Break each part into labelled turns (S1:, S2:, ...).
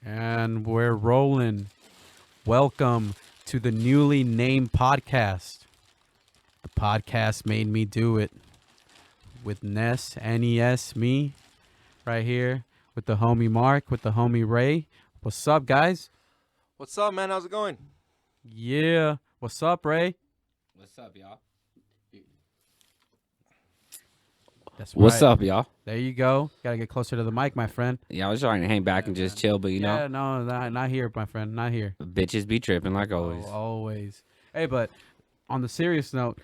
S1: And we're rolling. Welcome to the newly named podcast. The podcast made me do it. With Ness, N-E-S, me, right here. With the homie Mark, with the homie Ray. What's up, guys?
S2: What's up, man? How's it going?
S1: Yeah. What's up, Ray?
S3: What's up, y'all?
S1: That's
S3: What's
S1: right.
S3: up, y'all?
S1: There you go. Gotta get closer to the mic, my friend.
S3: Yeah, I was trying to hang back and just chill, but you know,
S1: No, not here, my friend. Not here.
S3: bitches be tripping like always.
S1: Oh, always. Hey, but on the serious note,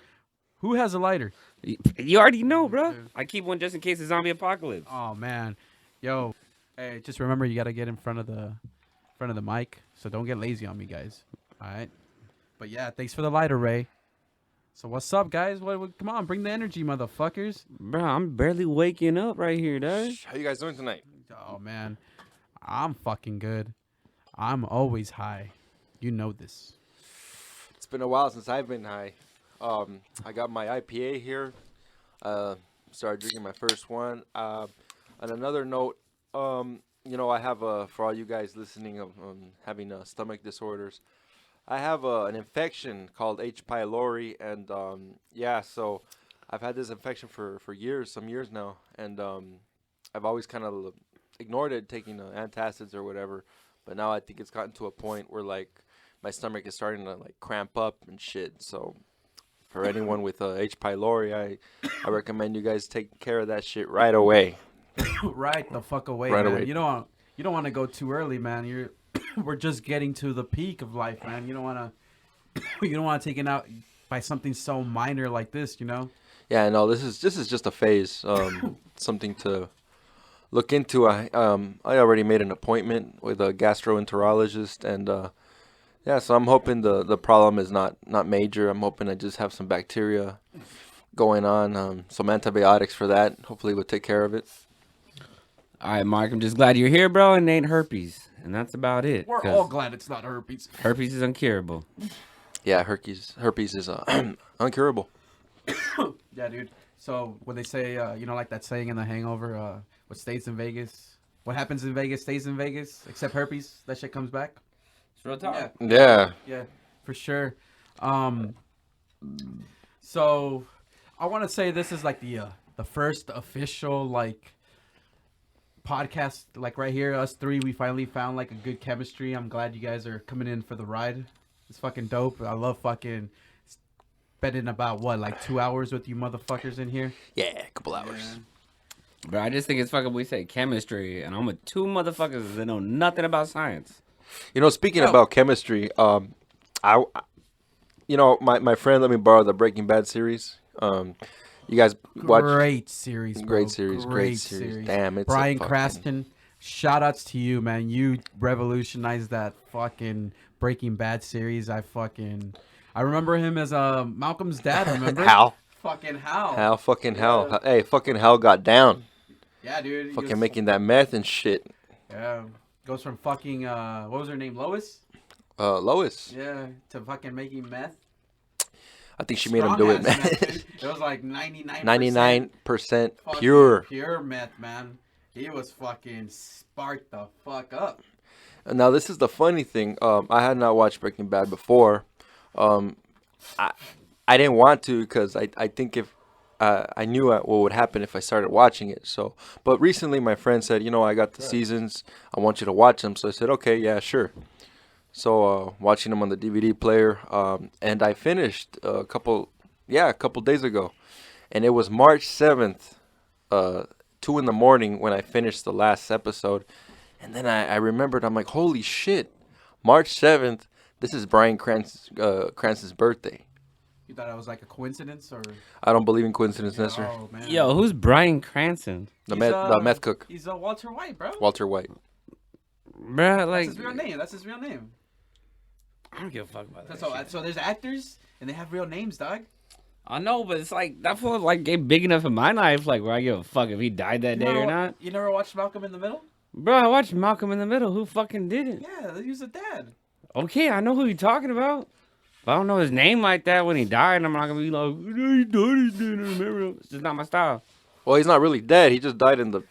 S1: who has a lighter?
S3: You already know, bro. I keep one just in case the zombie apocalypse.
S1: Oh man, yo, hey, just remember you gotta get in front of the mic, so don't get lazy on me, guys. All right. But yeah, thanks for the lighter, Ray. So what's up, guys? What come on, bring the energy, motherfuckers.
S3: Bro, I'm barely waking up right here, dog.
S2: How you guys doing tonight?
S1: Oh man, I'm fucking good. I'm always high. You know this.
S2: It's been a while since I've been high. I got my IPA here. Started drinking my first one. On another note, I have for all you guys listening of having stomach disorders, I have an infection called H. pylori, and so I've had this infection for some years now, and I've always kind of ignored it, taking antacids or whatever. But now I think it's gotten to a point where like my stomach is starting to like cramp up and shit. So for anyone with H. pylori, I recommend you guys take care of that shit right away.
S1: Right the fuck away,
S2: Right
S1: man.
S2: away.
S1: You don't want to go too early, man. We're just getting to the peak of life, man. You don't want to take it out by something so minor like this, you know?
S2: Yeah, no, this is just a phase. Something to look into. I already made an appointment with a gastroenterologist, and so I'm hoping the problem is not major. I'm hoping I just have some bacteria going on, some antibiotics for that. Hopefully, we'll take care of it.
S3: All right, Mark, I'm just glad you're here, bro, and it ain't herpes. And that's about it.
S1: We're
S3: 'cause
S1: all glad it's not herpes.
S3: herpes is uncurable.
S2: Yeah, herpes is uncurable.
S1: Yeah, dude. So when they say, like that saying in The Hangover, what stays in Vegas, what happens in Vegas stays in Vegas, except herpes. That shit comes back.
S3: It's real talk.
S2: Yeah.
S1: Yeah, for sure. So I want to say this is like the first official like podcast, like right here, us three. We finally found like a good chemistry. I'm glad you guys are coming in for the ride. It's fucking dope. I love fucking spending about like 2 hours with you motherfuckers in here.
S2: Yeah, a couple hours.
S3: Bro, I just think it's fucking, we say chemistry, and I'm with two motherfuckers that know nothing about science.
S2: Speaking about chemistry, my friend let me borrow the Breaking Bad series. You guys watch?
S1: Great series, bro.
S2: Great series. Damn, it's
S1: Brian Cranston. Shout outs to you, man. You revolutionized that fucking Breaking Bad series. I remember him as Malcolm's dad. Remember?
S2: Hal.
S1: Fucking Hal.
S2: Hal, fucking Hal. Hey, fucking Hal got down.
S1: Yeah, dude. he
S2: Fucking
S1: was-
S2: making that meth and shit.
S1: Yeah. Goes from fucking what was her name? Lois?
S2: Lois.
S1: Yeah. To fucking making meth.
S2: I think she made him do it, man.
S1: Strong-ass meth, dude. It was like 99%.
S2: 99%
S1: fucking
S2: pure.
S1: Pure meth, man. He was fucking sparked the fuck up.
S2: And now this is the funny thing. I had not watched Breaking Bad before. I didn't want to because I think if I knew what would happen if I started watching it. So, but recently my friend said, I got the seasons. I want you to watch them. So I said, okay, yeah, sure. So watching them on the DVD player, and I finished a couple days ago, and it was March 7th, 2 in the morning when I finished the last episode, and then I remembered, I'm like, holy shit, March 7th, this is Bryan Cranston's birthday.
S1: You thought it was like a coincidence, or?
S2: I don't believe in coincidence, Nestor.
S1: Oh man.
S3: Yo, who's Bryan Cranston?
S2: The
S1: He's,
S2: meth cook,
S1: He's Walter White, bro.
S2: Walter White.
S3: Bro, like,
S1: That's his real name. That's his real name.
S3: I don't give a fuck about that
S1: So,
S3: shit.
S1: so there's actors and they have real names, dog.
S3: I know, but it's like, that fool like get big enough in my life, like where I give a fuck if he died that day or not.
S1: You never watched Malcolm in the Middle?
S3: Bro, I watched Malcolm in the Middle. Who fucking didn't?
S1: Yeah, he was a dad.
S3: Okay, I know who you're talking about. But I don't know his name like that when he died. I'm not gonna be like, he died, he didn't remember. It's just not my style.
S2: Well, he's not really dead. He just died in the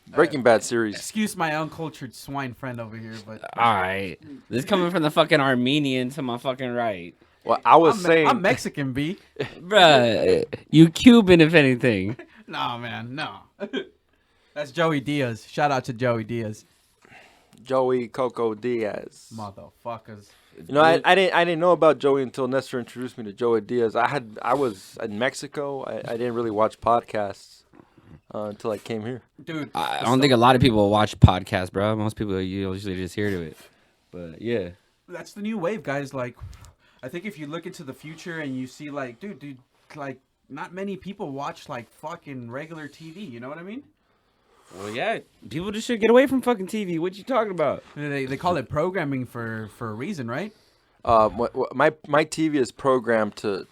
S2: Breaking Bad series.
S1: Excuse my uncultured swine friend over here, but
S3: All right, this is coming from the fucking Armenian to my fucking right,
S2: Well, I was saying.
S1: I'm Mexican, B.
S3: bruh. You Cuban, if anything.
S1: No, man, no. That's Joey Diaz. Shout out to Joey Diaz.
S2: Joey Coco Diaz.
S1: Motherfuckers.
S2: You know, I didn't know about Joey until Nestor introduced me to Joey Diaz. I was in Mexico. I didn't really watch podcasts until I came here.
S1: Dude,
S3: I don't think a lot of people watch podcasts, bro. Most people usually just hear to it. But yeah,
S1: that's the new wave, guys. Like, I think if you look into the future and you see, like, dude, like, not many people watch, like, fucking regular TV. You know what I mean?
S3: well, yeah, people just should get away from fucking TV. What you talking about?
S1: They call it programming for a reason, right?
S2: My TV is programmed to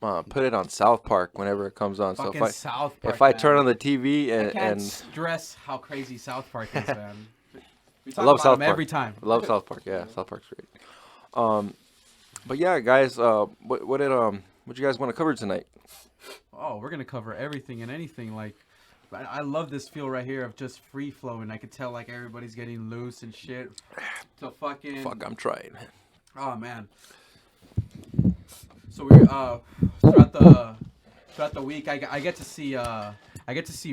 S2: put it on South Park whenever it comes on.
S1: Fucking
S2: So
S1: South Park,
S2: if I
S1: man.
S2: turn on the TV
S1: I can't
S2: and
S1: stress how crazy South Park is, man. We
S2: I
S1: talk
S2: love
S1: about
S2: South
S1: them
S2: Park
S1: every time.
S2: I love South Park. Yeah, South Park's great. But yeah, guys, what you guys want to cover tonight?
S1: Oh, we're gonna cover everything and anything. Like, I love this feel right here of just free flowing. I could tell like everybody's getting loose and shit. To fucking.
S2: Fuck, I'm trying.
S1: Oh man. So we throughout the week, I get to see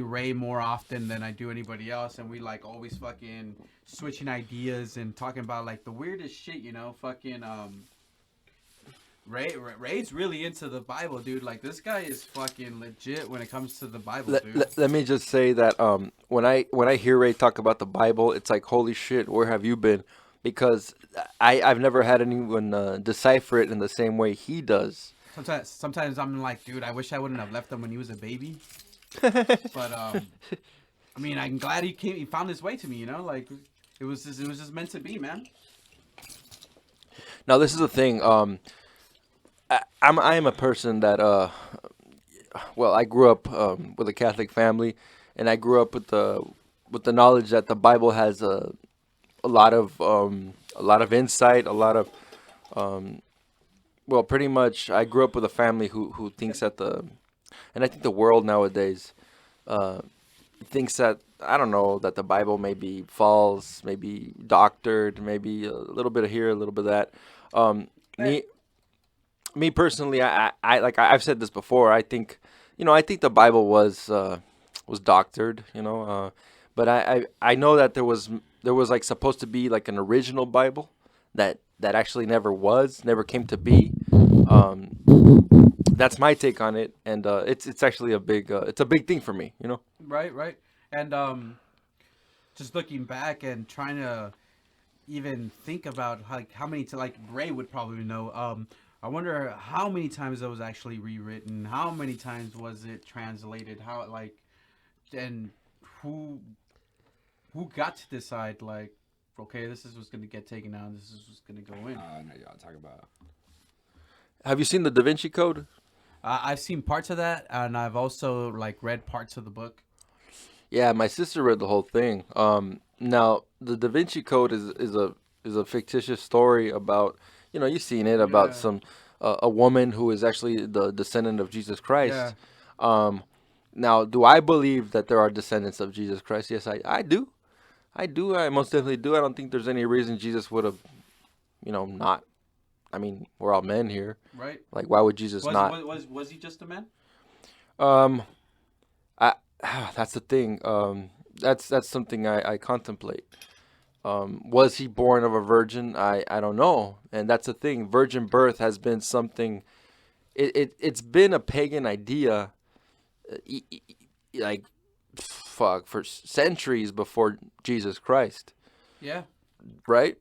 S1: Ray more often than I do anybody else, and we like always fucking switching ideas and talking about like the weirdest shit, you know, fucking Ray's really into the Bible, dude. Like, this guy is fucking legit when it comes to the Bible, dude.
S2: Let me just say that when I hear Ray talk about the Bible, it's like, holy shit, where have you been? Because I've never had anyone decipher it in the same way he does.
S1: Sometimes I'm like, dude, I wish I wouldn't have left him when he was a baby. But I mean, I'm glad he found his way to me. You know, like it was just meant to be, man.
S2: Now this is the thing. I am a person that well, I grew up with a Catholic family, and I grew up with the knowledge that the Bible has a lot of insight, a lot of well, pretty much I grew up with a family who thinks that and I think the world nowadays thinks that, I don't know, that the Bible may be false, maybe doctored, maybe a little bit of here, a little bit of that. Me personally, I like I've said this before. I think the Bible was doctored, but I know that there was like supposed to be like an original Bible that actually never came to be. That's my take on it, and it's actually a big thing for me,
S1: Right, and just looking back and trying to even think about like how many like Ray would probably know. I wonder how many times it was actually rewritten. How many times was it translated? How like, and who got to decide like, okay, this is what's gonna get taken out. This is what's gonna go in.
S3: I know y'all talking about.
S2: Have you seen the Da Vinci Code?
S1: I've seen parts of that, and I've also like read parts of the book.
S2: Yeah, my sister read the whole thing. Now the Da Vinci Code is a fictitious story about, you've seen it, about some a woman who is actually the descendant of Jesus Christ.
S1: Yeah.
S2: Now, do I believe that there are descendants of Jesus Christ? Yes, I do. I most definitely do. I don't think there's any reason Jesus would have, not. I mean, we're all men here.
S1: Right.
S2: Like, why would Jesus not?
S1: Was he just a man?
S2: That's the thing. That's something I contemplate. Was he born of a virgin? I don't know. And that's the thing. Virgin birth has been something. It's been a pagan idea. Like, fuck, for centuries before Jesus Christ.
S1: Yeah.
S2: Right.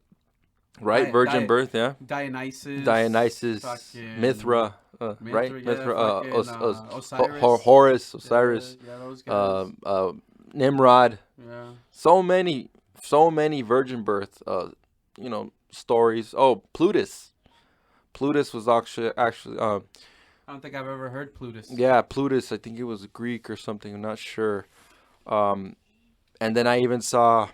S2: Virgin birth. Yeah.
S1: Dionysus.
S2: Mithra. Right.
S1: Yeah,
S2: Mithra.
S1: Osiris.
S2: Osiris.
S1: Yeah, those guys.
S2: Nimrod.
S1: Yeah.
S2: So many virgin birth, stories. Oh, Plutus. Plutus was actually.
S1: I don't think I've ever heard Plutus.
S2: Yeah, Plutus. I think it was Greek or something. I'm not sure. And then I even saw.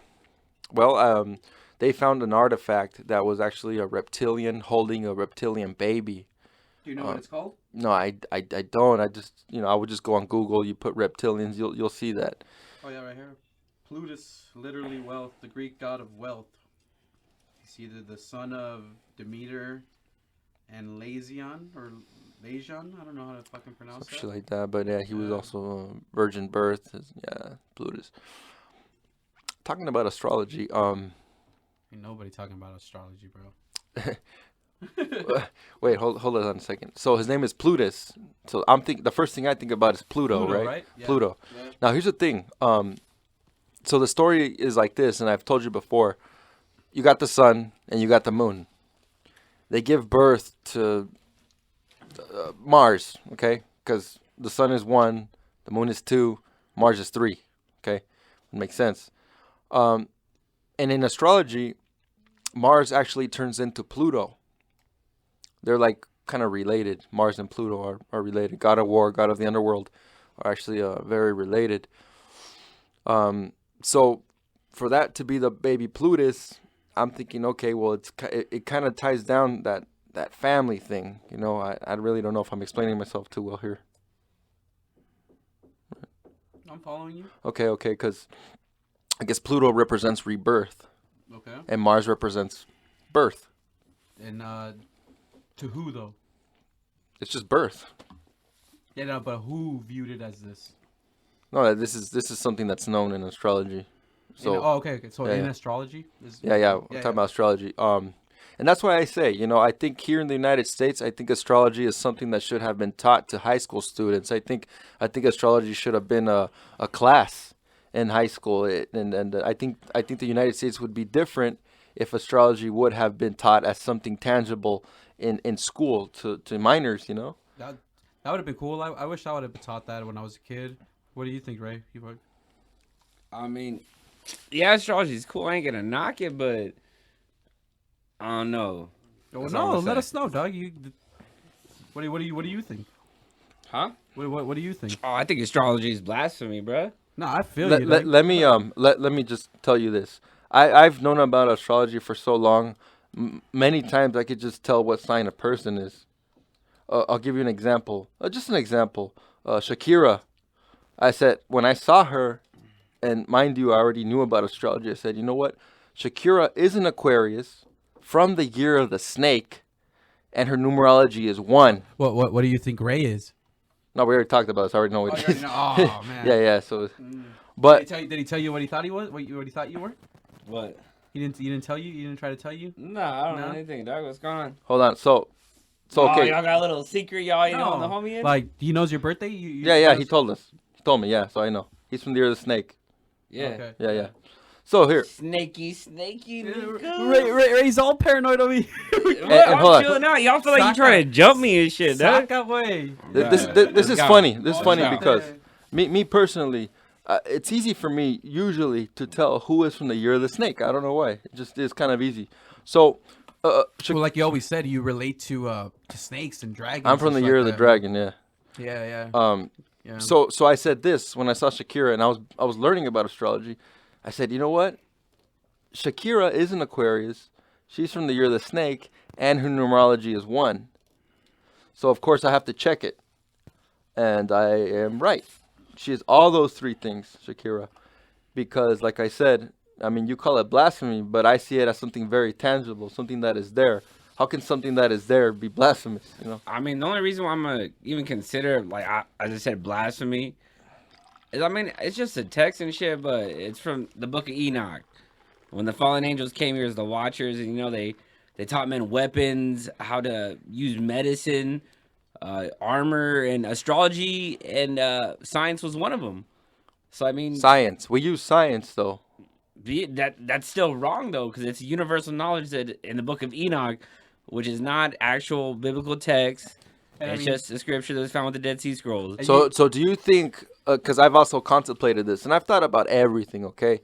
S2: Well, they found an artifact that was actually a reptilian holding a reptilian baby.
S1: Do you know what it's called?
S2: No, I don't. I just I would just go on Google. You put reptilians, you'll see that.
S1: Oh yeah, right here. Plutus, literally wealth, the Greek god of wealth. He's either the son of Demeter and Lasion or Lasion. I don't know how to fucking pronounce
S2: Some
S1: that.
S2: shit like that. But yeah, he was also virgin birth. Yeah, Plutus. Talking about astrology.
S1: Ain't nobody talking about astrology, bro.
S2: Wait, hold on a second. So his name is Plutus. So the first thing I think about is Pluto, right?
S1: Yeah.
S2: Pluto.
S1: Yeah.
S2: Now here's the thing. So the story is like this, and I've told you before. You got the sun and you got the moon. They give birth to Mars, okay? Because the sun is 1, the moon is 2, Mars is 3, okay? It makes sense. And in astrology, Mars actually turns into Pluto. They're like kind of related. Mars and Pluto are related. God of war, god of the underworld are actually very related. So for that to be the baby Plutus, I'm thinking, okay, well, it kind of ties down that family thing. You know, I really don't know if I'm explaining myself too well here.
S1: I'm following you.
S2: Okay, because I guess Pluto represents rebirth.
S1: Okay.
S2: And Mars represents birth.
S1: And to who though?
S2: It's just birth.
S1: Yeah, no, but who viewed it as this?
S2: No, this is something that's known in astrology. So
S1: okay. So in
S2: yeah.
S1: astrology?
S2: Yeah, we're talking about astrology. And that's why I say, you know, I think here in the United States, I think astrology is something that should have been taught to high school students. I think astrology should have been a class in high school, and I think the United States would be different if astrology would have been taught as something tangible in school to minors. You know,
S1: that would have been cool. I wish I would have been taught that when I was a kid. What do you think, Ray?
S3: I mean, yeah, astrology is cool. I ain't gonna knock it, but I don't know.
S1: Oh, no, let us know, dog. What do you think?
S3: Huh?
S1: What do you think?
S3: Oh, I think astrology is blasphemy, bruh.
S1: No, I feel you.
S2: Let me just tell you this. I've known about astrology for so long. Many times I could just tell what sign a person is. I'll give you an example. Just an example. Shakira. I said, when I saw her, and mind you, I already knew about astrology. I said, you know what? Shakira is an Aquarius from the year of the snake, and her numerology is 1.
S1: What do you think Ray is?
S2: No, we already talked about this. I already know what it is.
S1: Oh, man.
S2: Yeah. So, but
S1: did he tell you what he thought he was? What he thought you were?
S3: What?
S1: He didn't tell you? He didn't try to tell you?
S3: No, I don't know anything, dog. What's going on?
S2: Hold on. So okay.
S3: Y'all got a little secret, y'all. You know, on the homie end?
S1: Like, he knows your birthday?
S2: Yeah. He told us. He told me. Yeah. So I know. He's from the year of the snake.
S3: Yeah.
S1: Okay.
S2: Yeah. So here.
S3: Snaky.
S1: Ray's all paranoid of me.
S3: I'm
S2: hold on.
S3: chilling out. Y'all feel like you trying to jump me and shit, dog.
S1: Sack away.
S2: This is funny. This is funny
S3: go.
S2: because me personally, it's easy for me usually to tell who is from the year of the snake. I don't know why. It just is kind of easy. So,
S1: well, like you always said, you relate to snakes and dragons.
S2: I'm from the year of the dragon. Yeah.
S1: Yeah. Yeah.
S2: So I said this when I saw Shakira, and I was learning about astrology. I said, you know what? Shakira is an Aquarius. She's from the year of the snake, and her numerology is 1. So of course I have to check it, and I am right. She is all those 3 things, Shakira, because like I said, I mean, you call it blasphemy, but I see it as something very tangible, something that is there. How can something that is there be blasphemous? You know.
S3: I mean, the only reason why I'm gonna even consider, like, as I said, blasphemy, is, I mean, it's just a text and shit, but it's from the Book of Enoch. When the fallen angels came here as the Watchers, and you know they taught men weapons, how to use medicine, armor, and astrology, and science was one of them. So I mean,
S2: science. We use science though.
S3: That's still wrong though, because it's universal knowledge that in the Book of Enoch, which is not actual biblical text. And it's just a scripture that was found with the Dead Sea Scrolls.
S2: So do you think? Because I've also contemplated this, and I've thought about everything. Okay,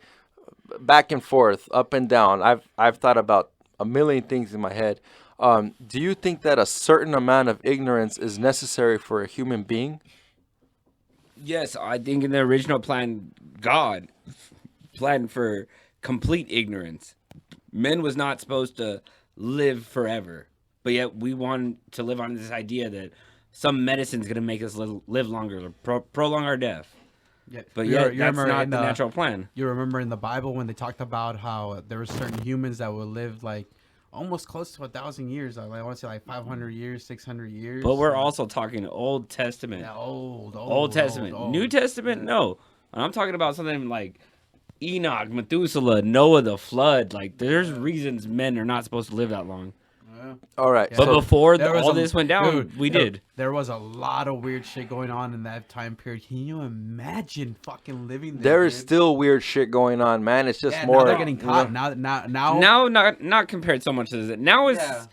S2: back and forth, up and down. I've thought about a million things in my head. Do you think that a certain amount of ignorance is necessary for a human being?
S3: Yes, I think in the original plan, God planned for complete ignorance. Men was not supposed to live forever. But yet we want to live on this idea that some medicine's going to make us live longer, prolong our death.
S1: Yeah,
S3: But
S1: you
S3: yeah,
S1: re- you
S3: that's
S1: remember
S3: not
S1: in
S3: the natural plan.
S1: You remember in the Bible when they talked about how there were certain humans that would live like almost close to 1,000 years. I want to say like 500 years, 600 years.
S3: But we're also talking Old Testament.
S1: yeah, old
S3: Testament.
S1: old.
S3: New Testament,
S1: Yeah.
S3: no. And I'm talking about something like Enoch, Methuselah, Noah, the flood. Like, there's reasons men are not supposed to live that long.
S1: Yeah.
S2: All right.
S1: Yeah.
S3: But
S2: So
S3: before
S1: There was
S3: all
S1: a-
S3: this went down,
S1: dude,
S3: we
S1: there-
S3: did.
S1: There was a lot of weird shit going on in that time period. Can you imagine fucking living there?
S2: there is
S1: dude?
S2: still weird shit going on, man. It's just
S1: Yeah,
S2: more.
S1: now they're getting caught. Now.
S3: Now, not compared so much to this. Now it's
S1: Yeah.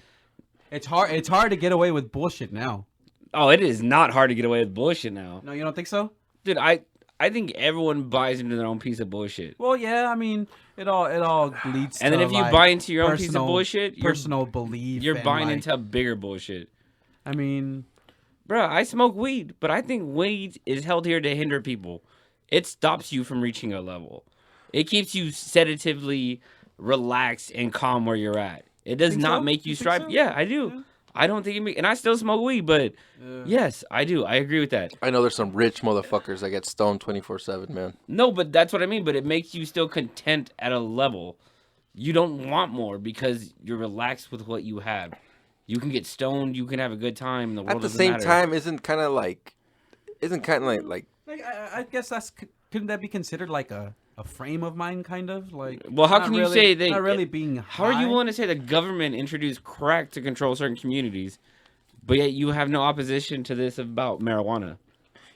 S1: It's hard. It's hard to get away with bullshit now.
S3: oh, it is not hard to get away with bullshit now,
S1: No, you don't think so?
S3: dude. I think everyone buys into their own piece of bullshit.
S1: Well, yeah. I mean, it all leads.
S3: And
S1: to
S3: then if you
S1: like,
S3: buy into your own piece of
S1: personal-
S3: bullshit,
S1: personal belief.
S3: you're
S1: and,
S3: buying
S1: like,
S3: into bigger bullshit.
S1: I mean,
S3: Bro, I smoke weed, but I think weed is held here to hinder people. It stops you from reaching a level. It keeps you sedatively relaxed and calm where you're at. It does
S1: Think
S3: not
S1: so?
S3: make you
S1: You think
S3: strive.
S1: so?
S3: Yeah, I do.
S1: Yeah.
S3: I don't think and I still smoke weed, but
S1: yeah.
S3: yes, I do. I agree with that.
S2: I know there's some rich motherfuckers that get stoned 24/7, man.
S3: No, but that's what I mean. But it makes you still content at a level. You don't want more because you're relaxed with what you have. You can get stoned. You can have a good time. The world
S2: At the
S3: doesn't
S2: same
S3: matter.
S2: time, isn't kind of like
S1: Like, I guess couldn't that be considered like a frame of mind, kind of like?
S3: Well, how
S1: not
S3: can you
S1: really-
S3: say they
S1: not really being?
S3: How are you
S1: high?
S3: willing to say the government introduced crack to control certain communities, but yet you have no opposition to this about marijuana?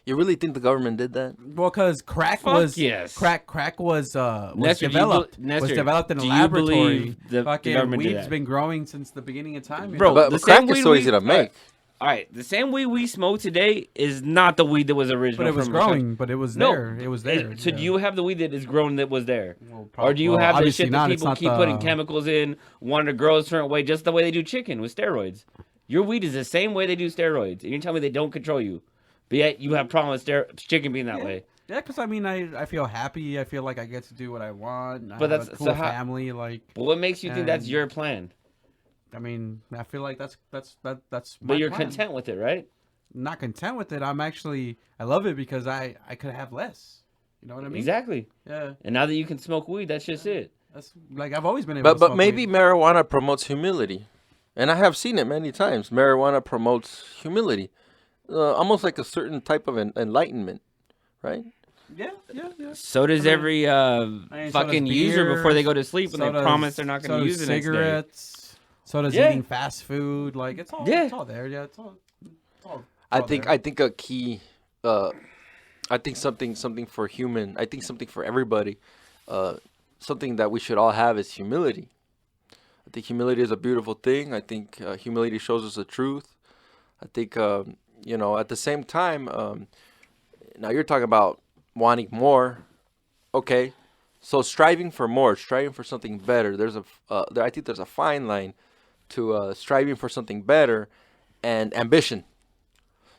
S2: you really think the government did that?
S1: Well, because crack
S3: Fuck
S1: was
S3: yes.
S1: crack was
S3: Nestor, do you
S1: developed
S3: bel- Nestor,
S1: was developed in a
S3: do you
S1: laboratory.
S3: believe the
S1: Fucking
S3: government did
S1: weed's
S3: that?
S1: been growing since the beginning of time, you
S3: Bro,
S1: know?
S2: But
S3: the
S2: crack
S3: same
S2: is
S3: weed
S2: so
S3: we-
S2: easy to make.
S3: All right, the same weed we smoke today is not the weed that was original.
S1: But it was
S3: from the country.
S1: growing. But it was
S3: No,
S1: there. It was there.
S3: So
S1: yeah.
S3: do you have the weed that is grown that was there?
S1: Well,
S3: Or do you
S1: well,
S3: have the
S1: obviously
S3: shit
S1: not.
S3: that
S1: It's
S3: people
S1: not
S3: keep putting chemicals in, wanting to grow a certain way, just the way they do chicken with steroids? Your weed is the same way they do steroids, and you're telling me they don't control you, but yet you have problem with chicken being that way.
S1: Yeah, because I mean, I feel happy. I feel like I get to do what I want.
S3: But
S1: I have
S3: that's-
S1: a cool
S3: so how-
S1: family. Like,
S3: But what makes you think that's
S1: And-
S3: your plan?
S1: I mean, I feel like that's my
S3: But you're
S1: plan.
S3: content with it, right?
S1: Not content with it. I love it because I could have less. You know what I mean?
S3: Exactly.
S1: Yeah.
S3: And now that you can smoke weed, that's just it.
S1: That's like I've always been able. to
S2: But
S1: smoke
S2: maybe
S1: weed.
S2: marijuana promotes humility, and I have seen it many times. Marijuana promotes humility, almost like a certain type of enlightenment, right?
S1: Yeah.
S3: So does
S1: I mean-
S3: every
S1: so
S3: fucking
S1: does
S3: user
S1: beer,
S3: before they go to sleep when
S1: so
S3: they
S1: does-
S3: promise they're not going to
S1: so
S3: use
S1: does
S3: it next day.
S1: cigarettes. So does
S3: Yeah.
S1: eating fast food. Like it's all.
S3: Yeah.
S1: It's all there. Yeah. It's all.
S2: I think a key, I think something for human. I think something for everybody, something that we should all have is humility. I think humility is a beautiful thing. I think humility shows us the truth. I think at the same time, now you're talking about wanting more. Okay, so striving for more, striving for something better. I think there's a fine line to striving for something better and ambition.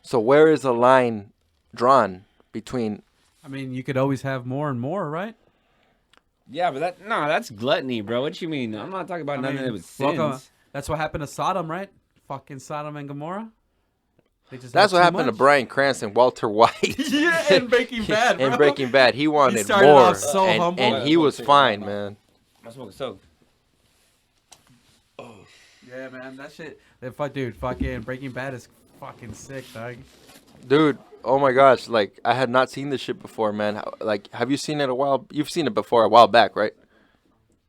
S2: So where is the line drawn between?
S1: I mean, you could always have more and more, right?
S3: Yeah, but that's gluttony, bro. What you mean? I'm not talking about nothing that was sins.
S1: welcome- That's what happened to Sodom, right? Fucking Sodom and Gomorrah. They just
S2: That's
S1: had
S2: what
S1: too
S2: happened to
S1: much.
S2: Bryan Cranston, Walter White.
S1: Yeah, in Breaking Bad, bro.
S2: In Breaking Bad, he wanted
S1: started
S2: more,
S1: off so
S2: and,
S1: humble.
S2: and he was fine, man.
S3: I'm smoking soak.
S1: Yeah, man, that shit. Dude, fucking Breaking Bad is fucking sick, dog.
S2: Dude, oh my gosh, like I had not seen this shit before, man. Like, have you seen it a while? You've seen it before a while back, right?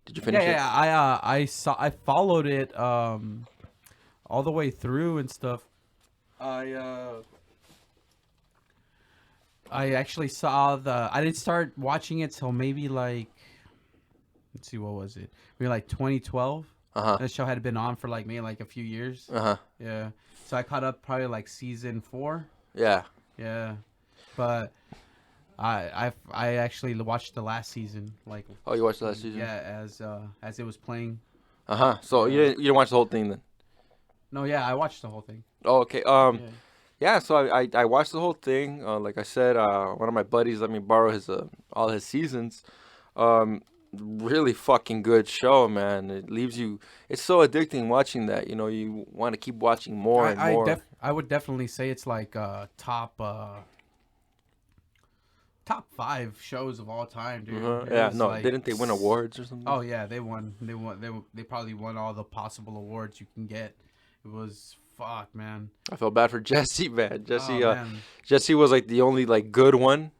S2: Did you finish it?
S1: Yeah. I followed it all the way through and stuff. I actually saw I didn't start watching it till maybe like, let's see, what was it? Maybe like 2012.
S2: Uh-huh.
S1: That show had been on for like maybe like a few years.
S2: Uh-huh.
S1: Yeah. So I caught up probably like season 4.
S2: Yeah.
S1: Yeah. But I actually watched the last season, like,
S2: Oh, you watched the last season?
S1: yeah, as it was playing.
S2: Uh-huh. So you didn't watch the whole thing then?
S1: No, yeah, I watched the whole thing.
S2: Oh, okay.
S1: Yeah.
S2: Yeah, so I watched the whole thing. Like I said, one of my buddies let me borrow his all his seasons. Really fucking good show, man. It leaves you. It's so addicting watching that. You know, you want to keep watching more and more.
S1: I would definitely say it's like top top 5 shows of all time, dude. It
S2: Yeah,
S1: was
S2: no,
S1: like-
S2: didn't they win awards or something?
S1: Oh yeah, they won. They probably won all the possible awards you can get. It was fuck, man.
S2: I felt bad for Jesse, man. Jesse,
S1: Man.
S2: Jesse was like the only like good one.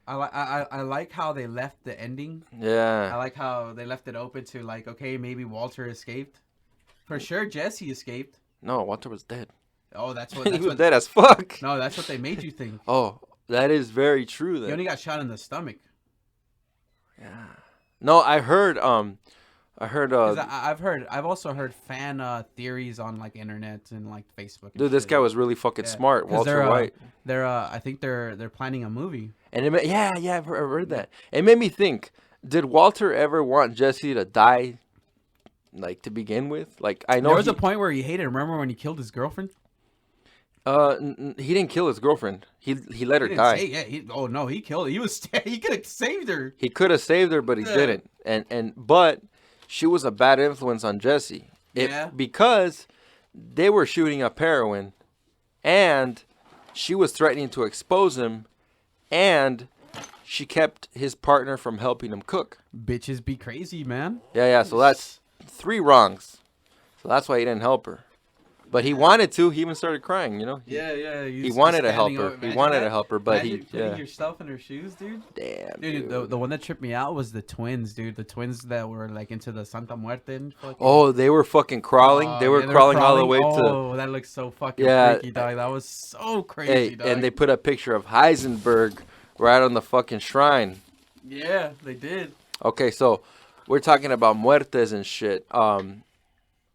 S1: I like how they left the ending. I
S2: Yeah.
S1: like how they left it open to like, okay, maybe Walter escaped. For sure, Jesse escaped.
S2: No, Walter was dead.
S1: Oh, that's what.
S2: He
S1: That's
S2: was
S1: what
S2: dead as fuck.
S1: no, that's what they made you think.
S2: Oh, that is very true.
S1: He
S2: Then.
S1: only got shot in the stomach.
S2: Yeah. No, I heard.
S1: 'Cause I've also heard fan theories on like internet and like Facebook. And
S2: Dude, this
S1: shit.
S2: guy was really fucking
S1: Yeah.
S2: smart,
S1: 'Cause
S2: Walter
S1: they're,
S2: White.
S1: I think they're planning a movie.
S2: And yeah, I've heard that. It made me think: did Walter ever want Jesse to die, like to begin with? Like I know
S1: There was a point where he hated him. Remember when he killed his girlfriend?
S2: he didn't kill his girlfriend. He let her
S1: He didn't
S2: die.
S1: say- oh no, he killed her. He could have saved her.
S2: He could have saved her, but he
S1: Yeah.
S2: didn't. But she was a bad influence on Jesse.
S1: Yeah.
S2: Because they were shooting up heroin, and she was threatening to expose him, and she kept his partner from helping him cook.
S1: Bitches be crazy, man.
S2: Yeah. So that's 3 wrongs. So that's why he didn't help her. But he wanted to. He even started crying, you know?
S1: Yeah.
S2: He wanted to help her. He wanted to help her, but he,
S1: Imagine putting
S2: yeah.
S1: yourself in her shoes, dude.
S2: Damn,
S1: Dude,
S2: dude.
S1: the one that tripped me out was the twins, dude. The twins that were like into the Santa Muerte. And fucking,
S2: Oh, they were fucking crawling. They were
S1: yeah,
S2: crawling all the way to.
S1: Oh, that looks so fucking
S2: Yeah.
S1: freaky, dog. That was so crazy,
S2: Hey,
S1: dog.
S2: and they put a picture of Heisenberg right on the fucking shrine.
S1: Yeah, they did.
S2: Okay, so we're talking about muertes and shit.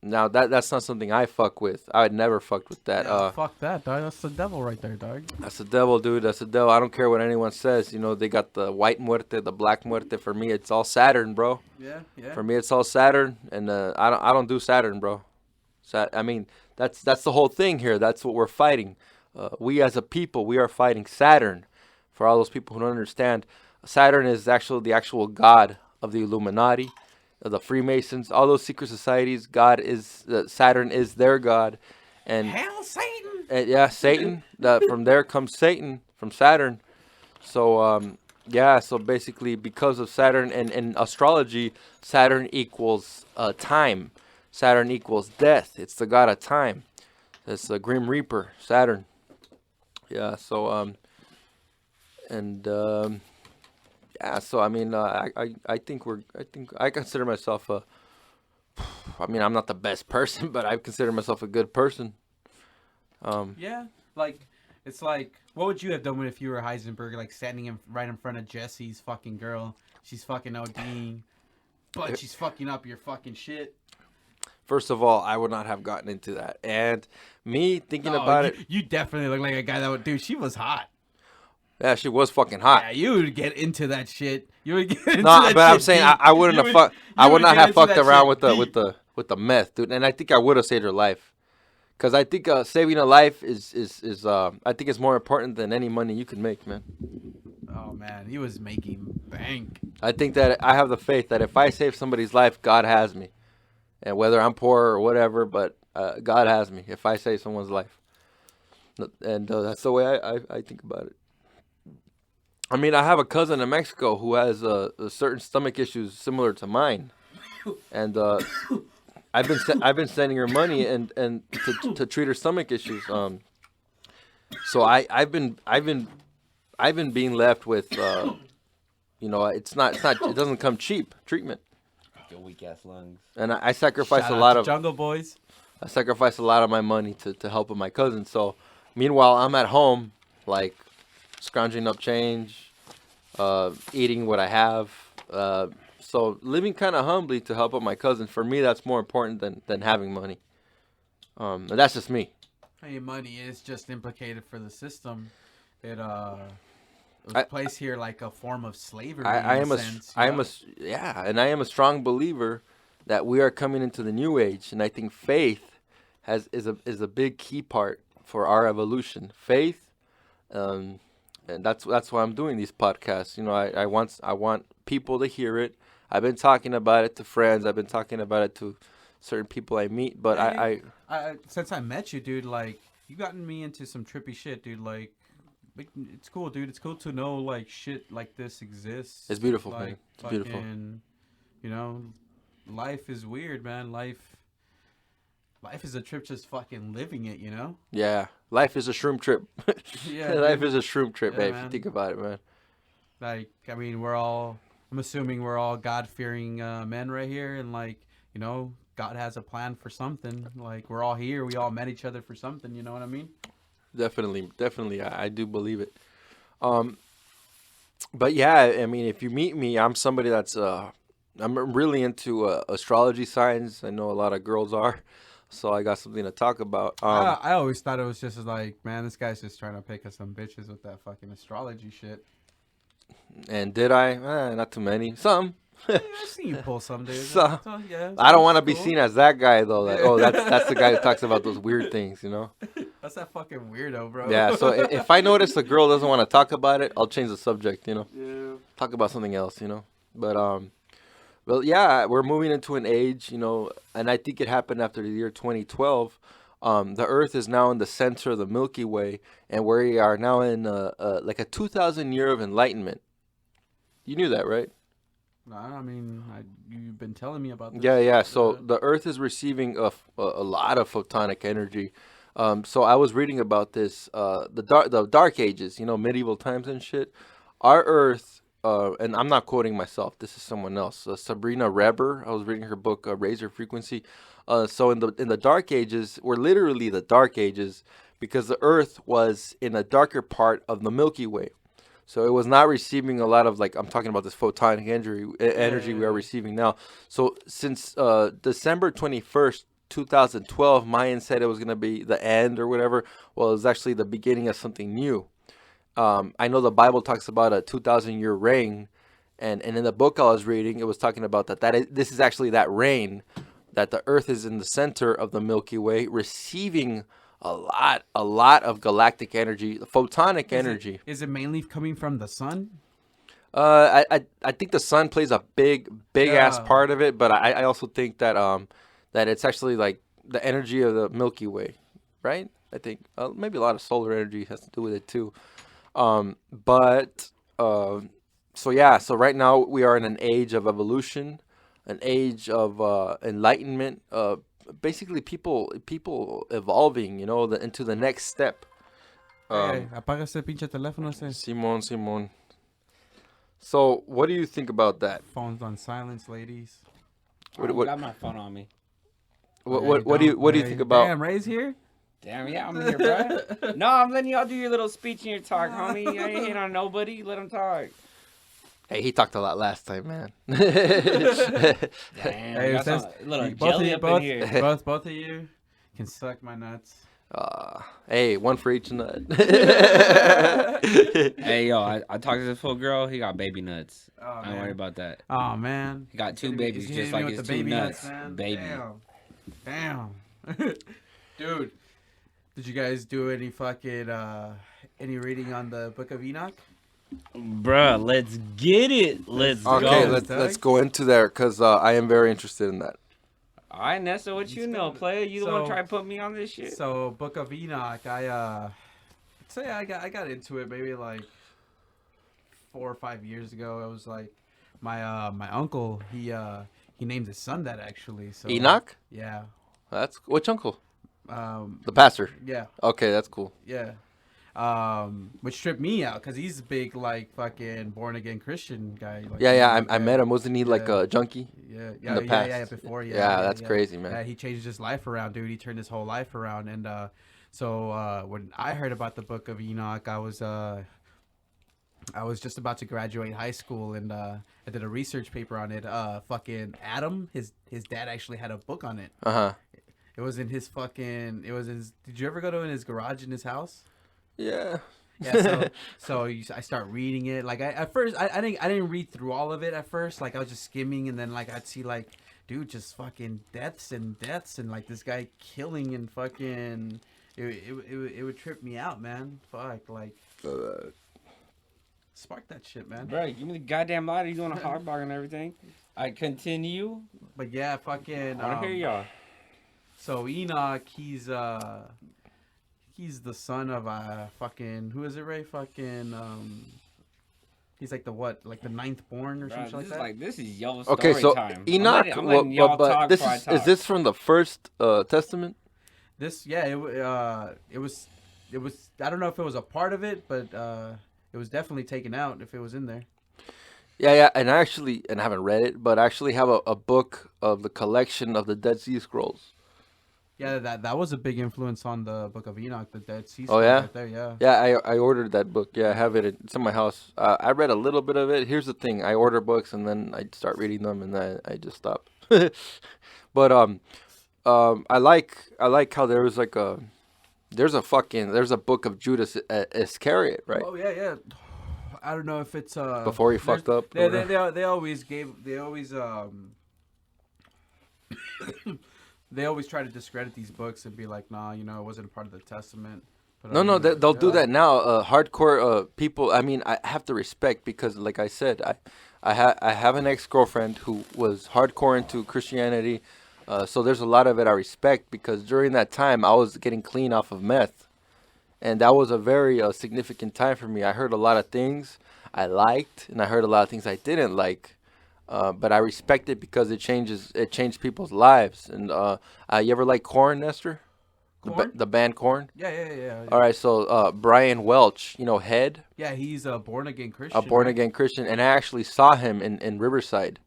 S2: Now that's not something I fuck with. I would never fuck with that.
S1: Yeah, fuck that, dog. That's the devil right there, dog.
S2: That's the devil, dude. That's the devil. I don't care what anyone says. You know, they got the white muerte, the black muerte. For me, it's all Saturn, bro.
S1: Yeah.
S2: For me, it's all Saturn, and I don't do Saturn, bro. I mean, that's the whole thing here. That's what we're fighting. We as a people, we are fighting Saturn. For all those people who don't understand, Saturn is actually the actual god of the Illuminati, of the Freemasons, all those secret societies. Saturn is their god, and
S1: Hell, Satan.
S2: yeah, Satan. From there comes Satan, from Saturn. So so basically, because of Saturn and astrology, Saturn equals time. Saturn equals death. It's the god of time. It's the Grim Reaper, Saturn. Yeah. So so I mean, I think I consider myself I mean, I'm not the best person, but I consider myself a good person.
S1: Yeah, like it's like, what would you have done if you were Heisenberg, like standing right in front of Jesse's fucking girl? She's fucking ODing, but she's fucking up your fucking shit.
S2: First of all, I would not have gotten into that, and me thinking about it.
S1: You definitely look like a guy that would. Dude, she was hot.
S2: Yeah, she was fucking hot.
S1: Yeah, you would get into that shit. You would get into
S2: No,
S1: that
S2: but I'm
S1: shit
S2: saying
S1: deep.
S2: I wouldn't
S1: You
S2: have fucked. I would
S1: would
S2: not
S1: get
S2: have
S1: into
S2: fucked
S1: that
S2: around
S1: shit
S2: with the meth, dude. And I think I would have saved her life, because I think saving a life is I think it's more important than any money you can make, man.
S1: Oh man, he was making bank.
S2: I think that I have the faith that if I save somebody's life, God has me, and whether I'm poor or whatever, but God has me if I save someone's life, and that's the way I think about it. I mean, I have a cousin in Mexico who has certain stomach issues similar to mine, and I've been sending her money and to treat her stomach issues. So I've been being left with it's not it doesn't come cheap treatment,
S3: Your weak ass lungs.
S2: and I sacrifice
S1: Shout
S2: a
S1: out
S2: lot
S1: to
S2: of
S1: Jungle Boys.
S2: I sacrifice a lot of my money to help with my cousin. So meanwhile, I'm at home like scrounging up change, eating what I have. So living kind of humbly to help out my cousin. For me, that's more important than having money. And that's just me.
S1: Hey, money is just implicated for the system. It was placed here like a form of slavery.
S2: I
S1: in
S2: am
S1: a
S2: a
S1: sense,
S2: I
S1: you
S2: am
S1: know?
S2: and I am a strong believer that we are coming into the new age, and I think faith is a big key part for our evolution. Faith, and that's why I'm doing these podcasts. You know, I want people to hear it. I've been talking about it to friends. I've been talking about it to certain people I meet. But
S1: I since I met you, dude, like you gotten me into some trippy shit, dude. Like it's cool, dude. It's cool to know like shit like this exists.
S2: It's beautiful,
S1: like,
S2: man. It's beautiful.
S1: You know, life is weird, man. Life is a trip just fucking living it, you know?
S2: Yeah, life is a shroom trip.
S1: Yeah,
S2: Life
S1: dude.
S2: is a shroom trip,
S1: Yeah,
S2: man. If
S1: man.
S2: you think about it, man.
S1: Like, I mean, I'm assuming we're all God-fearing men right here, and like, you know, God has a plan for something. Like, we're all here. We all met each other for something. You know what I mean?
S2: Definitely, I do believe it. But yeah, I mean, if you meet me, I'm somebody that's I'm really into astrology signs. I know a lot of girls are, so I got something to talk about.
S1: I always thought it was just like, man, this guy's just trying to pick us some bitches with that fucking astrology shit.
S2: And did I? Not too many. Some.
S1: Yeah, I've seen you pull some, dude.
S2: So,
S1: Yeah,
S2: I don't want to
S1: cool.
S2: be seen as that guy though. Like, oh, that's the guy who talks about those weird things, you know?
S1: That's that fucking weirdo, bro.
S2: Yeah. So if I notice a girl doesn't want to talk about it, I'll change the subject. You know,
S1: Yeah.
S2: talk about something else. You know. But well, yeah, we're moving into an age, you know, and I think it happened after the year 2012. The Earth is now in the center of the Milky Way, and we are now in like a 2,000 year of enlightenment. You knew that, right?
S1: No, I mean, you've been telling me about this.
S2: Yeah. So the Earth is receiving a lot of photonic energy. So I was reading about this, the Dark Ages, you know, medieval times and shit. Our Earth, and I'm not quoting myself. This is someone else. Sabrina Reber. I was reading her book, Razor Frequency. So in the Dark Ages, we're literally the Dark Ages because the Earth was in a darker part of the Milky Way. So it was not receiving a lot of, like, I'm talking about this photonic energy we are receiving now. So since December 21st, 2012, Mayan said it was going to be the end or whatever. Well, it was actually the beginning of something new. I know the Bible talks about a 2,000 year reign. And in the book I was reading, it was talking about this is actually that reign, that the Earth is in the center of the Milky Way, receiving a lot of galactic energy, photonic energy.
S1: Is it mainly coming from the sun?
S2: I think the sun plays a big ass part of it, but I also think that that it's actually like the energy of the Milky Way, right? I think maybe a lot of solar energy has to do with it too. So right now we are in an age of evolution, an age of enlightenment. Basically, people evolving, you know, into the next step.
S1: Apaga ese pinche teléfono.
S2: Simon. So, what do you think about that?
S1: Phones on silence, ladies.
S3: I got my phone on me.
S2: What do you think about?
S1: Damn, Ray's here.
S3: Damn, yeah, I'm here, bro. No, I'm letting y'all do your little speech and your talk, homie. I ain't hating on nobody. Let them talk.
S2: Hey, he talked a lot last time, man.
S3: Damn,
S1: Hey,
S3: got some little jelly up in here.
S1: Both of you can suck my nuts.
S2: Hey, one for each nut.
S3: Hey, yo, I talked to this full girl. He got baby nuts.
S1: Oh,
S3: I don't worry about that.
S1: Oh man,
S3: He got two
S1: He's
S3: babies,
S1: hitting
S3: just
S1: me
S3: like
S1: with
S3: his
S1: the
S3: two
S1: baby
S3: nuts.
S1: man.
S3: Baby.
S1: Damn. Dude, did you guys do any fucking any reading on the Book of Enoch?
S3: Bruh, let's get it. Let's
S2: Okay,
S3: go.
S2: let's go into there because I am very interested in that.
S3: All right, Nestor, what you know, player? You the one try to put me on this shit?
S1: So, Book of Enoch, I'd say I got into it maybe like 4 or 5 years ago. It was like my uncle, he named his son that actually. So
S2: Enoch?
S1: Yeah.
S2: That's which uncle?
S1: The
S2: pastor.
S1: Yeah.
S2: Okay, that's cool.
S1: Yeah. Which tripped me out because he's a big like fucking born again Christian guy. Like,
S2: I met him. Wasn't he like a junkie?
S1: Yeah,
S2: the past.
S1: before.
S2: Yeah, that's crazy, man.
S1: Yeah, he changed his life around, dude. He turned his whole life around, and so when I heard about the Book of Enoch, I was just about to graduate high school, and I did a research paper on it. Fucking Adam, his dad actually had a book on it. It was in his fucking. It was his. Did you ever go to his garage in his house?
S2: Yeah.
S1: Yeah, I start reading it. Like at first I didn't read through all of it at first. Like I was just skimming, and then like I'd see like, dude, just fucking deaths and like this guy killing and fucking. It would trip me out, man. Fuck, like. Spark that shit, man.
S3: Bro, give me the goddamn lighter. You doing a hard bar and everything. I continue.
S1: But yeah, fucking.
S3: I want to hear y'all.
S1: So Enoch, he's he's the son of fucking who is it, Ray? Fucking he's like the what? Like the ninth born or
S3: Bro,
S1: something like
S3: this
S1: that.
S3: is like this is y'all
S2: Okay,
S3: story
S2: so
S3: time.
S2: Enoch.
S3: I'm letting y'all talk
S2: this
S3: before I
S2: is
S3: talk.
S2: this from the first testament?
S1: This it was I don't know if it was a part of it, but it was definitely taken out if it was in there.
S2: Yeah, and I haven't read it, but I actually have a book of the collection of the Dead Sea Scrolls.
S1: Yeah, that was a big influence on the Book of Enoch, the Dead Sea
S2: Oh
S1: Scrolls
S2: yeah,
S1: right there. Yeah.
S2: yeah. I ordered that book. Yeah, I have it. It's in my house. I read a little bit of it. Here's the thing: I order books and then I start reading them, and then I just stop. But I like how there was like there's a book of Judas Iscariot, right?
S1: Oh yeah. I don't know if it's
S2: Before he fucked up.
S1: They always they always try to discredit these books and be like, nah, it wasn't a part of the Testament. But,
S2: No, they'll do that now. Hardcore people. I mean, I have to respect because, like I said, I have an ex-girlfriend who was hardcore into Christianity. So there's a lot of it I respect because during that time I was getting clean off of meth, and that was a very significant time for me. I heard a lot of things I liked, and I heard a lot of things I didn't like. But I respect it because it changed people's lives. And you ever like Korn, Nestor?
S1: Korn?
S2: The band Korn?
S1: Yeah.
S2: All right, so Brian Welch, Head,
S1: Yeah, he's a born again Christian.
S2: a born again Christian, and I actually saw him in Riverside.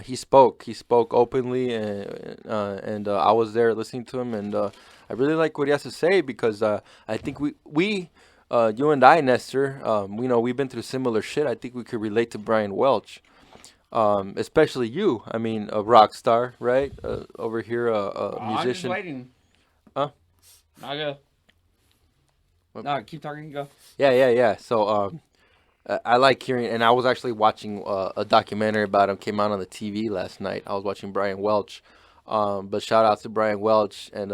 S2: He spoke openly, and I was there listening to him, and I really like what he has to say because I think we you and I, Nestor, we've been through similar shit. I think we could relate to Brian Welch. Especially you. I mean, a rock star, right? Over here, a musician.
S3: I'm just waiting.
S2: Huh?
S3: I go. No, keep talking. Go.
S2: Yeah. So, I like hearing, and I was actually watching a documentary about him. Came out on the TV last night. I was watching Brian Welch. But shout out to Brian Welch, and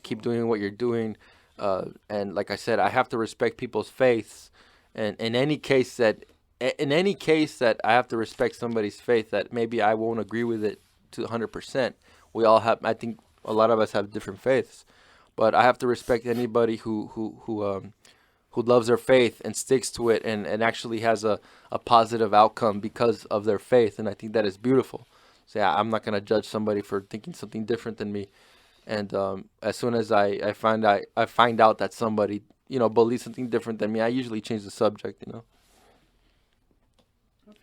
S2: keep doing what you're doing. And like I said, I have to respect people's faiths, and in any case that I have to respect somebody's faith that maybe I won't agree with it to 100%. We all have. I think a lot of us have different faiths, but I have to respect anybody who loves their faith and sticks to it and actually has a positive outcome because of their faith, and I think that is beautiful. So yeah, I'm not gonna judge somebody for thinking something different than me, and as soon as I find out that somebody believes something different than me, I usually change the subject.
S1: I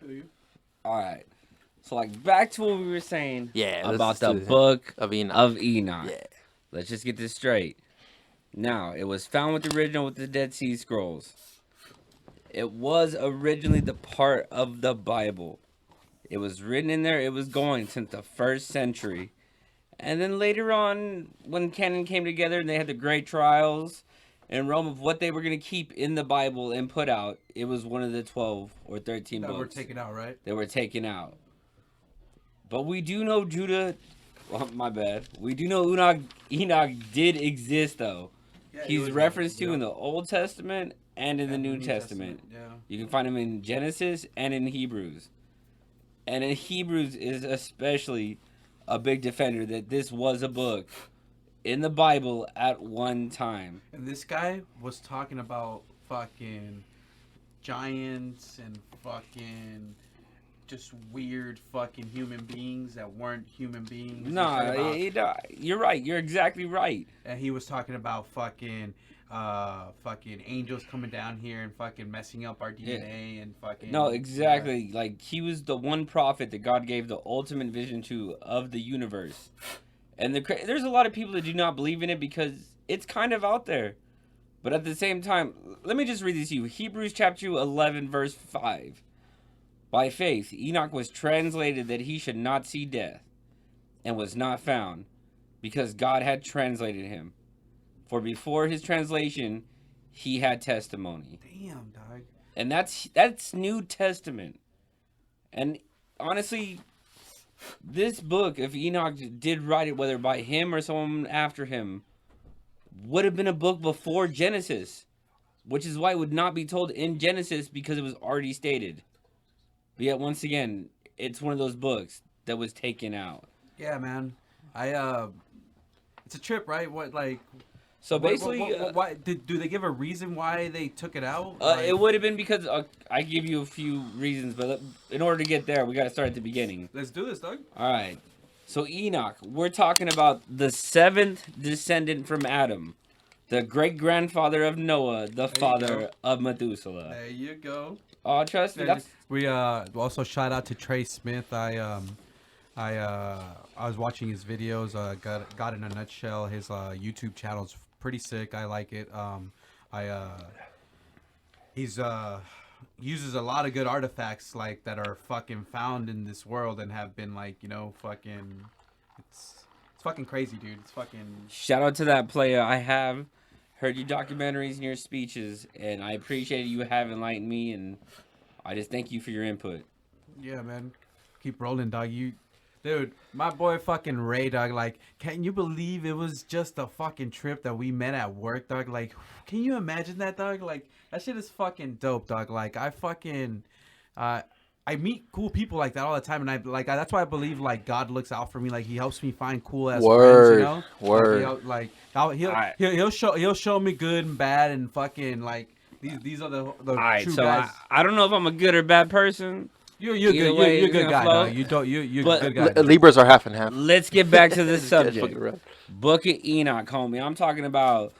S1: feel you.
S3: All right. So, like, back to what we were saying about the
S2: do that.
S3: book
S2: Of Enoch.
S3: Yeah. Let's just get this straight. Now, it was found with the original with the Dead Sea Scrolls. It was originally the part of the Bible. It was written in there. It was going since the 1st century. And then later on, when canon came together and they had the great trials in Rome of what they were going to keep in the Bible and put out, it was one of the 12 or 13 books.
S1: That were taken out, right?
S3: They were taken out. But we do know Judah... Well, my bad. We do know Enoch did exist, though.
S1: Yeah,
S3: He's referenced to in the Old Testament and in the New Testament.
S1: Yeah.
S3: You can find him in Genesis and in Hebrews. And in Hebrews is especially a big defender that this was a book in the Bible at one time.
S1: And this guy was talking about fucking giants and fucking just weird fucking human beings that weren't human beings.
S3: No, you're right. You're exactly right.
S1: And he was talking about fucking angels coming down here and fucking messing up our DNA and fucking.
S3: No, exactly. Like, he was the one prophet that God gave the ultimate vision to of the universe. And there's a lot of people that do not believe in it because it's kind of out there. But at the same time, let me just read this to you. Hebrews chapter 11, verse 5. By faith, Enoch was translated that he should not see death, and was not found, because God had translated him. For before his translation, he had testimony.
S1: Damn, dog.
S3: And that's New Testament. And honestly, this book, if Enoch did write it, whether by him or someone after him, would have been a book before Genesis, which is why it would not be told in Genesis because it was already stated. But yet, once again, it's one of those books that was taken out.
S1: Yeah, man. It's a trip, right?
S3: So basically,
S1: why do they give a reason why they took it out?
S3: it would have been because I give you a few reasons, but in order to get there, we got to start at the beginning.
S1: Let's do this, Doug.
S3: All right. So Enoch, we're talking about the seventh descendant from Adam, the great grandfather of Noah, the father of Methuselah.
S1: There you go.
S3: Oh, trust me.
S1: We also shout out to Trey Smith. I was watching his videos. Got in a nutshell. His YouTube channel's pretty sick. I like it. He's uses a lot of good artifacts like that are fucking found in this world and have been like, fucking. It's fucking crazy, dude. It's fucking.
S3: Shout out to that player. I have heard your documentaries and your speeches, and I appreciate you have enlightened me, and I just thank you for your input.
S1: Yeah, man. Keep rolling, dog. Dude, my boy fucking Ray, dog, like, can you believe it was just a fucking trip that we met at work, dog? Like, can you imagine that, dog? Like, that shit is fucking dope, dog. Like, I meet cool people like that all the time, and that's why I believe, like, God looks out for me. Like, he helps me find cool-ass friends,
S2: Word.
S1: Like, he'll show me good and bad, and fucking, like, these are the
S3: all right,
S1: true
S3: so
S1: guys.
S3: I don't know if I'm a good or bad person.
S1: You're good. You're a good guy, dog. You're a good guy.
S2: Libras are half and half.
S3: Let's get back to the
S2: Fucking
S3: subject.
S2: red.
S3: Book of Enoch, homie. I'm talking about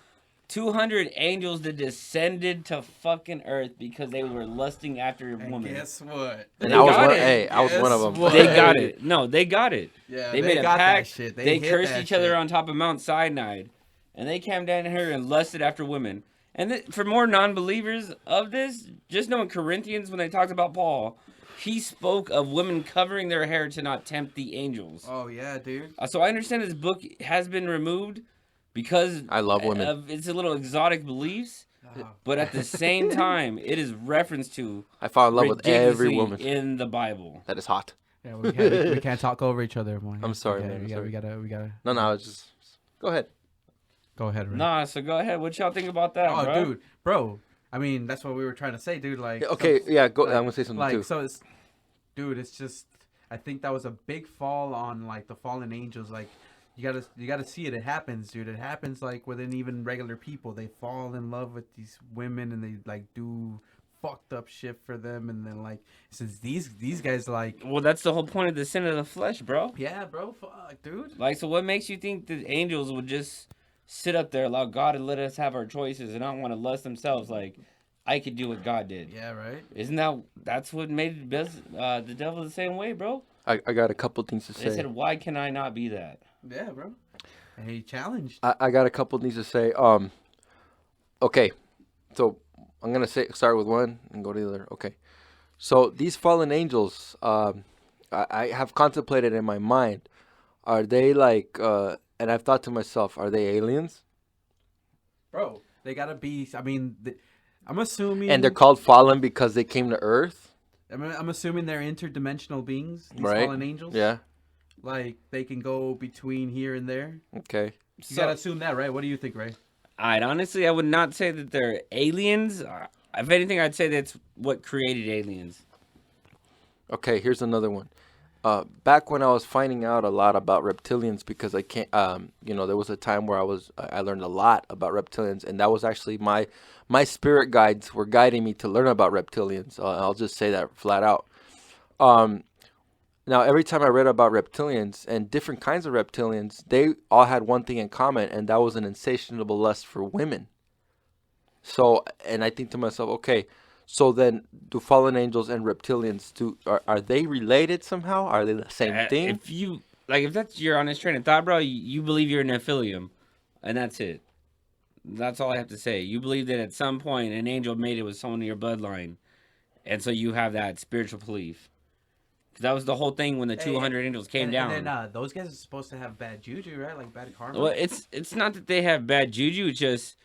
S3: 200 angels that descended to fucking earth because they were lusting after a woman.
S1: Guess what?
S2: And
S3: They
S2: I was
S3: got
S2: one.
S3: it.
S2: Hey, I was one of them.
S1: Guess what?
S3: They got it. No, they got it.
S1: Yeah,
S3: They made a
S1: got
S3: pact.
S1: that shit.
S3: They
S1: hit
S3: cursed
S1: that
S3: each other
S1: shit.
S3: on top of Mount Sinai, and they came down here and lusted after women. And for more non-believers of this, just know in Corinthians when they talked about Paul, he spoke of women covering their hair to not tempt the angels.
S1: Oh yeah, dude.
S3: So I understand this book has been removed because
S2: I love women.
S3: of its a little exotic beliefs,
S1: Oh.
S3: but at the same time, it is referenced to
S2: I fall in love with every
S3: ridiculously
S2: woman
S3: in the Bible.
S2: that is hot.
S1: Yeah, we can't talk over each other, boy.
S2: I'm sorry, man. I'm
S1: We
S2: sorry.
S1: gotta.
S2: No, I was just. Go ahead.
S1: Go ahead, Ray.
S3: Nah, so go ahead. What y'all think about that,
S1: Oh, bro. I mean, that's what we were trying to say, dude. Like.
S2: Okay,
S1: so-
S2: yeah. Go.
S1: like-
S2: I'm gonna say something
S1: Like,
S2: too.
S1: so it's, dude. It's just. I think that was a big fall on like the fallen angels. Like, you gotta see it. It happens, dude. It happens like within even regular people. They fall in love with these women and they like do fucked up shit for them, and then like since these guys like.
S3: Well, that's the whole point of the sin of the flesh, bro.
S1: Yeah, bro. Fuck, dude.
S3: Like, so what makes you think the angels would just sit up there, allow God to let us have our choices and not want to lust themselves? Like, I could do what God did.
S1: Yeah, right.
S3: Isn't that's what made the devil the same way, bro?
S2: I got a couple things to
S3: They
S2: say.
S3: said, why can I not be that?
S1: Yeah, bro. And he challenged.
S2: I got a couple things to say. Okay, so I'm gonna start with one and go to the other. Okay, so these fallen angels, I have contemplated in my mind. Are they like? And I've thought to myself, are they aliens?
S1: Bro, they gotta be. I mean, I'm assuming.
S2: And they're called fallen because they came to Earth,
S1: I'm assuming they're interdimensional beings. These
S2: right?
S1: fallen angels.
S2: Yeah.
S1: Like they can go between here and there.
S2: Okay.
S1: You gotta assume that, right? What do you think, Ray?
S3: Honestly, I would not say that they're aliens. If anything, I'd say that's what created aliens.
S2: Okay. Here's another one. Back when I was finding out a lot about reptilians, because I can't, there was a time where I learned a lot about reptilians, and that was actually my spirit guides were guiding me to learn about reptilians. I'll just say that flat out. Now, every time I read about reptilians and different kinds of reptilians, they all had one thing in common, and that was an insatiable lust for women. So, and I think to myself, okay, so then do fallen angels and reptilians, are they related somehow? Are they the same thing?
S3: If that's your honest train of thought, bro, you believe you're an Nephilium, and that's it. That's all I have to say. You believe that at some point an angel made it with someone in your bloodline, and so you have that spiritual belief. That was the whole thing when the 200 angels came down.
S1: And then those guys are supposed to have bad juju, right? Like bad karma.
S3: Well, it's not that they have bad juju. It's just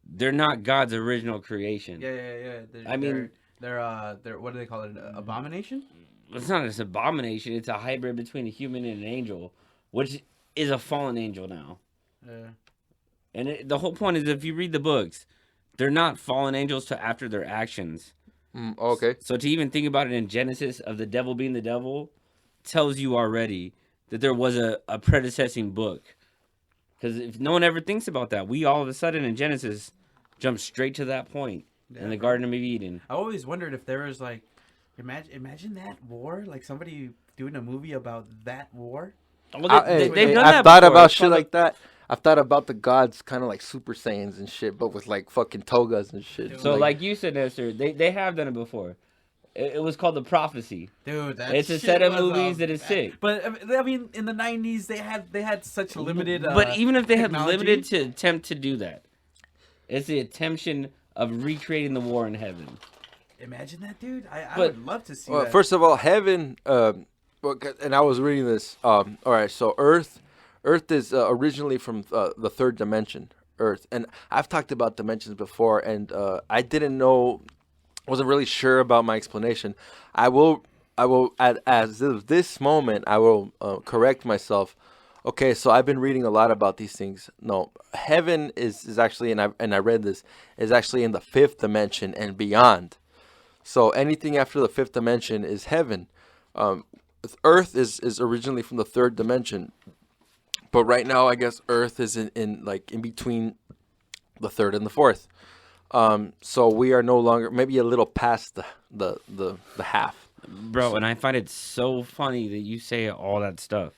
S3: they're not God's original creation.
S1: Yeah. They're what do they call it? Abomination?
S3: It's not an abomination. It's a hybrid between a human and an angel, which is a fallen angel now.
S1: Yeah.
S3: And the whole point is, if you read the books, they're not fallen angels till after their actions.
S2: Okay.
S3: So to even think about it in Genesis of the devil being the devil tells you already that there was a predecessing book Because if no one ever thinks about that, we all of a sudden in Genesis jump straight to that point in the Garden of Eden.
S1: I always wondered if there was like, imagine that war, like somebody doing a movie about that war.
S3: Well, they've done
S2: I've
S3: that
S2: thought
S3: before.
S2: about
S3: It's
S2: shit
S3: called
S2: like that. I've thought about the gods kind of like Super Saiyans and shit, but with like fucking togas and shit.
S3: So like you said, Nestor, they have done it before. It was called The Prophecy.
S1: Dude, that
S3: It's a
S1: shit
S3: set of
S1: was
S3: movies that is sick.
S1: But I mean, in the '90s, they had such limited.
S3: But even if they had
S1: technology.
S3: limited to attempt to do that, it's the attention of recreating the war in heaven.
S1: Imagine that, dude. I
S3: But-
S1: would love to see
S2: Well,
S1: that.
S2: first of all, heaven. And I was reading this. All right, so Earth is originally from the third dimension, Earth, and I've talked about dimensions before, and I didn't know, wasn't really sure about my explanation. I will as this moment, I will correct myself. Okay, so I've been reading a lot about these things. No, heaven is actually, and I read this, is actually in the fifth dimension and beyond. So anything after the fifth dimension is heaven. Earth is originally from the third dimension, but right now I guess Earth is in between the third and the fourth. So we are no longer, maybe a little past the half.
S3: Bro, and I find it so funny that you say all that stuff.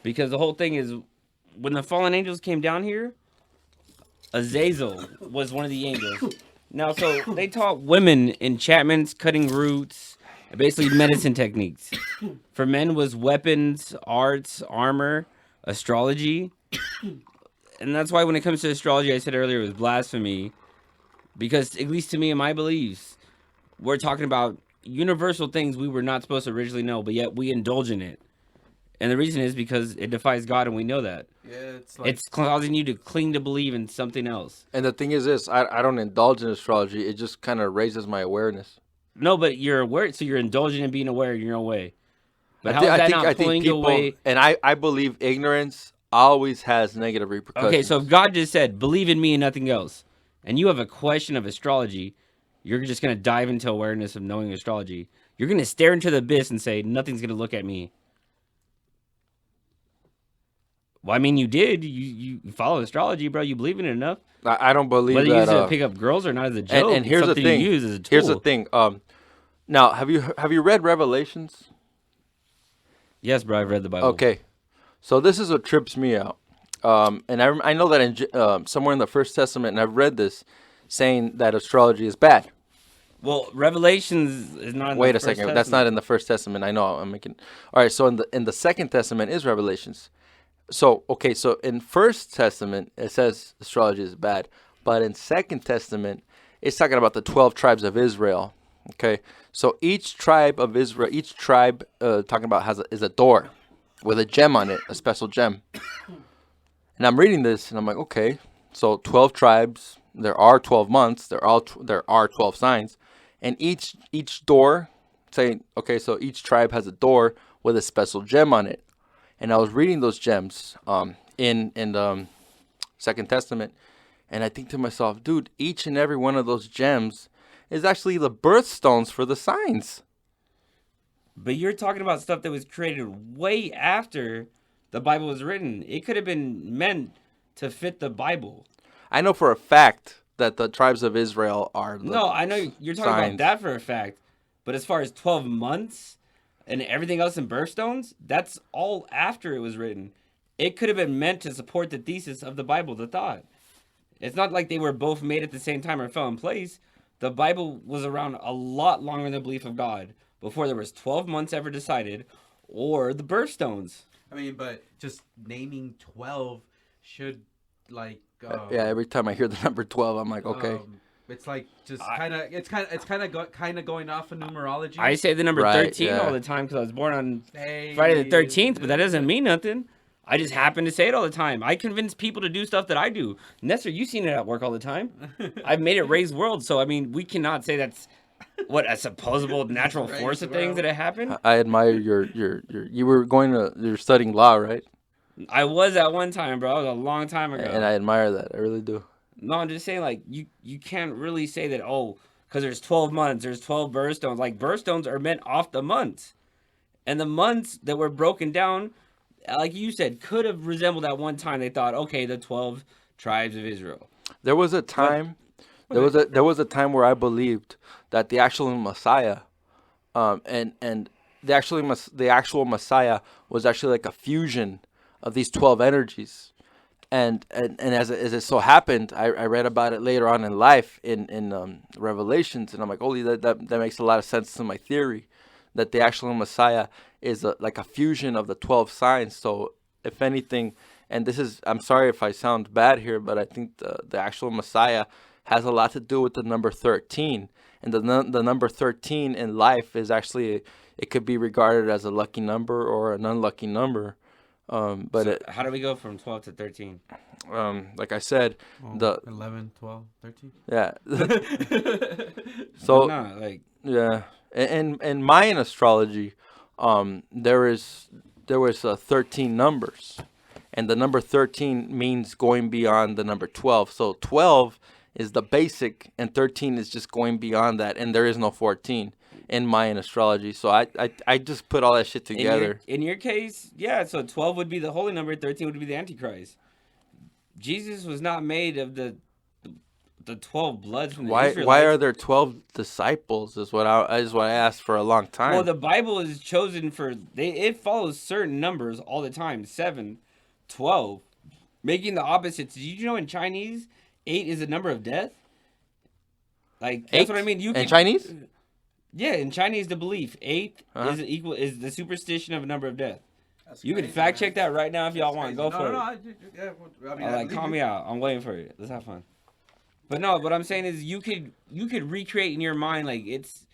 S3: Because the whole thing is, when the fallen angels came down here, Azazel was one of the angels. Now, so they taught women enchantments, cutting roots, and basically medicine techniques. For men was weapons, arts, armor, astrology. And that's why when it comes to astrology, I said earlier it was blasphemy. Because, at least to me and my beliefs, we're talking about universal things we were not supposed to originally know, but yet we indulge in it. And the reason is because it defies God, and we know that.
S1: Yeah, it's like
S3: It's causing you to cling to believe in something else.
S2: And the thing is this, I don't indulge in astrology. It just kind of raises my awareness.
S3: No, but you're aware, so you're indulging in being aware in your own way. But
S2: I
S3: how
S2: thi-
S3: is
S2: I
S3: that
S2: think
S3: not
S2: I think
S3: pulling you
S2: people,
S3: away?
S2: and I believe ignorance always has negative repercussions.
S3: Okay, so if God just said, believe in me and nothing else, and you have a question of astrology, you're just going to dive into awareness of knowing astrology. You're going to stare into the abyss and say, nothing's going to look at me. Well, I mean, you did. You follow astrology, bro. You believe in it enough.
S2: I don't believe
S3: Whether you use
S2: that.
S3: it to pick up girls or not as a joke,
S2: and here's
S3: it's
S2: the
S3: something
S2: thing.
S3: you use as a tool.
S2: Here's the thing. Now have you read Revelations?
S3: Yes, bro, I've read the Bible.
S2: Okay, so this is what trips me out. And I know that in somewhere in the First Testament, and I've read this, saying that astrology is bad.
S3: Well, Revelations is not in
S2: Wait
S3: the
S2: a second,
S3: First
S2: that's not
S3: Testament.
S2: in the First Testament. I know I'm making. All right, so in the Second Testament is Revelations. So okay, so in First Testament it says astrology is bad, but in Second Testament it's talking about the 12 tribes of Israel. Okay, so each tribe of Israel, talking about is a door with a gem on it, a special gem. And I'm reading this and I'm like, okay, so 12 tribes, there are 12 months, there are 12 signs, and each door, okay, so each tribe has a door with a special gem on it. And I was reading those gems in the Second Testament, and I think to myself, dude, each and every one of those gems is actually the birthstones for the signs.
S3: But you're talking about stuff that was created way after the Bible was written. It could have been meant to fit the Bible.
S2: I know for a fact that the tribes of Israel are the
S3: No, I know you're talking
S2: signs.
S3: about that for a fact. But as far as 12 months and everything else in birthstones, that's all after it was written. It could have been meant to support the thesis of the Bible, the thought. It's not like they were both made at the same time or fell in place. The Bible was around a lot longer than the belief of God before there was 12 months ever decided or the birthstones.
S1: I mean, but just naming 12 should like
S2: Yeah, every time I hear the number 12, I'm like, okay.
S1: It's like just kind of going off of numerology.
S3: I say the number
S2: Right,
S3: 13
S2: yeah.
S3: all the time because I was born on
S1: Hey,
S3: Friday the 13th, but that doesn't mean nothing. I just happen to say it all the time. I convince people to do stuff that I do. Nestor, you've seen it at work all the time. I've made it raise world, so I mean, we cannot say that's what a supposable natural
S1: Raise
S3: force of
S1: the
S3: things
S1: world.
S3: that it happened.
S2: I admire you're studying law, right?
S3: I was at one time, bro. It was a long time ago.
S2: And I admire that. I really do.
S3: No, I'm just saying, like, you can't really say that, oh, because there's 12 months, there's 12 birthstones. Like, birthstones are meant off the months. And the months that were broken down, like you said, could have resembled at one time. They thought, okay, the 12 tribes of Israel.
S2: There was a time. There was a time where I believed that the actual Messiah, and the actual Messiah was actually like a fusion of these 12 energies. And as it so happened, I read about it later on in life in Revelations, and I'm like, holy, that makes a lot of sense to my theory, that the actual Messiah is like a fusion of the 12 signs. So if anything, and this is, I'm sorry if I sound bad here, but I think the actual Messiah has a lot to do with the number 13, and the number 13 in life is actually, it could be regarded as a lucky number or an unlucky number. But
S3: So how do we go from 12 to 13?
S2: like I said, the
S1: 11, 12, 13.
S2: yeah. So
S3: No, like,
S2: yeah, in Mayan astrology, there was 13 numbers, and the number 13 means going beyond the number 12. So 12 is the basic, and 13 is just going beyond that, and there is no 14 in Mayan astrology. So I just put all that shit together.
S3: in your case, yeah, so 12 would be the holy number, 13 would be the Antichrist. Jesus was not made of the 12 bloods from the Israelites.
S2: Why are there 12 disciples? Is what I asked for a long time.
S3: Well, the Bible is chosen for, it follows certain numbers all the time, 7, 12, making the opposites. Did you know in Chinese, 8 is the number of death? Like, that's what I mean.
S2: In Chinese?
S3: Yeah, in Chinese, the belief 8 is the superstition of a number of death. You can fact check that right now if y'all want. Go for it. Call me out. I'm waiting for it. Let's have fun. But no, what I'm saying is you could recreate in your mind, like, it's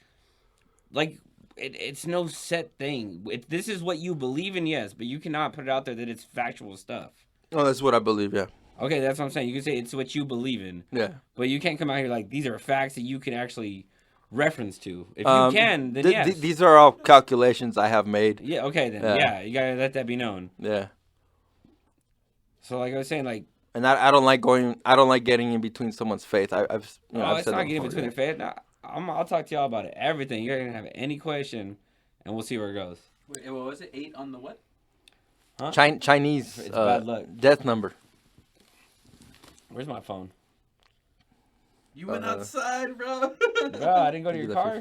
S3: like it's no set thing. This is what you believe in, yes, but you cannot put it out there that it's factual stuff.
S2: Oh, that's what I believe. Yeah.
S3: Okay, that's what I'm saying. You can say it's what you believe in.
S2: Yeah.
S3: But you can't come out here like these are facts that you can actually reference to. If you can, then yes.
S2: These are all calculations I have made.
S3: Yeah, okay then. Yeah, you gotta let that be known.
S2: Yeah.
S3: So like I was saying, like,
S2: and I don't like getting in between someone's faith. I've
S3: it's not getting between the faith. No, I'll talk to y'all about it. Everything. You're gonna have any question, and we'll see where it goes.
S1: Wait, what was it? 8 on the what?
S3: Huh?
S2: Chinese
S3: It's bad luck.
S2: death number.
S3: Where's my phone?
S1: You went outside, bro.
S3: Bro, I didn't go to your car.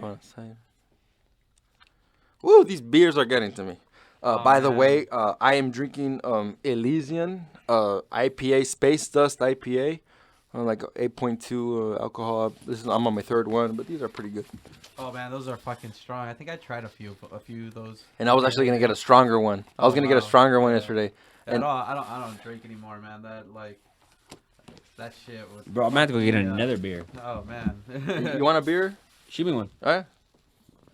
S2: Woo, these beers are getting to me. By the
S1: man.
S2: way, I am drinking Elysian IPA, Space Dust IPA, like 8.2 alcohol. I'm on my third one, but these are pretty good.
S1: Oh man, those are fucking strong. I think I tried a few of those.
S2: And I was actually gonna get a stronger one. I was gonna get a stronger one yesterday.
S1: And I don't drink anymore, man. That shit was.
S3: Bro, I'm gonna have to go get another beer.
S1: Oh man.
S2: You want a beer?
S3: Shoot me one.
S2: All right.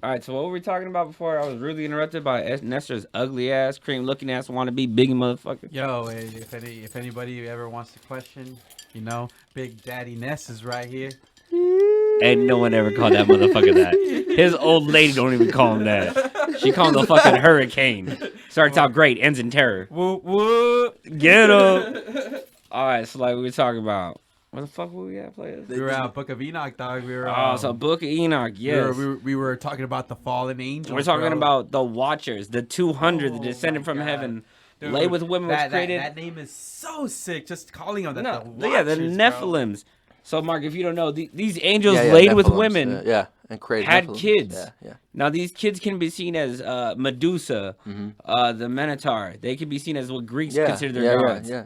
S3: All right, so what were we talking about before? I was rudely interrupted by Nestor's ugly ass, cream looking ass, wannabe big motherfucker.
S1: Yo, if anybody ever wants to question, Big Daddy Ness is right here.
S3: Ain't no one ever called that motherfucker that. His old lady don't even call him that. She called him the fucking hurricane. Starts out great, ends in terror.
S1: Whoop whoop.
S3: Get him. All right, so like we were talking about. Where the fuck were we at, players?
S1: We were at Book of Enoch, dog. We were.
S3: So Book of Enoch, yes.
S1: We were talking about the fallen angels.
S3: We're talking about the Watchers, the 200 that descended from heaven,
S1: Dude,
S3: lay with women was created.
S1: That name is so sick. Just calling them that.
S3: No,
S1: the
S3: yeah, the
S1: Watchers,
S3: Nephilims. So Mark, if you don't know, these angels
S2: Yeah,
S3: laid with
S2: Nephilims,
S3: women,
S2: and created
S3: had
S2: Nephilims.
S3: kids.
S2: Yeah.
S3: Now these kids can be seen as Medusa, the Minotaur. They can be seen as what Greeks consider their gods.
S2: Yeah.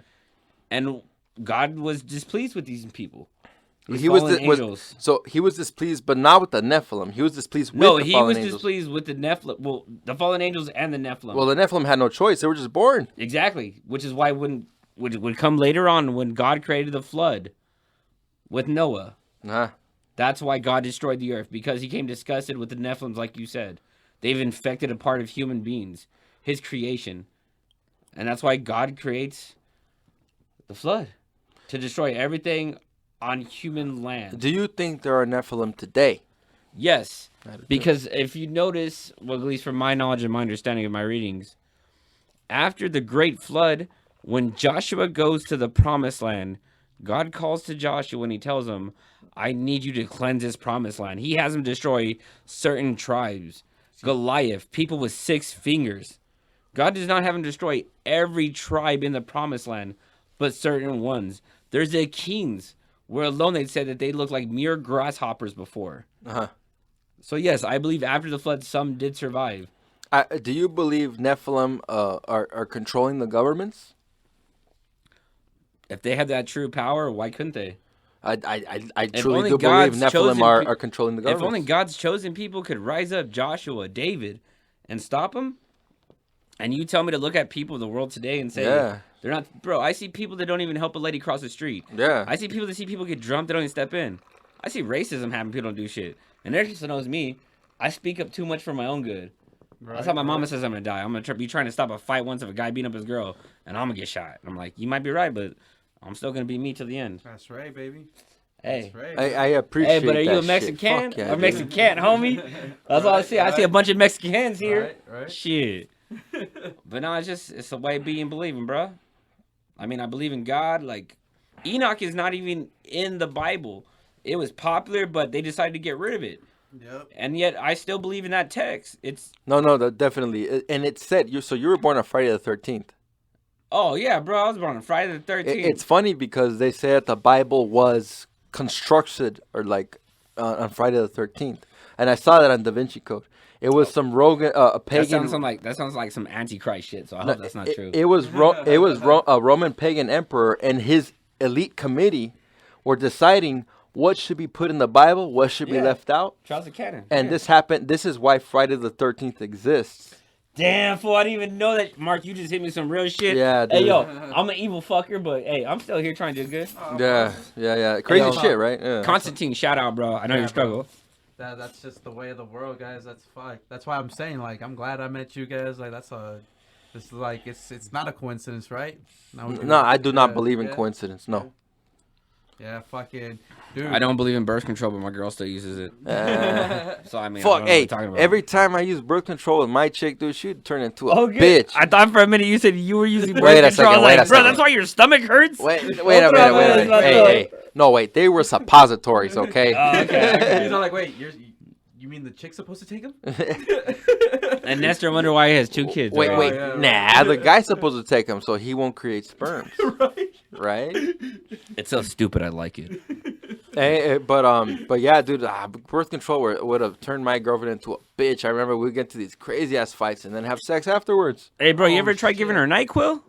S3: And God was displeased with these people.
S2: He was displeased, but not with the Nephilim. He was displeased with the fallen angels.
S3: No, he was displeased with the Nephilim. Well, the fallen angels and the Nephilim.
S2: Well, the Nephilim had no choice. They were just born.
S3: Exactly, which is why would come later on when God created the flood with Noah. That's why God destroyed the earth, because he came disgusted with the Nephilims, like you said. They've infected a part of human beings, his creation. And that's why God creates the flood, to destroy everything on human land.
S2: Do you think there are Nephilim today?
S3: Yes, because if you notice, well, at least from my knowledge and my understanding of my readings, after the great flood, when Joshua goes to the promised land, God calls to Joshua and he tells him, I need you to cleanse this promised land. He has him destroy certain tribes. Goliath, people with 6 fingers. God does not have him destroy every tribe in the promised land, but certain ones. There's the kings, where alone they said that they looked like mere grasshoppers before.
S2: Uh-huh.
S3: So yes, I believe after the flood, some did survive.
S2: Do you believe Nephilim are controlling the governments?
S3: If they had that true power, why couldn't they?
S2: I
S3: If
S2: truly
S3: only
S2: do believe
S3: God's
S2: Nephilim
S3: chosen
S2: are controlling the
S3: If
S2: government.
S3: only God's chosen people could rise up, Joshua, David, and stop them. And you tell me to look at people in the world today and say,
S2: Yeah.
S3: they're not, bro. I see people that don't even help a lady cross the street.
S2: Yeah.
S3: I see people get drunk, they don't even step in. I see racism happen, people don't do shit. And there just knows me. I speak up too much for my own good. That's how my mama says I'm gonna die. I'm gonna be trying to stop a fight once of a guy beating up his girl, and I'm gonna get shot. And I'm like, you might be right, but I'm still gonna be me till the end.
S1: That's right, baby.
S3: Hey.
S1: That's right.
S2: I appreciate
S3: Hey, but are you
S2: that
S3: a Mexican?
S2: shit. Fuck yeah,
S3: Or
S2: dude.
S3: Mexican, homie? That's all I see. I see a bunch of Mexicans here.
S1: Right.
S3: Shit. But no, it's the way being believing, bro. I mean, I believe in God. Like, Enoch is not even in the Bible. It was popular, but they decided to get rid of it.
S1: Yep.
S3: And yet, I still believe in that text. It's
S2: Definitely. And it said so you were born on Friday the 13th.
S3: oh yeah, bro. I was born on Friday the 13th.
S2: It's funny because they say that the Bible was constructed or like on Friday the 13th, and I saw that on Da Vinci Code. It was some Rogan, a pagan.
S3: that sounds like some antichrist shit. So I hope that's not true.
S2: It was a Roman pagan emperor and his elite committee were deciding what should be put in the Bible, what should be left out.
S3: Charles the Cannon.
S2: And this happened. This is why Friday the 13th exists.
S3: Damn, fool! I didn't even know that. Mark, you just hit me some real shit.
S2: Yeah,
S3: Hey,
S2: dude.
S3: yo, I'm an evil fucker, but hey, I'm still here trying to do good.
S2: Yeah. Crazy
S3: yo,
S2: shit, right? Yeah.
S3: Constantine, shout out, bro. I know you struggle.
S1: That's just the way of the world, guys. That's fuck. That's why I'm saying, like, I'm glad I met you guys. Like, it's not a coincidence, right?
S2: No, I do not believe in coincidence. No.
S1: Yeah, fucking dude.
S3: I don't believe in birth control, but my girl still uses it. So I mean, I don't
S2: Fuck,
S3: know what
S2: hey,
S3: you're talking about.
S2: every time I use birth control with my chick, dude, she'd turn into a
S3: Okay.
S2: bitch.
S3: I thought for a minute you said you were using birth
S2: Wait a
S3: control.
S2: second,
S3: I was
S2: wait a
S3: like, bro,
S2: second.
S3: that's why your stomach hurts.
S2: Wait a
S3: Hold on,
S2: minute.
S3: man.
S2: Hey. No, wait. They were suppositories, okay?
S3: Okay.
S1: He's all like, wait, you mean the chick's supposed to take him?
S3: And Nestor wonder why he has 2 kids.
S2: Wait.
S3: right?
S1: yeah.
S2: Nah, the guy's supposed to take him so he won't create sperms, right?
S3: It's so stupid. I like it.
S2: Hey, but yeah, dude, birth control would have turned my girlfriend into a bitch. I remember we'd get to these crazy ass fights and then have sex afterwards.
S3: Hey, bro, you
S1: Oh,
S3: ever tried
S1: shit.
S3: giving her NyQuil?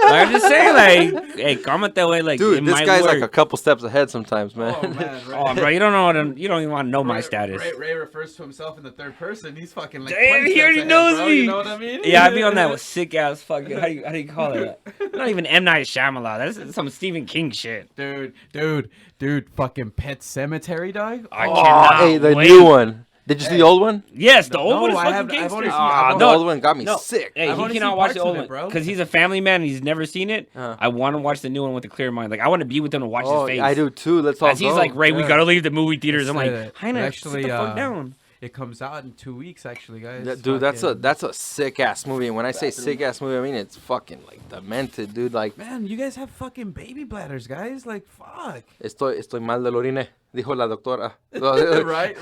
S3: I'm just saying, like, hey, comment that way, like,
S2: Dude,
S3: in
S2: this
S3: my
S2: guy's
S3: word.
S2: like a couple steps ahead sometimes, man.
S1: Oh man,
S3: Oh, bro, you don't know you don't even want to know my status.
S1: Ray refers to himself in the third person. He's fucking like.
S3: Damn,
S1: 20
S3: he already
S1: steps
S3: knows
S1: bro.
S3: me.
S1: You know what I mean?
S3: Yeah, I be on that sick ass fucking. How do you call it? Not even M Night Shyamalan. That's some Stephen King shit.
S1: Dude, fucking Pet Cemetery, dog.
S3: I
S2: Oh,
S3: cannot
S2: hey, the
S3: wait.
S2: new one. Did you see the old one?
S3: Yes, the old
S1: No,
S3: one is
S1: I
S3: fucking
S1: haven't- I've
S3: gangster.
S1: only seen-
S3: Ah,
S1: I've
S2: The
S3: no,
S2: old one got me
S3: no.
S2: sick.
S3: Hey,
S1: I've
S3: he
S1: only
S3: cannot
S1: seen
S3: watch the
S1: parts
S3: old
S1: of
S3: one
S1: it, bro.
S3: because he's a family man. And he's never seen it. I want to watch the new one with a clear mind. Like I want to be with him to watch
S2: Oh,
S3: his face.
S2: I do too. Let's all
S3: As he's
S2: go.
S3: like, Ray, we
S1: Yeah.
S3: gotta leave the movie theaters. I'm
S1: It's,
S3: like, Heine,
S1: actually,
S3: sit the fuck down.
S1: It comes out in 2 weeks, actually, guys.
S2: Yeah, dude, that's
S1: Fucking-
S2: a sick ass movie. And when I say sick ass movie, I mean it's fucking like demented, dude. Like,
S1: Man, you guys have fucking baby bladders, guys. Like, fuck.
S2: estoy mal del orine, dijo la doctora.
S1: right.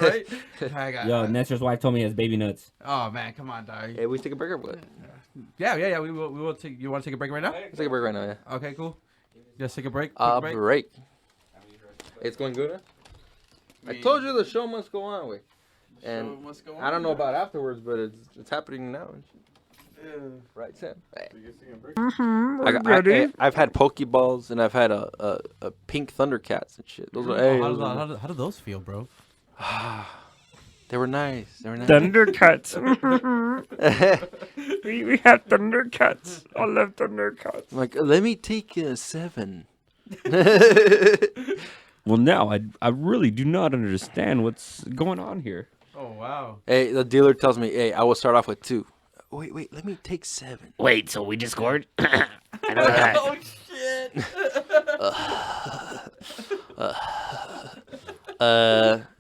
S1: I got-
S3: Yo, Nestor's wife told me he has baby nuts.
S1: Oh man, come on, dog.
S2: Hey, we take a break or what?
S1: Yeah. We will take. You want to take a break right now?
S2: Let's take a break right now, yeah.
S1: Okay, cool. Just take a break. Quick break.
S2: Break. It's going good, huh? I told you the show must go on, wait. And I don't know about afterwards, but it's happening now. Right, Sam? Hey. I've had Pokeballs and I've had a pink Thundercats and shit. Those are, hey, those are-
S1: How do those feel, bro?
S2: they were nice. They were nice.
S3: Thundercats. we have Thundercats. I love Thundercats.
S2: I'm like, let me take 7.
S3: Well, now I really do not understand what's going on here.
S1: Oh wow.
S2: Hey, the dealer tells me, hey, I will start off with 2. Wait, let me take 7.
S3: Wait, so we just scored? I know that.
S1: Oh shit.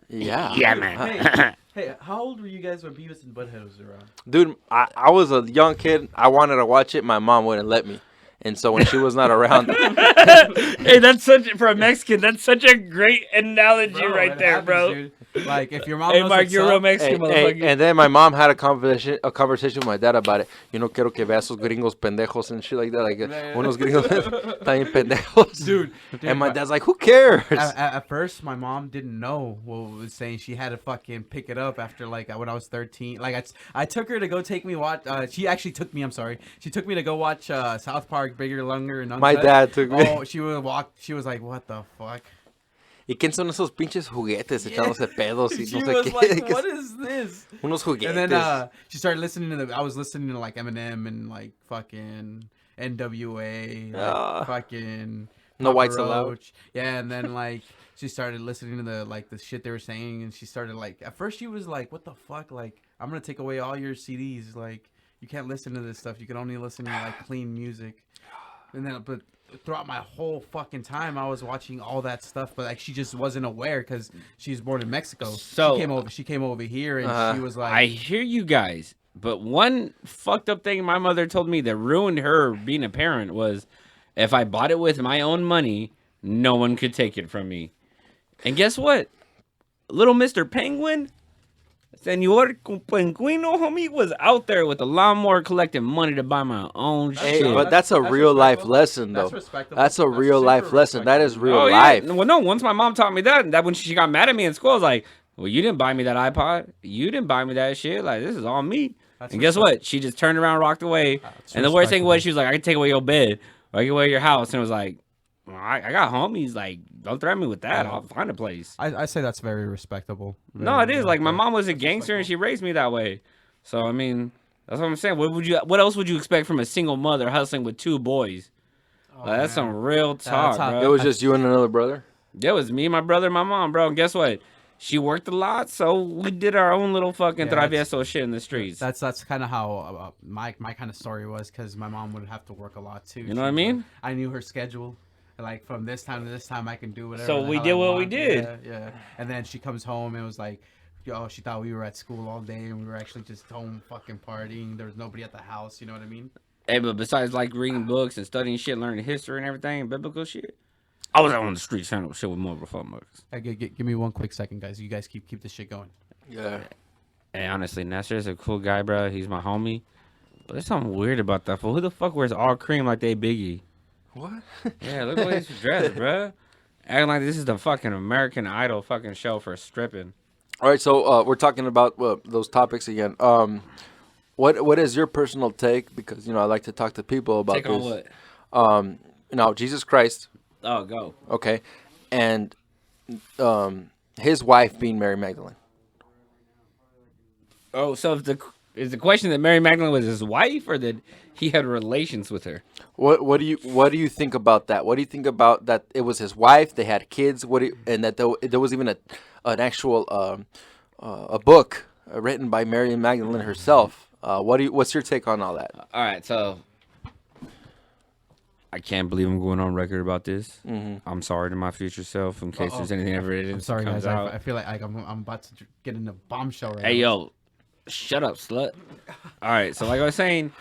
S2: Yeah.
S3: Yeah, man.
S1: Hey, how old were you guys when Beavis and Butthead was around?
S2: Dude, I was a young kid. I wanted to watch it. My mom wouldn't let me. And so when she was not around,
S3: Hey, that's for a Mexican, that's such a great analogy
S1: Bro,
S3: right
S1: it
S3: there,
S1: happens,
S3: bro.
S1: dude. Like, if your mom
S3: Hey,
S1: knows
S3: Mark,
S1: what's
S3: you're a real
S1: up,
S3: Mexican motherfucker.
S2: And then my mom had a conversation with my dad about it. You know, quiero que veas esos gringos pendejos and shit like that. Like, unos gringos también pendejos.
S1: dude.
S2: And my dad's like, who cares?
S1: At first, my mom didn't know what it was saying. She had to fucking pick it up after, like, when I was 13. Like, I took her to go take me watch. She actually took me. I'm sorry. She took me to go watch South Park, Bigger, Longer, and Uncut.
S2: My dad took me.
S1: Oh, she would walk. She was like, "What the fuck?"
S2: ¿Y quién son esos pinches juguetes echándose pedos y
S1: She
S2: no sé
S1: was
S2: qué?
S1: like, "What is this?"
S2: Unos juguetes.
S1: And then she started listening to I was listening to like Eminem and like fucking NWA, like fucking
S2: No
S1: Papa
S2: Whites Allowed.
S1: Roach. Yeah, and then like she started listening to the shit they were saying, and she started like at first she was like, "What the fuck? Like I'm gonna take away all your CDs. Like you can't listen to this stuff. You can only listen to like clean music." And then but throughout my whole fucking time, I was watching all that stuff, but like she just wasn't aware because she was born in Mexico.
S3: So
S1: she came over here and she was like,
S3: I hear you guys, but one fucked up thing my mother told me that ruined her being a parent was if I bought it with my own money, no one could take it from me. And guess what? Little Mr. Penguin, Senor Penguino, homie, was out there with a lawnmower collecting money to buy my own
S2: Hey,
S3: shit.
S2: but that's a real life
S1: respectable.
S2: lesson, though.
S1: That's respectable.
S2: That's a
S1: That's
S2: real
S1: super
S2: life lesson. That is real
S3: Oh,
S2: life.
S3: yeah. Well, no, once my mom taught me that when she got mad at me in school, I was like, well, you didn't buy me that iPod. You didn't buy me that shit. Like, this is all me. And guess what? She just turned around, rocked away. And the worst thing was, she was like, I can take away your bed. Or I can take away your house. And it was like, well, I got homies. Like, don't threaten me with that. I'll find a place.
S1: I say that's very respectable.
S3: No, it is. Like, my mom was a gangster and she raised me that way. So, I mean, that's what I'm saying. What else would you expect from a single mother hustling with two boys? Like, that's some real talk,
S1: how-
S2: It
S3: bro.
S2: was just you and another brother?
S3: It was me, my brother, and my mom, bro. And guess what? She worked a lot, so we did our own little fucking travieso shit in the streets.
S1: That's kind of how my kind of story was, because my mom would have to work a lot too.
S3: You know what I mean?
S1: I knew her schedule. Like from this time to this time, I can do whatever.
S3: So
S1: the
S3: we
S1: hell
S3: did
S1: I
S3: what we
S1: want.
S3: did.
S1: Yeah. And then she comes home and it was like, yo, she thought we were at school all day and we were actually just home fucking partying. There was nobody at the house. You know what I mean?
S3: Hey, but besides like reading books and studying shit, learning history and everything, biblical shit, I was out on the streets trying to shit with more motherfuckers.
S1: Hey, give me one quick second, guys. You guys keep this shit going.
S2: Yeah.
S3: Hey, honestly, Nestor is a cool guy, bro. He's my homie. But there's something weird about that fool. Who the fuck wears all cream like they Biggie?
S2: What?
S3: Yeah, look at the way he's dressed, bro. Acting like this is the fucking American Idol fucking show for stripping.
S2: All right, so we're talking about those topics again. What is your personal take? Because, I like to talk to people about
S3: Take
S2: this.
S3: on what?
S2: Jesus Christ,
S3: Oh, go.
S2: okay, and his wife being Mary Magdalene.
S3: Oh, so is the question that Mary Magdalene was his wife or that he had relations with her?
S2: What do you think about that? What do you think about that? It was his wife. They had kids. And that there was even an actual a book written by Mary Magdalene herself. What's your take on all that?
S3: All right, so I can't believe I'm going on record about this.
S2: Mm-hmm.
S3: I'm sorry to my future self in case there's anything ever
S1: I'm sorry,
S3: comes
S1: guys.
S3: out.
S1: I feel like I'm about to get in a bombshell right
S3: Hey,
S1: now.
S3: yo, shut up, slut. All right, so like I was saying,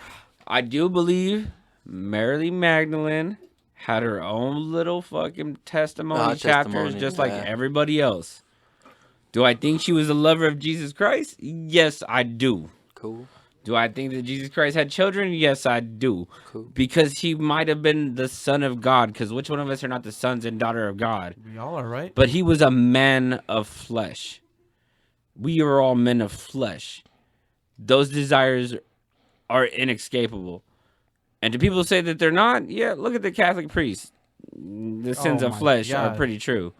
S3: I do believe Mary Magdalene had her own little fucking testimony chapters,
S2: testimony,
S3: just like
S2: yeah.
S3: everybody else. Do I think she was a lover of Jesus Christ? Yes, I do.
S2: Cool.
S3: Do I think that Jesus Christ had children? Yes, I do.
S2: Cool.
S3: Because he might have been the son of God. Because which one of us are not the sons and daughter of God?
S1: We all are, right?
S3: But he was a man of flesh. We are all men of flesh. Those desires are inescapable. And do people say that they're not? Yeah, look at the Catholic priests. The sins
S1: Oh
S3: of
S1: my
S3: flesh are
S1: God.
S3: pretty true.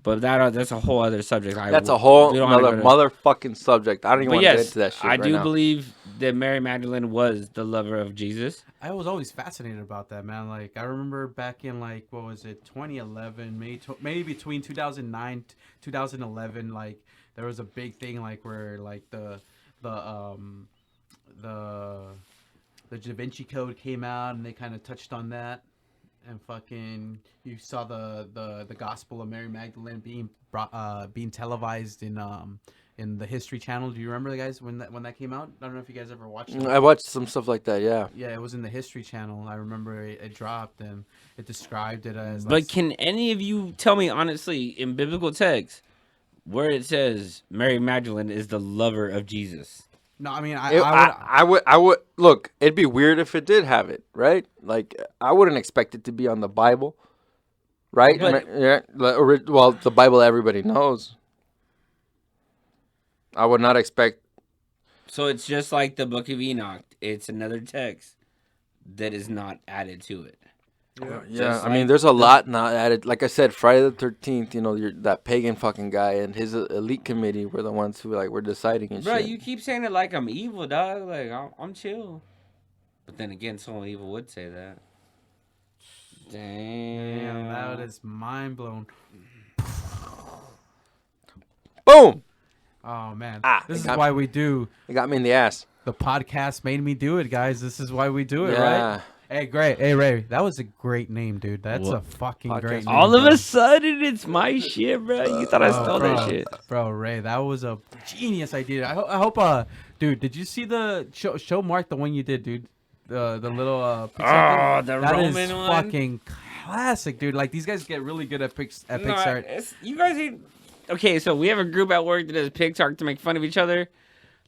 S3: But that's a whole other subject.
S2: That's a whole
S3: we don't wanna
S2: another
S3: go to-
S2: motherfucking subject. I don't even
S3: But
S2: want to get
S3: yes,
S2: into that shit
S3: I
S2: right
S3: do
S2: now.
S3: believe that Mary Magdalene was the lover of Jesus.
S1: I was always fascinated about that, man. Like, I remember back in, like, what was it, 2011, maybe between 2009 2011, like, there was a big thing, like, where, like, the Da Vinci Code came out, and they kind of touched on that. And fucking, you saw the Gospel of Mary Magdalene being televised in the History Channel. Do you remember, guys, when that came out? I don't know if you guys ever watched it.
S2: I watched some stuff like that. Yeah.
S1: Yeah, it was in the History Channel. I remember it dropped and it described it as.
S3: But can any of you tell me honestly, in biblical text, where it says Mary Magdalene is the lover of Jesus.
S1: No, I mean,
S2: I would look. It'd be weird if it did have it, right? Like I wouldn't expect it to be on the Bible, right?
S3: But-
S2: Yeah. Well, the Bible everybody knows. I would not expect.
S3: So it's just like the Book of Enoch. It's another text that is not added to it.
S2: Yeah,
S3: Just
S2: I mean,
S3: like
S2: there's a lot not added. Like I said, Friday the 13th. You know, that pagan fucking guy and his elite committee were the ones who were deciding and
S3: Bro,
S2: shit.
S3: you keep saying it like I'm evil, dog. Like I'm chill. But then again, someone evil would say that.
S1: Damn, that is mind blown.
S2: Boom!
S1: Oh man,
S2: It
S1: this is
S2: got
S1: why we do
S2: It got me in the ass.
S1: the podcast. Made me do it, guys. This is why we do it,
S2: Yeah.
S1: right? Hey, great. Hey, Ray, that was a great name, dude. That's
S3: What?
S1: a fucking
S2: Podcast
S1: great name.
S3: All of
S1: bro.
S3: a sudden, it's my shit, bro. You thought I stole
S1: bro,
S3: that shit.
S1: bro. Ray, that was a genius idea. I hope, dude. Did you see the show Mark, the one you did, dude? The little picture
S3: Oh,
S1: thing?
S3: the
S1: That is
S3: Roman one?
S1: fucking classic, dude. Like these guys get really good at
S3: No,
S1: Pixar.
S3: you guys ain't. Okay, so we have a group at work that does Pixar to make fun of each other.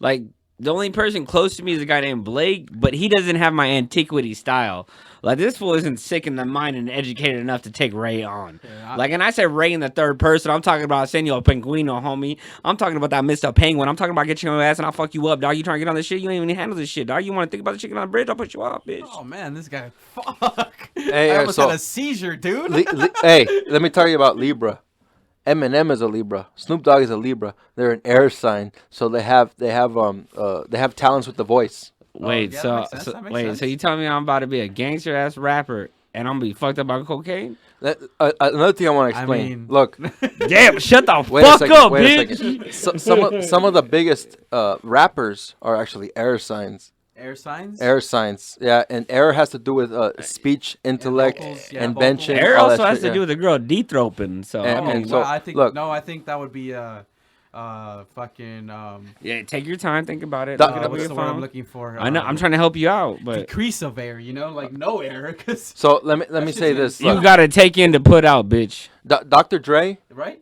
S3: Like, the only person close to me is a guy named Blake, but he doesn't have my antiquity style. Like, this fool isn't sick in the mind and educated enough to take Ray on.
S1: Yeah,
S3: Like, and I said Ray in the third person. I'm talking about Senor Penguino, homie. I'm talking about that Mr. Penguin. I'm talking about getting your ass and I'll fuck you up, dog. You trying to get on this shit? You ain't even handle this shit, dog. You want to think about the chicken on the bridge? I'll put you off, bitch.
S1: Oh man, this guy. Fuck.
S2: Hey,
S1: I almost
S2: so-
S1: had a seizure, dude.
S2: Hey, let me tell you about Libra. Eminem is a Libra. Snoop Dogg is a Libra. They're an air sign, so they have talents with the voice.
S3: Wait,
S1: yeah, that
S3: so,
S1: makes sense, that makes
S3: wait,
S1: sense.
S3: so you telling me I'm about to be a gangster ass rapper and I'm gonna be fucked up on cocaine?
S2: Another thing I want to
S1: I
S2: explain.
S1: mean-
S2: Look,
S3: Damn, shut the
S2: wait a
S3: fuck
S2: second.
S3: up,
S2: Wait a
S3: bitch.
S2: second. Some of the biggest rappers are actually air signs.
S1: Air signs.
S2: Air signs, yeah, and air has to do with speech, intellect,
S1: vocals, yeah,
S2: invention.
S1: vocals.
S3: Air
S2: all that
S3: also has
S2: shit,
S3: to
S2: yeah.
S3: do with the girl de-throping, so
S2: And-
S3: I mean,
S2: and so-
S1: well, I think
S2: look.
S1: I think that would be fucking
S3: yeah, take your time, think about it.
S2: Doc-
S3: Look it up on
S1: what's
S3: your
S1: the word I'm
S3: phone.
S1: looking for?
S3: I know, I'm trying to help you out, but
S1: decrease of air, like no air, cause
S2: So let me
S1: shit's
S2: say this.
S3: you
S2: Look,
S3: gotta take in to put out, bitch.
S2: Dr. Dre
S1: right.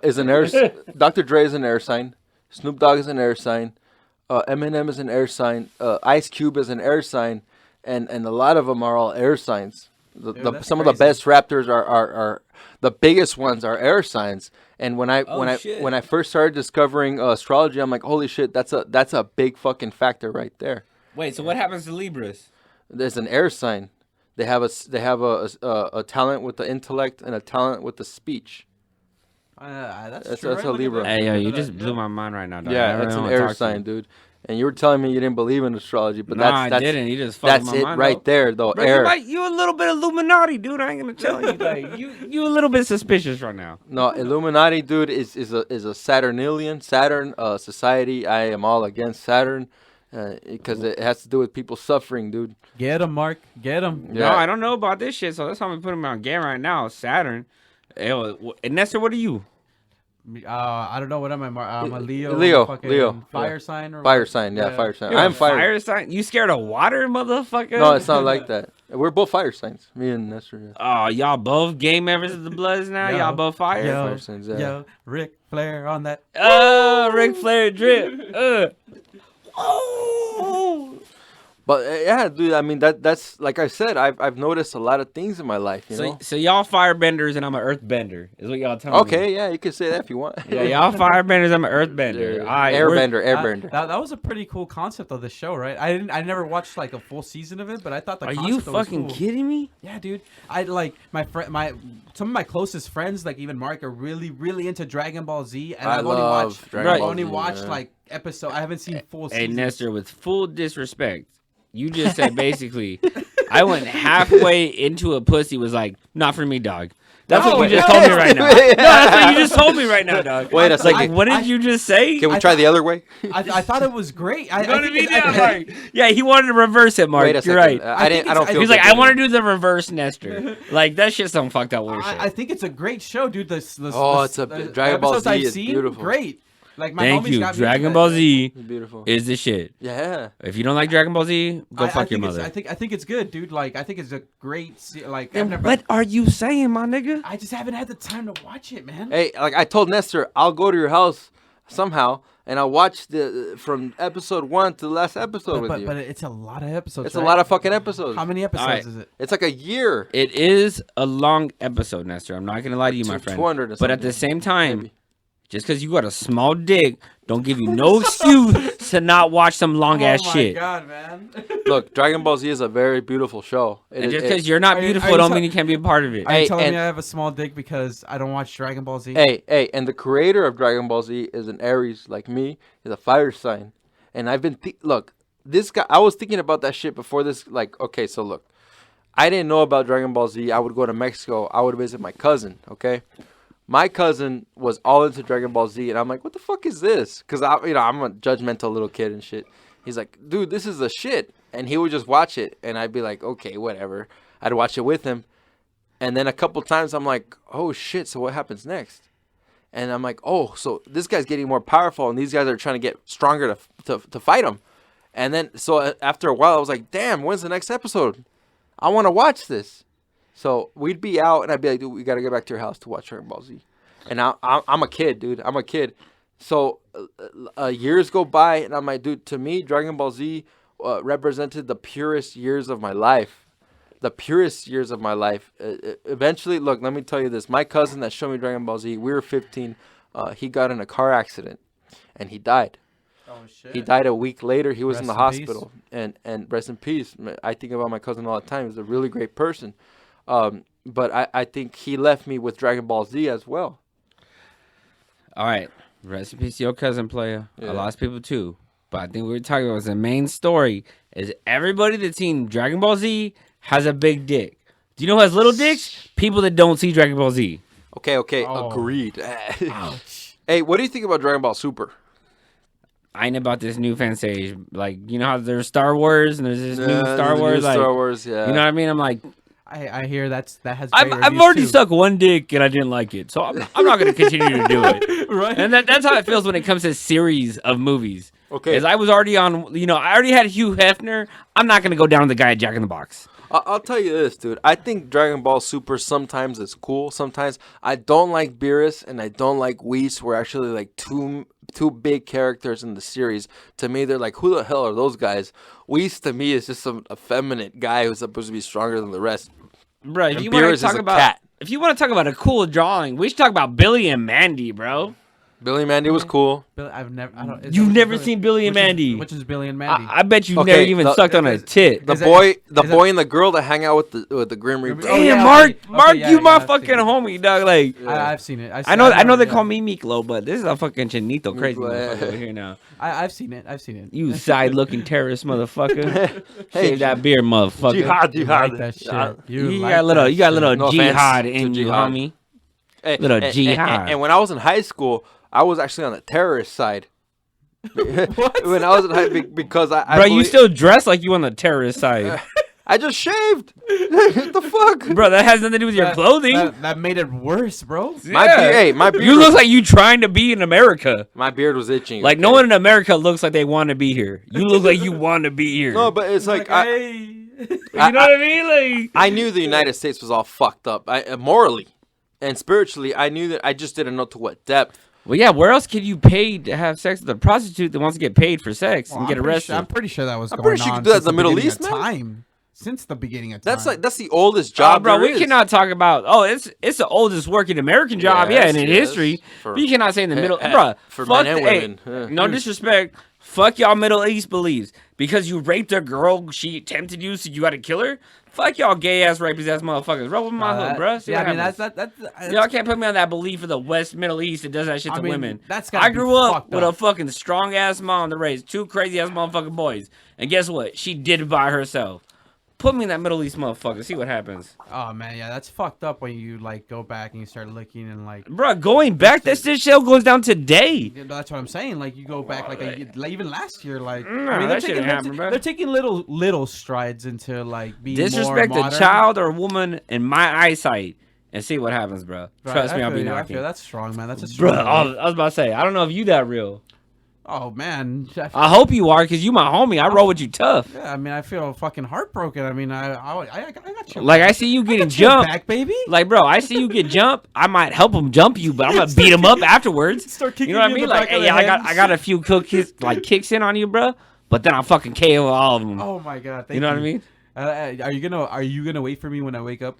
S2: is an air. Dr. Dre is an air sign. Snoop Dogg is an air sign. Eminem is an air sign. Ice Cube is an air sign, and a lot of them are all air signs.
S1: Dude, that's
S2: Some of the
S1: crazy.
S2: best rappers are the biggest ones are air signs. And when
S3: shit.
S2: I first started discovering astrology, I'm like, holy shit, that's a big fucking factor right there.
S3: Wait, so what happens to Libras?
S2: There's an air sign. They have a talent with the intellect and a talent with the speech.
S1: That's
S2: That's
S1: true,
S2: a
S1: right? Look at
S2: Libra.
S1: that.
S3: Hey, yo,
S1: Look
S3: you
S1: at
S3: just
S1: that.
S3: blew my mind right now, dog. I
S2: Yeah,
S3: really
S2: that's an
S3: wanna
S2: air
S3: talk to
S2: sign,
S3: you.
S2: dude. And you were telling me you didn't believe in astrology, but
S3: Nah, I
S2: that's
S3: didn't. You just fucked
S2: that's
S3: my
S2: it
S3: mind
S2: right
S3: up.
S2: there, though.
S3: Bro,
S2: air.
S3: you a little bit Illuminati, dude. I ain't gonna tell you. Like, you a little bit suspicious right now.
S2: No, Illuminati, dude, is a Saturnilian Saturn society. I am all against Saturn because it has to do with people suffering, dude.
S1: Get him, Mark. Get him.
S2: Yeah.
S3: No, I don't know about this shit, so that's how we put him on game right now. Saturn. Hey, Nestor, what are you?
S1: I don't know what am I. I'm a Leo.
S2: Leo,
S1: fucking
S2: Leo,
S1: Fire
S2: yeah.
S1: sign or
S2: Fire
S1: what?
S2: sign, yeah, fire sign.
S3: You're
S2: I'm
S3: a
S2: fire.
S3: sign. You scared of water, motherfucker?
S2: No, it's not like that. We're both fire signs. Me and Nestor. Yeah.
S3: Oh, y'all both game members of the Bloods now.
S1: Yo.
S3: Y'all both fire.
S1: Yo,
S2: Fire signs, yeah.
S1: yo, Ric Flair on that.
S3: Ric Flair drip. Oh.
S2: But yeah, dude. I mean, that's like I said. I've noticed a lot of things in my life. You know.
S3: So y'all firebenders and I'm an earthbender. Is what y'all telling me.
S2: Okay, yeah, you can say that if you want.
S3: Yeah, y'all firebenders. I'm an earthbender. All right,
S2: Airbender.
S1: That was a pretty cool concept of the show, right? I never watched like a full season of it, but I thought the
S3: Are
S1: concept
S3: you
S1: was
S3: fucking
S1: cool.
S3: kidding me?
S1: Yeah, dude. I like some of my closest friends, like even Mark, are really into Dragon Ball Z, and
S2: I
S1: I've only
S2: love
S1: watched
S2: Dragon
S1: I've
S2: Ball
S1: only
S2: Z,
S1: watched
S2: man.
S1: like episode. I haven't seen full
S3: Hey,
S1: seasons.
S3: Nestor, with full disrespect, you just said basically, I went halfway into a pussy was like, not for me, dog. That's
S1: No,
S3: what you just
S1: no.
S3: told me right now. No, that's what you just told me right now, dog.
S2: Wait a
S3: Like,
S2: second.
S3: what did you just say?
S2: Can we
S1: I
S2: try
S1: thought-
S2: the other way?
S1: I thought it was great. I
S3: You know what I
S1: think
S3: mean?
S1: it's-
S3: Yeah, Mark. Yeah, he wanted to reverse it, Mark.
S2: Wait a
S3: You're
S2: second.
S3: right.
S2: I didn't. I don't feel.
S3: He's like,
S2: good
S3: I
S2: doing
S3: want
S2: it.
S3: to do the reverse Nestor. Like, that shit's some fucked up weird shit.
S1: I think it's a great show, dude.
S2: Oh, it's a Dragon Ball
S1: episodes
S2: Z
S1: I've
S2: is
S1: seen,
S2: beautiful.
S1: Great. Like my
S3: Thank
S1: homies
S3: you.
S1: got me
S3: Dragon
S1: into
S3: Ball
S1: that.
S3: Z
S2: It's beautiful.
S3: is the shit.
S2: Yeah.
S3: If you don't like Dragon Ball Z, go
S1: I
S3: fuck your
S1: think it's-
S3: mother.
S1: I think it's good, dude. Like I think it's a great. Like I've
S3: Then
S1: never.
S3: what are you saying, my nigga?
S1: I just haven't had the time to watch it, man.
S2: Hey, like I told Nestor, I'll go to your house somehow and I'll watch from episode 1 to the last episode with you.
S1: But it's a lot of episodes.
S2: It's
S1: right?
S2: a lot of fucking episodes.
S1: How many episodes
S3: Alright.
S1: is it?
S2: It's like a year.
S3: It is a long episode, Nestor. I'm not gonna lie to you, my friend.
S2: 200 or
S3: But at
S2: something,
S3: the same time,
S2: maybe.
S3: just because you got a small dick, don't give you no excuse to not watch some long ass shit.
S1: Oh my god, man.
S2: Look, Dragon Ball Z is a very beautiful show.
S3: And just because you're not
S1: Are you-
S3: beautiful,
S1: are you
S3: don't
S1: ta-
S3: mean you can't be a part of it.
S1: Are you
S2: Hey,
S1: telling
S2: and-
S1: me I have a small dick because I don't watch Dragon Ball Z?
S2: Hey, and the creator of Dragon Ball Z is an Aries like me. He's a fire sign. And I've been look, this guy, I was thinking about that shit before this. Like, okay, so look, I didn't know about Dragon Ball Z. I would go to Mexico. I would visit my cousin, okay? My cousin was all into Dragon Ball Z, and I'm like, what the fuck is this? Because, I'm a judgmental little kid and shit. He's like, dude, this is the shit. And he would just watch it, and I'd be like, okay, whatever. I'd watch it with him. And then a couple times, I'm like, oh, shit, so what happens next? And I'm like, oh, so this guy's getting more powerful, and these guys are trying to get stronger to fight him. And then, so after a while, I was like, damn, when's the next episode? I want to watch this. So we'd be out, and I'd be like, dude, we got to get back to your house to watch Dragon Ball Z. And I'm a kid, dude. I'm a kid. So years go by, and I'm like, dude, to me, Dragon Ball Z represented the purest years of my life. The purest years of my life. Eventually, look, let me tell you this. My cousin that showed me Dragon Ball Z, we were 15. He got in a car accident, and he died.
S1: Oh shit.
S2: He died a week later. He was in the
S1: Rest in
S2: hospital. And rest in peace. I think about my cousin all the time. He's a really great person. But I think he left me with Dragon Ball Z as well.
S3: All right. Rest in peace to your cousin, player.
S2: Yeah.
S3: I lost people too. But I think what we're talking about is the main story is everybody that's seen Dragon Ball Z has a big dick. Do you know who has little dicks? People that don't see Dragon Ball Z.
S2: Okay,
S1: Oh.
S2: agreed.
S1: Ouch.
S2: Hey, what do you think about Dragon Ball Super?
S3: I ain't about this new fan stage. Like, you know how there's Star Wars and there's this new Star
S2: the
S3: Wars?
S2: new
S3: Like,
S2: Star Wars, yeah.
S3: you know what I mean? I'm like,
S1: I hear that has.
S3: I've
S1: great
S3: already
S1: reviews, too.
S3: sucked one dick and I didn't like it. So I'm not going to continue to do it.
S1: Right.
S3: And that's how it feels when it comes to series of movies.
S2: Okay.
S3: As I was already on, I already had Hugh Hefner. I'm not going to go down with the guy at Jack in the Box.
S2: I'll tell you this, dude. I think Dragon Ball Super sometimes is cool. Sometimes I don't like Beerus and I don't like Whis. We're actually like two big characters in the series. To me, they're like, who the hell are those guys? Whis to me is just some effeminate guy who's supposed to be stronger than the rest.
S3: Bro, if
S2: And
S3: you want
S2: Beerus
S3: to
S2: is
S3: talk
S2: a
S3: about
S2: cat.
S3: if you want to talk about a cool drawing, we should talk about Billy and Mandy, bro.
S2: Billy Mandy was cool.
S1: I've never. I don't. is
S3: You've
S1: that-
S3: never
S1: Billy-
S3: seen Billy and
S1: which is-
S3: Mandy.
S1: Which is Billy and Mandy?
S3: I bet you
S2: Okay,
S3: never even
S2: the-
S3: sucked on a
S1: is-
S3: tit.
S2: The
S1: Is that-
S2: boy
S1: is
S2: and the girl that hang out with the Grim Reaper.
S1: Oh,
S3: Damn,
S1: yeah,
S3: Mark,
S1: okay.
S3: Mark,
S1: Okay, yeah,
S3: you my
S1: I've
S3: fucking
S1: seen it.
S3: homie, dog. Like,
S1: I've seen it.
S3: I know they
S1: yeah.
S3: call me Miklo, but this is a fucking Chinito crazy
S2: Miklo,
S3: motherfucker
S2: yeah.
S3: over here now.
S1: I've seen it. I've seen it.
S3: You side-looking terrorist motherfucker.
S2: Hey,
S3: Shave that beard, motherfucker.
S2: Jihad,
S1: You
S2: jihad.
S1: like that shit.
S3: You
S1: like
S3: got little,
S1: that
S3: you got
S1: shit.
S3: little
S2: No offense
S3: jihad
S2: to
S3: in you,
S2: jihad.
S3: homie.
S2: Hey,
S3: Little
S2: and-
S3: jihad.
S2: And when I was in high school, I was actually on the terrorist side. When I was in high because I
S3: Bro, you
S2: believe-
S3: still dress like you on the terrorist side.
S2: I just shaved. What the fuck?
S3: Bro, that has nothing to do with your clothing.
S1: That made it worse, bro.
S2: My
S3: Yeah.
S2: beard, hey, my beard.
S3: You
S2: was,
S3: look like you trying to be in America.
S2: my beard was itching.
S3: Like no one in America looks like they want to be here. You look like you want to be here.
S2: No, but it's like
S1: hey.
S3: you know what I mean? Like,
S2: I knew the United States was all fucked up. Morally and spiritually, I knew that. I just didn't know to what depth.
S3: well, yeah. Where else could you pay to have sex with a prostitute that wants to get paid for sex and get arrested?
S1: I'm pretty sure that was.
S2: I'm
S1: going
S2: pretty sure you
S1: on
S2: could do that
S1: since
S2: in the Middle
S1: beginning
S2: East,
S1: of
S2: man.
S1: time. Since the beginning of time.
S2: That's the oldest job.
S3: bro,
S2: there
S3: we
S2: is.
S3: cannot talk about. Oh, it's the oldest working American job,
S2: Yes,
S3: in
S2: yes.
S3: history.
S2: For-
S3: But you cannot say in the middle,
S2: eh,
S3: bro.
S2: for
S3: fuck
S2: men and
S3: the- hey,
S2: women. Yeah.
S3: no disrespect. Fuck y'all Middle East believes because you raped a girl, she attempted you, so you got to kill her. Fuck y'all gay ass rapist ass motherfuckers. Roll with my hood, bro. See
S1: Yeah,
S3: what
S1: I mean
S3: happens.
S1: that's
S3: Y'all can't put me on that belief of the West Middle East that does that shit to
S1: I mean,
S3: women.
S1: that's gotta
S3: I
S1: be
S3: grew up
S1: fucked
S3: with a
S1: up.
S3: fucking strong ass mom that raised two crazy ass motherfucking boys. And guess what? She did it by herself. Put me in that Middle East motherfucker. See what happens.
S1: Oh man, yeah, that's fucked up when you like go back and you start looking and like.
S3: Bruh, going back, that shit still goes down today.
S1: Yeah, that's what I'm saying. Like you go back like even last year, like
S3: Nah,
S1: they're
S3: that shit
S1: taking,
S3: happened, bro.
S1: they're taking little strides into like being
S3: Disrespect
S1: more
S3: a
S1: modern.
S3: child or a woman in my eyesight and see what happens, bro.
S1: Right,
S3: Trust me,
S1: I
S3: I'll be
S1: feel you,
S3: knocking.
S1: that's strong, man. That's a
S3: Bro,
S1: strong.
S3: I was about to say, I don't know if you that real.
S1: Oh man.
S3: I hope you are, cause you my homie. I roll with you tough.
S1: Yeah, I mean, I feel fucking heartbroken. I mean, I got you.
S3: Like I see you getting
S1: got your
S3: jumped,
S1: back, baby.
S3: like bro, I see you get jumped. I might help him jump you, but I'm gonna beat him up afterwards.
S1: Start kicking
S3: You know what I
S1: you in
S3: mean?
S1: the
S3: Like,
S1: back
S3: hey,
S1: of the
S3: yeah,
S1: head.
S3: I got a few kicks in on you, bro. But then I'll fucking KO all of them.
S1: Oh my god. Thank
S3: You know what I mean?
S1: Are you gonna wait for me when I wake up?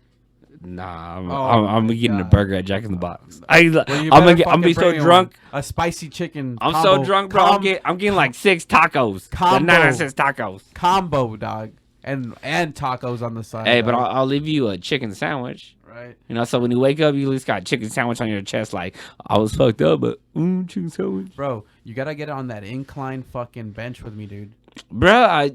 S3: Nah,
S1: Oh
S3: I'm
S1: my
S3: getting a
S1: God.
S3: burger at Jack in the Box.
S1: Well, you
S3: I'm
S1: better
S3: gonna be
S1: fucking
S3: so
S1: bring me
S3: drunk.
S1: one. A spicy chicken.
S3: I'm
S1: combo.
S3: so drunk, bro. I'm getting like 6 tacos.
S1: Combo.
S3: The 99 tacos.
S1: Combo, dog, and tacos on the side.
S3: Hey, but
S1: dog.
S3: I'll leave you a chicken sandwich.
S1: Right.
S3: You know, so when you wake up, you at least got a chicken sandwich on your chest. Like, I was fucked up, but chicken sandwich.
S1: Bro, you gotta get on that incline fucking bench with me, dude.
S3: Bro,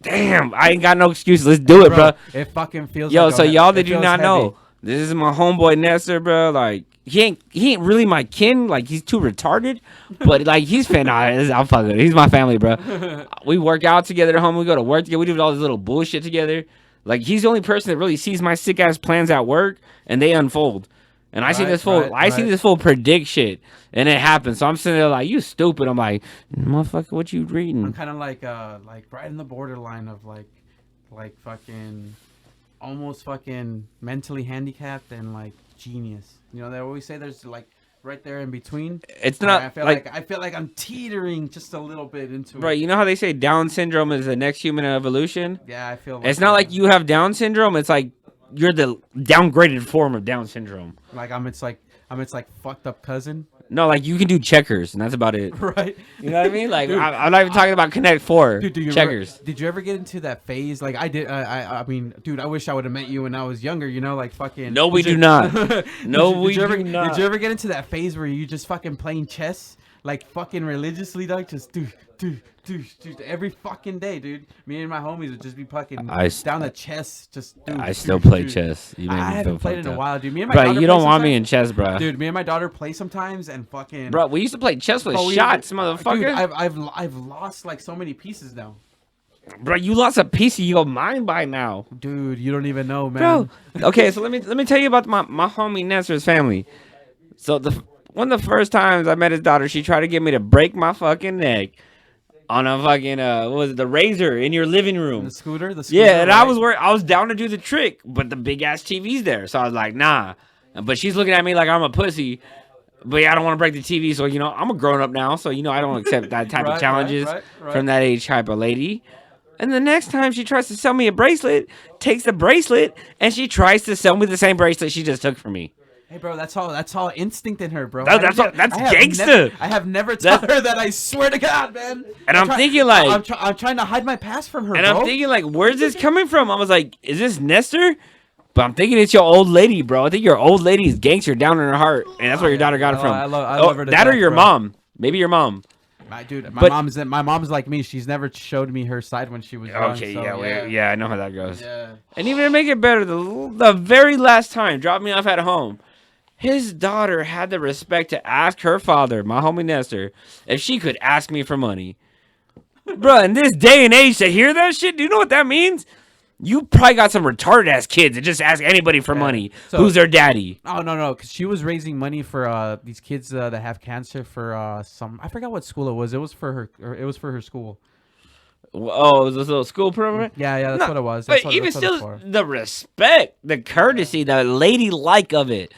S3: damn, I ain't got no excuse. Let's do it, bro.
S1: It fucking feels.
S3: Yo,
S1: like
S3: so
S1: a-
S3: y'all
S1: it
S3: that do
S1: feels
S3: not
S1: heavy.
S3: know, this is my homeboy Nestor, bro. Like, he ain't really my kin. Like, he's too retarded, but like he's I'm fucking. He's my family, bro. We work out together at home. We go to work together. We do all this little bullshit together. Like, he's the only person that really sees my sick ass plans at work, and they unfold. And I see this fool. I see this fool predict shit, and it happens. So I'm sitting there like, you stupid. I'm like, motherfucker, what you
S1: I'm
S3: reading?
S1: kind of like right in the borderline of like fucking almost fucking mentally handicapped and like genius. You know, they always say there's like right there in between.
S3: It's not
S1: I feel like I'm teetering just a little bit into it.
S3: Right, you know how they say Down syndrome is the next human evolution?
S1: Yeah, I feel.
S3: It's not like you have Down syndrome. It's like you're the downgraded form of Down syndrome.
S1: Like I'm its fucked up cousin.
S3: No, like you can do checkers, and that's about it.
S1: Right.
S3: You know what I mean? Like
S1: Dude.
S3: I'm not even talking about Connect Four.
S1: Dude,
S3: checkers.
S1: Did you ever get into that phase? Like I did. I mean, dude, I wish I would have met you when I was younger. You know, like fucking.
S3: No, we
S1: Did you-
S3: do not. No,
S1: Did
S3: we
S1: you ever,
S3: do not.
S1: Did you ever get into that phase where you just fucking playing chess, like fucking religiously, dog? Just do every fucking day, dude. Me and my homies would just be fucking down the chess. Just.
S3: I still play chess. You made me
S1: I
S3: feel
S1: haven't played
S3: fucked
S1: in a
S3: up.
S1: while, dude. Me and my
S3: Bro,
S1: daughter
S3: you don't
S1: play
S3: want me
S1: sometimes.
S3: in chess, bro.
S1: Dude, me and my daughter play sometimes and fucking.
S3: Bro, we used to play chess with
S1: Bro, we-
S3: shots, motherfucker.
S1: Dude, I've lost like so many pieces now.
S3: Bro, you lost a piece of your mind by now.
S1: Dude, you don't even know, man.
S3: Bro, okay, so let me tell you about my homie Nestor's family. So one of the first times I met his daughter, she tried to get me to break my fucking neck on a fucking what was it, the razor in your living room.
S1: The scooter.
S3: Yeah, and
S1: right?
S3: I was down to do the trick, but the big ass TV's there, so I was like, nah. But she's looking at me like I'm a pussy. But yeah, I don't want to break the TV, so I'm a grown up now, so I don't accept that type of challenges
S1: right.
S3: from that age type of lady. And the next time she tries to sell me a bracelet, takes the bracelet, and she tries to sell me the same bracelet she just took from me.
S1: Hey, bro, that's all instinct in her, bro.
S3: That's gangster.
S1: I have never taught her that. I swear to God, man.
S3: And I'm thinking like,
S1: I'm trying to hide my past from her,
S3: and
S1: bro.
S3: I'm thinking like, where's this coming from? I was like, is this Nestor? But I'm thinking it's your old lady, bro. I think your old lady is gangster down in her heart, and that's where your daughter got it from.
S1: I love her to
S3: that or
S1: death,
S3: your
S1: bro.
S3: mom, maybe your mom.
S1: My mom's like me. She's never showed me her side when she was young.
S3: Okay,
S1: so,
S3: yeah, I know how that goes.
S1: Yeah.
S3: And even to make it better, the very last time, dropped me off at home, his daughter had the respect to ask her father, my homie Nestor, if she could ask me for money. Bruh, in this day and age, to hear that shit, do you know what that means? You probably got some retarded ass kids that just ask anybody for money.
S1: So-
S3: Who's their daddy?
S1: Oh no, because she was raising money for these kids that have cancer for some. I forgot what school it was. It was for her school.
S3: Oh, it was this little school program?
S1: Yeah, that's
S3: No,
S1: what it was.
S3: But
S1: That's what,
S3: even
S1: that's what it's
S3: still,
S1: for.
S3: the respect, the courtesy, the ladylike of it.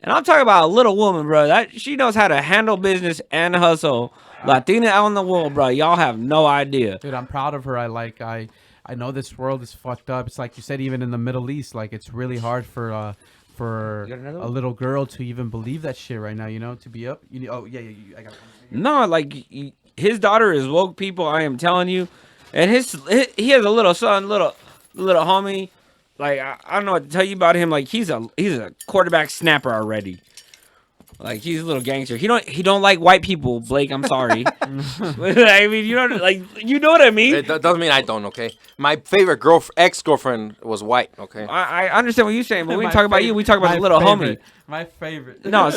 S3: And I'm talking about a little woman, bro. That she knows how to handle business and hustle. Latina out in the world, bro. Y'all have no idea.
S1: Dude, I'm proud of her. I know this world is fucked up. It's like you said, even in the Middle East, like it's really hard for
S3: You got another
S1: a
S3: one?
S1: little girl to even believe that shit right now. You know, to be up. Oh yeah, I got one.
S3: No, like his daughter is woke, people. I am telling you, and he has a little son, little homie. Like I don't know what to tell you about him. Like he's a quarterback snapper already. Like he's a little gangster. He don't like white people, Blake. I'm sorry. I mean, you know what I mean.
S2: It doesn't mean I don't. Okay, my favorite ex-girlfriend was white. Okay.
S3: I understand what you're saying, but we
S1: My
S3: talk about you. We talk about
S1: my
S3: the little
S1: favorite.
S3: homie.
S1: My favorite.
S3: No,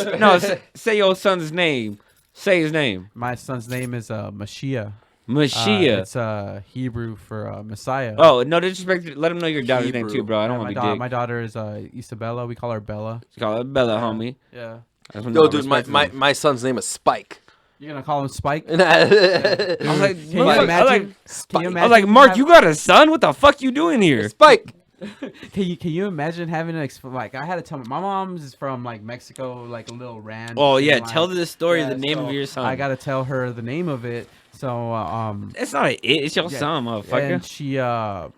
S3: say your son's name. Say his name.
S1: My son's name is Mashiach.
S3: Mashiach.
S1: It's Hebrew for Messiah.
S3: Oh, no disrespect. Let him know your daughter's name
S2: Hebrew.
S3: too, bro. I don't want to be dick.
S1: My daughter is Isabella. We call her Bella.
S3: Call her Bella, homie.
S1: Yeah.
S2: Yo, dude, my son's name is Spike.
S1: You're gonna call him Spike?
S3: I was like,
S1: Can you imagine?
S3: I was like, Mark, you got a son? What the fuck you doing here?
S2: Spike.
S1: Can you imagine having like I had to tell my mom's is from like Mexico, like a little ranch.
S3: Oh yeah,
S1: and, like,
S3: tell the story,
S1: yeah,
S3: the name
S1: so
S3: of your son.
S1: I gotta tell her the name of it. So
S3: It's not it's your son, motherfucker.
S1: and she well,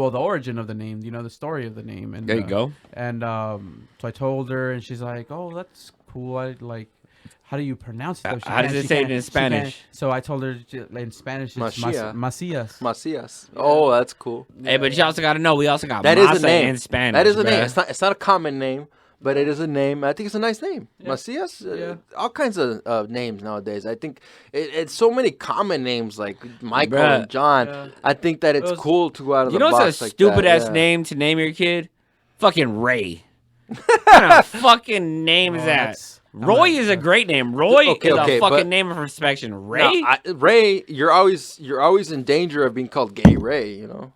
S1: the origin of the name, the story of the name, and
S3: There you go.
S1: And so I told her, and she's like, "Oh, that's cool. I like." How do you pronounce it?
S3: How does it say it in Spanish?
S1: So I told her in Spanish it's Macias.
S2: Macias. Oh, that's cool.
S3: Hey, but you also got to know we also got
S2: That
S3: Masa
S2: is a name.
S3: in Spanish.
S2: That is a
S3: bruh.
S2: name. It's not a common name, but it is a name. I think it's a nice name. Macias. All kinds of names nowadays. I think it's so many common names like Michael and John.
S1: Yeah.
S2: I think that it's cool to go out of
S3: You
S2: the
S3: know
S2: box
S3: what's a
S2: like
S3: stupid
S2: that,
S3: ass name to name your kid? Fucking Ray. What kind of fucking name is that? Roy is a great name. Roy is a fucking name of respect. Ray?
S2: No, Ray, you're always in danger of being called Gay Ray, you know?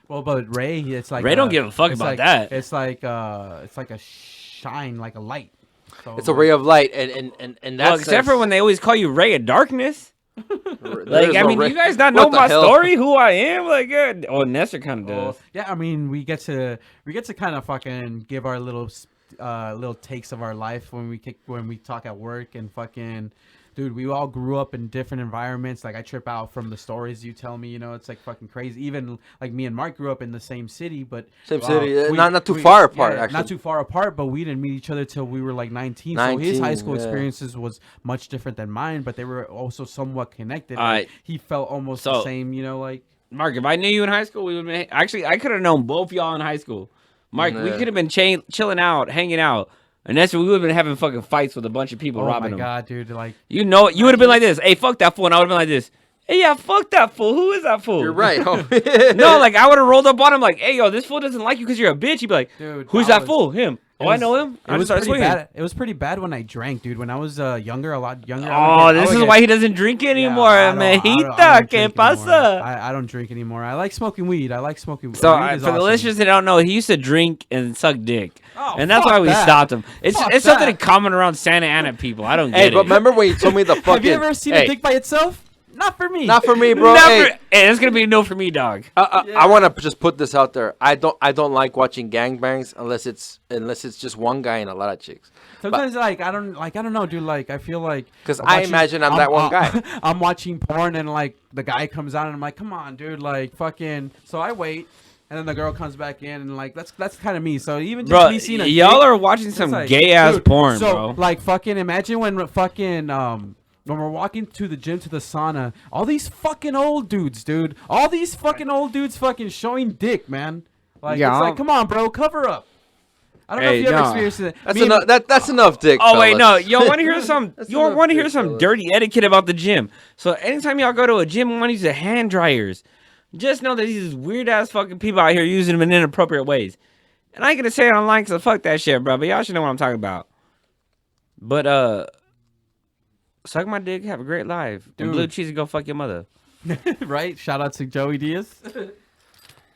S1: Well, but Ray, it's like
S3: Ray don't give a fuck about that.
S1: It's like a shine, like a light. So,
S2: It's a ray of light, and that's
S3: Well, except for when they always call you Ray of Darkness. Like, I mean, you guys not know my story, who I am? Like, oh, Nestor kind of does.
S1: Yeah, I mean, we get to kind of fucking give our little takes of our life when we talk at work and fucking. Dude, we all grew up in different environments. Like, I trip out from the stories you tell me. It's like fucking crazy. Even like me and Mark grew up in the same city, but
S2: not too far apart.
S1: Yeah,
S2: actually,
S1: not too far apart. But we didn't meet each other till we were like 19. So his high school experiences was much different than mine, but they were also somewhat connected. He felt almost the same. Like
S3: Mark, if I knew you in high school, we would have actually. I could have known both y'all in high school. Mark, we could have been chilling out, hanging out. And that's when we would have been having fucking fights with a bunch of people robbing them.
S1: Oh my god, dude! Like
S3: you would have been like this. Hey, fuck that fool, and I would have been like this. Hey, yeah, fuck that fool. Who is that fool?
S2: You're right.
S3: No, like I would have rolled up on him like, hey, yo, this fool doesn't like you because you're a bitch. He'd be like,
S1: dude,
S3: who's that fool? Him. Oh, I know him.
S1: It was pretty bad. It was pretty bad when I drank, dude. When I was younger, a lot younger.
S3: Oh, this is why he doesn't drink anymore, Mejita. ¿Qué pasa?
S1: I don't drink anymore. I like smoking weed. So
S3: for the listeners that don't know, he used to drink and suck dick.
S1: Oh,
S3: and that's why we stopped him. It's something common around Santa Ana people. I don't get it.
S2: Hey, but remember when you told me the fucking...
S1: Have you ever seen a dick by itself? Not for me.
S2: Not for me, bro.
S3: Hey, it's gonna be a no for me, dog.
S2: I want to just put this out there. I don't like watching gangbangs unless it's just one guy and a lot of chicks.
S1: Sometimes I don't know, dude. Like I feel like
S2: because I imagine I'm that one guy.
S1: I'm watching porn and like the guy comes out and I'm like, come on, dude, like fucking. So I wait. And then the girl comes back in, and like that's kind of me. So even just me seeing
S3: y'all are watching some gay ass porn,
S1: bro. Like fucking imagine when fucking when we're walking to the gym to the sauna, all these fucking old dudes, dude. All these fucking old dudes fucking showing dick, man. Like it's like, come on, bro, cover up. I don't know if you ever experienced it.
S2: That's enough dick.
S3: Oh wait, no. Y'all want to hear some? Y'all want to hear some dirty etiquette about the gym? So anytime y'all go to a gym and want to use the hand dryers, just know that these weird ass fucking people out here using them in inappropriate ways. And I ain't gonna say it online because fuck that shit, bro. But y'all should know what I'm talking about. But suck my dick, have a great life. And blue cheese and go fuck your mother.
S1: Right? Shout out to Joey Diaz.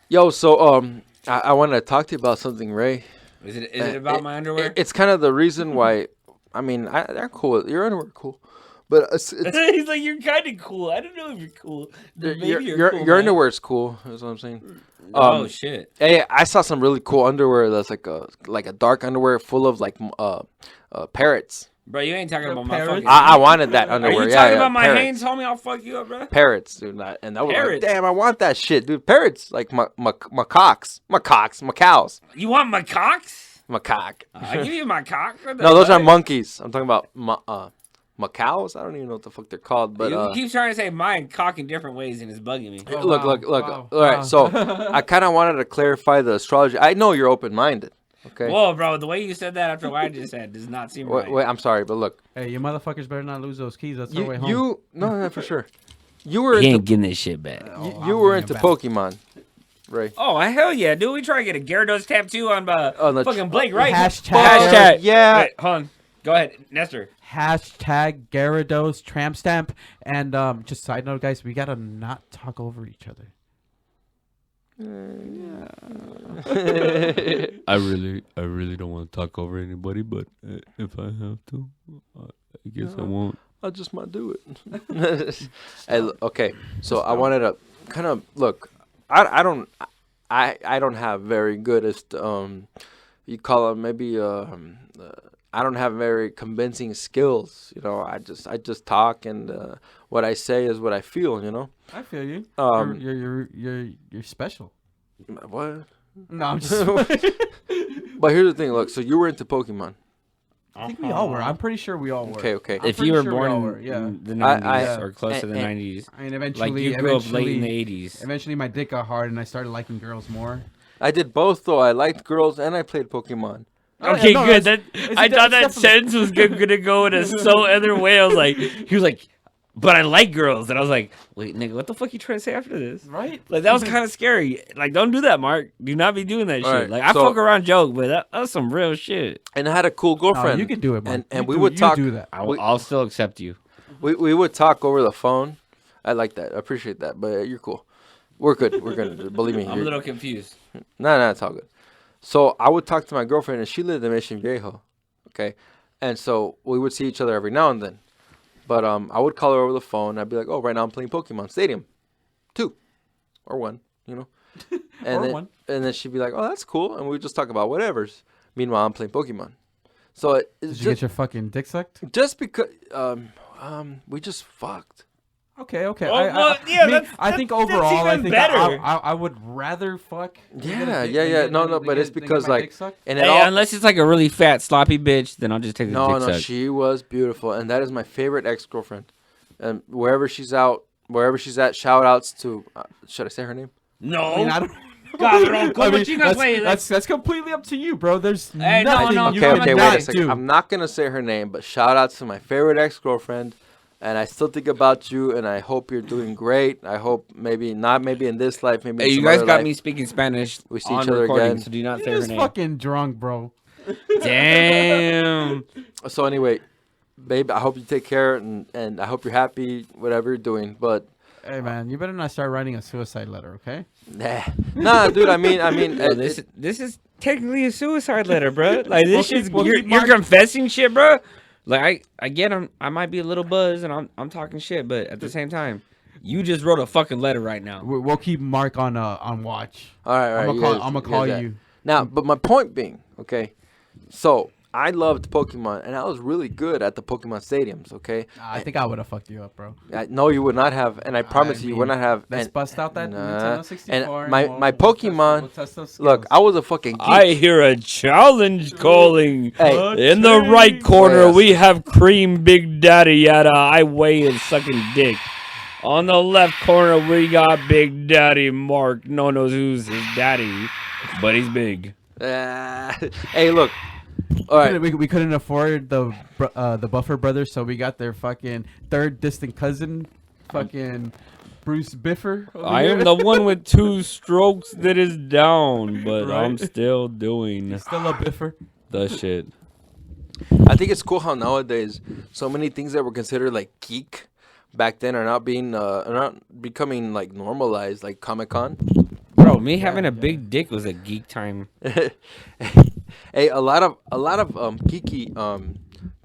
S2: Yo, so I wanted to talk to you about something, Ray.
S3: Is it about my underwear?
S2: It's kind of the reason why. I mean, they're cool. Your underwear cool, but it's
S3: he's like, you're kind of cool. I don't know if you're cool.
S2: Your underwear is cool. Is what I'm saying.
S3: Oh shit!
S2: Hey, I saw some really cool underwear. That's like a dark underwear full of like parrots.
S3: Bro, you ain't talking about my fucking...
S2: I wanted that underwear.
S3: Are you talking about my Hanes, homie? I'll fuck you up, bro.
S2: Parrots, dude. And that was like, damn, I want that shit, dude. Parrots, like macaques. Macaws.
S3: You want macaques?
S2: Macaque.
S3: I'll give you macaque.
S2: No, those are monkeys. I'm talking about macaws. I don't even know what the fuck they're called. But
S3: you keep trying to say mine cock in different ways and it's bugging me.
S2: Oh, look. Wow. All right, so I kind of wanted to clarify the astrology. I know you're open-minded. Okay.
S3: Whoa, bro! The way you said that after what I just said does not seem right.
S2: Wait, I'm sorry, but look.
S1: Hey, you motherfuckers better not lose those keys. That's our way home.
S2: No, for sure. You were.
S3: He ain't getting this shit back.
S2: You were into Pokemon, Ray.
S3: Oh hell yeah, dude! We try to get a Gyarados tattoo on fucking Blake, right?
S1: Hashtag.
S2: Yeah.
S3: Wait, hold on. Go ahead, Nestor.
S1: Hashtag Gyarados tramp stamp. And just side note, guys, we gotta not talk over each other.
S4: I really don't want to talk over anybody, but if I have to, I guess I won't.
S2: I just might do it. Hey, okay, so I wanted to kind of look. I don't have very good you call it maybe I don't have very convincing skills. You know, I just talk, and what I say is what I feel. You know.
S1: I feel you. You're special.
S2: What?
S1: No, I'm just.
S2: But here's the thing. Look, so you were into Pokemon.
S1: I think we all were. I'm pretty sure we all were.
S2: Okay.
S3: If you were born in the 90s or close to the 90s,
S1: I mean, eventually,
S3: like you grew up late in the 80s.
S1: Eventually, my dick got hard, and I started liking girls more.
S2: I did both, though. I liked girls and I played Pokemon.
S3: Okay,
S1: no,
S3: good. I thought that
S1: definitely-
S3: sentence was gonna go in a so other way. I was like, he was like, but I like girls, and I was like, wait, nigga, what the fuck you trying to say after this?
S1: Right?
S3: Like that was kind of scary. Like, don't do that, Mark. Do not be doing that shit.
S2: Right,
S3: Like I
S2: so-
S3: fuck around joke, but that was some real shit.
S2: And I had a cool girlfriend.
S1: You can do it, man.
S2: And we would talk.
S1: Do that.
S3: I'll still accept you.
S2: We would talk over the phone. I like that. I appreciate that. But you're cool. We're good. We're good. Believe me.
S3: I'm a little confused.
S2: No, it's all good. So I would talk to my girlfriend, and she lived in Mission Viejo. Okay, and so we would see each other every now and then. But I would call her over the phone. I'd be like, "Oh, right now I'm playing Pokemon Stadium, 2 or 1, you know." And
S1: Or
S2: then,
S1: 1.
S2: And then she'd be like, "Oh, that's cool," and we'd just talk about whatever's. Meanwhile, I'm playing Pokemon. So it's
S1: Did you
S2: just,
S1: get your fucking dick sucked?
S2: just because we just fucked.
S1: Okay.
S3: Oh, well, yeah,
S1: I think
S3: that's
S1: overall, I
S3: even
S1: think
S3: better.
S1: I would rather fuck.
S2: Yeah. No, but it's because like, and it
S3: Hey,
S2: all,
S3: unless it's like a really fat sloppy bitch, then I'll just take the dick
S2: no,
S3: suck.
S2: she was beautiful, and that is my favorite ex-girlfriend. And wherever she's at, shout outs to. Should I say her name?
S3: No.
S1: I mean, I don't.
S3: God, bro,
S1: I mean,
S3: chingas, güey,
S1: that's completely up to you, bro. There's
S3: Hey, no,
S1: nothing
S3: no,
S1: you
S2: Okay,
S1: can
S2: wait
S1: not
S2: a second.
S1: do.
S2: I'm not gonna say her name, but shout outs to my favorite ex-girlfriend. And I still think about you, and I hope you're doing great. I hope maybe in this life, maybe.
S3: Hey,
S2: in
S3: you
S2: some
S3: guys
S2: other
S3: got
S2: life.
S3: me speaking Spanish
S2: We see
S3: on
S2: each other
S3: recording,
S2: again.
S3: so do not say
S1: You're
S3: her
S1: just
S3: name.
S1: fucking drunk, bro.
S3: Damn.
S2: So anyway, babe, I hope you take care, and I hope you're happy, whatever you're doing. But
S1: Hey, man, you better not start writing a suicide letter, okay?
S2: nah, dude. I mean,
S3: Bro, this is technically a suicide letter, bro. Like this shit's
S1: well,
S3: you're confessing shit, bro. Like I get I might be a little buzzed and I'm talking shit, but at the same time, you just wrote a fucking letter right now.
S1: We'll keep Mark on watch.
S2: all right.
S1: I'm gonna call you.
S2: Now, but my point being, okay, so I loved Pokemon, and I was really good at the Pokemon stadiums, okay?
S1: I think I would have fucked you up, bro.
S2: No, you would not have, and I promise you would not have.
S1: Let's
S2: and,
S1: bust out that
S2: nah.
S1: Nintendo 64.
S2: And my
S1: we'll
S2: Pokemon,
S1: test those
S2: look,
S1: skills.
S2: I was a fucking geek.
S3: I hear a challenge calling.
S2: Hey.
S3: In the right corner,
S2: Yes.
S3: we have Cream Big Daddy Yada. I weigh his sucking dick. On the left corner, we got Big Daddy Mark. No one knows who's his daddy, but he's big.
S2: Hey, look. All right.
S1: We couldn't afford the Buffer brothers, so we got their fucking third distant cousin, fucking Bruce Biffer. over
S3: I
S1: here.
S3: am the one with 2 strokes that is down, but
S1: Right.
S3: I'm still doing
S1: Still a Biffer.
S3: the shit.
S2: I think it's cool how nowadays so many things that were considered like geek back then are not becoming like normalized, like Comic-Con.
S3: Bro, me having a big dick was a geek time.
S2: Hey, a lot of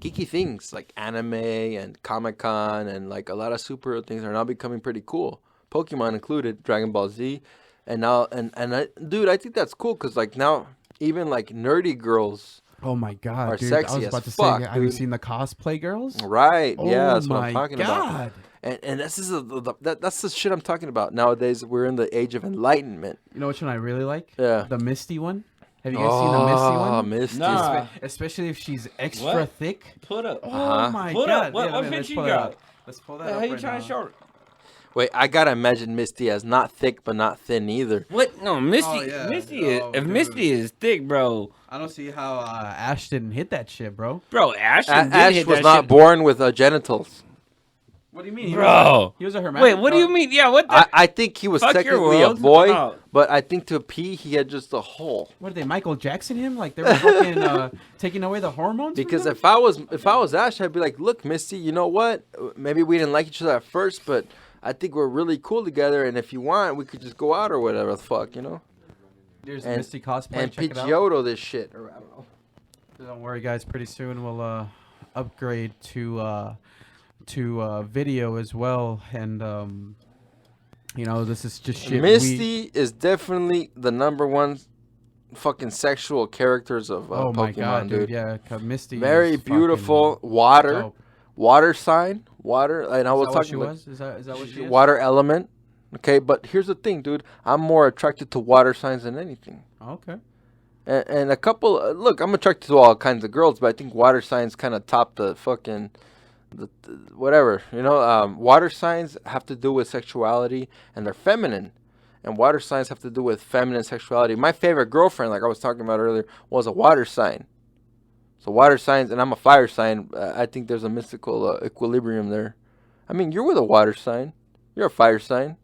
S2: geeky things like anime and Comic-Con and like a lot of superhero things are now becoming pretty cool. Pokemon included, Dragon Ball Z, and now dude, I think that's cool because like now even like nerdy girls,
S1: Oh my god,
S2: Are
S1: dude!
S2: sexy
S1: I was
S2: as
S1: about to
S2: fuck,
S1: say, have you
S2: dude.
S1: seen the cosplay girls?
S2: right? Yeah,
S1: Oh
S2: that's what
S1: my
S2: I'm talking
S1: god.
S2: about. And that's the shit I'm talking about. Nowadays we're in the age of enlightenment.
S1: You know which one I really like?
S2: Yeah.
S1: The Misty one. Have you guys seen the Misty one?
S2: Misty.
S3: Nah.
S1: Especially if she's extra
S3: What?
S1: thick.
S3: Put up.
S1: Oh
S2: Uh-huh.
S1: my
S3: Put
S1: god!
S3: up. What
S1: let's
S3: picture you
S1: pull it
S3: got?
S1: up. Let's pull that
S3: How
S1: up
S3: you
S1: right
S3: trying
S1: now.
S3: to show it?
S2: Wait, I gotta imagine Misty as not thick but not thin either.
S3: What? No, Misty.
S1: Oh, yeah.
S3: Misty
S1: Oh,
S3: is. If
S1: dude.
S3: Misty is thick, bro.
S1: I don't see how Ash didn't hit that shit, bro.
S3: Bro, Ashton did
S2: Ash
S3: hit
S2: was
S3: that
S2: not
S3: shit.
S2: born with genitals.
S1: What do you mean,
S3: Bro?
S1: He was a hermaphrodite.
S3: Wait, what do you mean? Yeah, what the?
S2: I think he was
S3: Fuck your
S2: technically a
S3: world.
S2: boy,
S3: Oh.
S2: but I think to pee he had just a hole.
S1: What did they Michael Jackson him? Like they were fucking taking away the hormones? from
S2: Because
S1: him?
S2: if I was Ash, I'd be like, look, Misty, you know what? Maybe we didn't like each other at first, but I think we're really cool together. And if you want, we could just go out or whatever the fuck, you know.
S1: There's
S2: and-
S1: Misty cosplay.
S2: And
S1: Check it out.
S2: Pidgeotto this shit. Or I don't know.
S1: Don't worry, guys. Pretty soon we'll upgrade to video as well, and you know, this is just shit.
S2: Misty is definitely the number one fucking sexual characters of
S1: Oh
S2: Pokemon,
S1: my god,
S2: dude.
S1: yeah, Misty.
S2: Very
S1: is
S2: beautiful.
S1: fucking
S2: Water.
S1: dope.
S2: Water sign. Water. And I
S1: Is
S2: was
S1: that what
S2: talking
S1: she
S2: like
S1: was? Is that what she is?
S2: water element. Okay, but here's the thing, dude. I'm more attracted to water signs than anything.
S1: Okay.
S2: And a couple. Look, I'm attracted to all kinds of girls, but I think water signs kind of top the fucking, the whatever. You know, water signs have to do with sexuality, and they're feminine, and water signs have to do with feminine sexuality. My favorite girlfriend, like I was talking about earlier, was a water sign. So water signs, and I'm a fire sign. I think there's a mystical equilibrium there. I mean, you're with a water sign. You're a fire sign.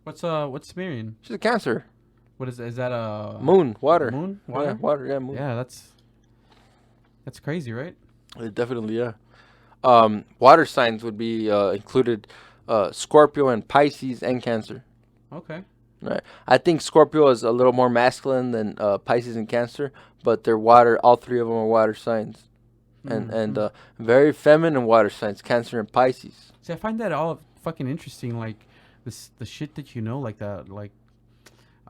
S1: What's Miriam?
S2: She's a Cancer.
S1: What is that?
S2: Moon, water.
S1: Moon,
S2: Yeah,
S1: water.
S2: water. Yeah, moon.
S1: Yeah, that's crazy, right?
S2: Definitely, yeah. Water signs would be included Scorpio and Pisces and Cancer.
S1: Okay.
S2: Right. I think Scorpio is a little more masculine than Pisces and Cancer, but they're water. All three of them are water signs, and very feminine water signs, Cancer and Pisces.
S1: See, I find that all fucking interesting. Like the shit that you know, like that, like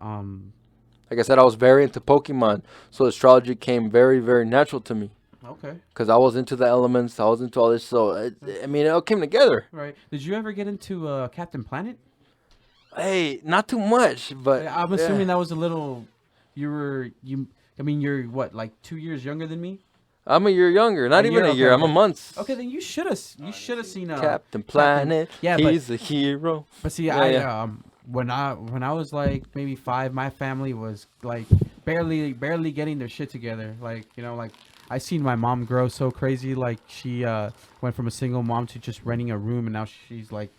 S2: Like I said, I was very into Pokemon, so astrology came very, very natural to me.
S1: Okay.
S2: Because I was into the elements, I was into all this, so I mean, it all came together.
S1: Right. Did you ever get into Captain Planet?
S2: Hey, not too much, but
S1: I'm assuming that was a little. I mean, you're what, like 2 years younger than me?
S2: I'm a year younger, not
S1: A
S2: even
S1: year,
S2: a year.
S1: okay,
S2: I'm a
S1: okay.
S2: month.
S1: Okay, then you should have seen
S2: Captain Planet.
S1: Yeah,
S2: he's a hero.
S1: But see,
S2: Yeah,
S1: when I was like maybe 5, my family was like barely getting their shit together. Like, you know, like I seen my mom grow so crazy. Like she went from a single mom to just renting a room, and now she's like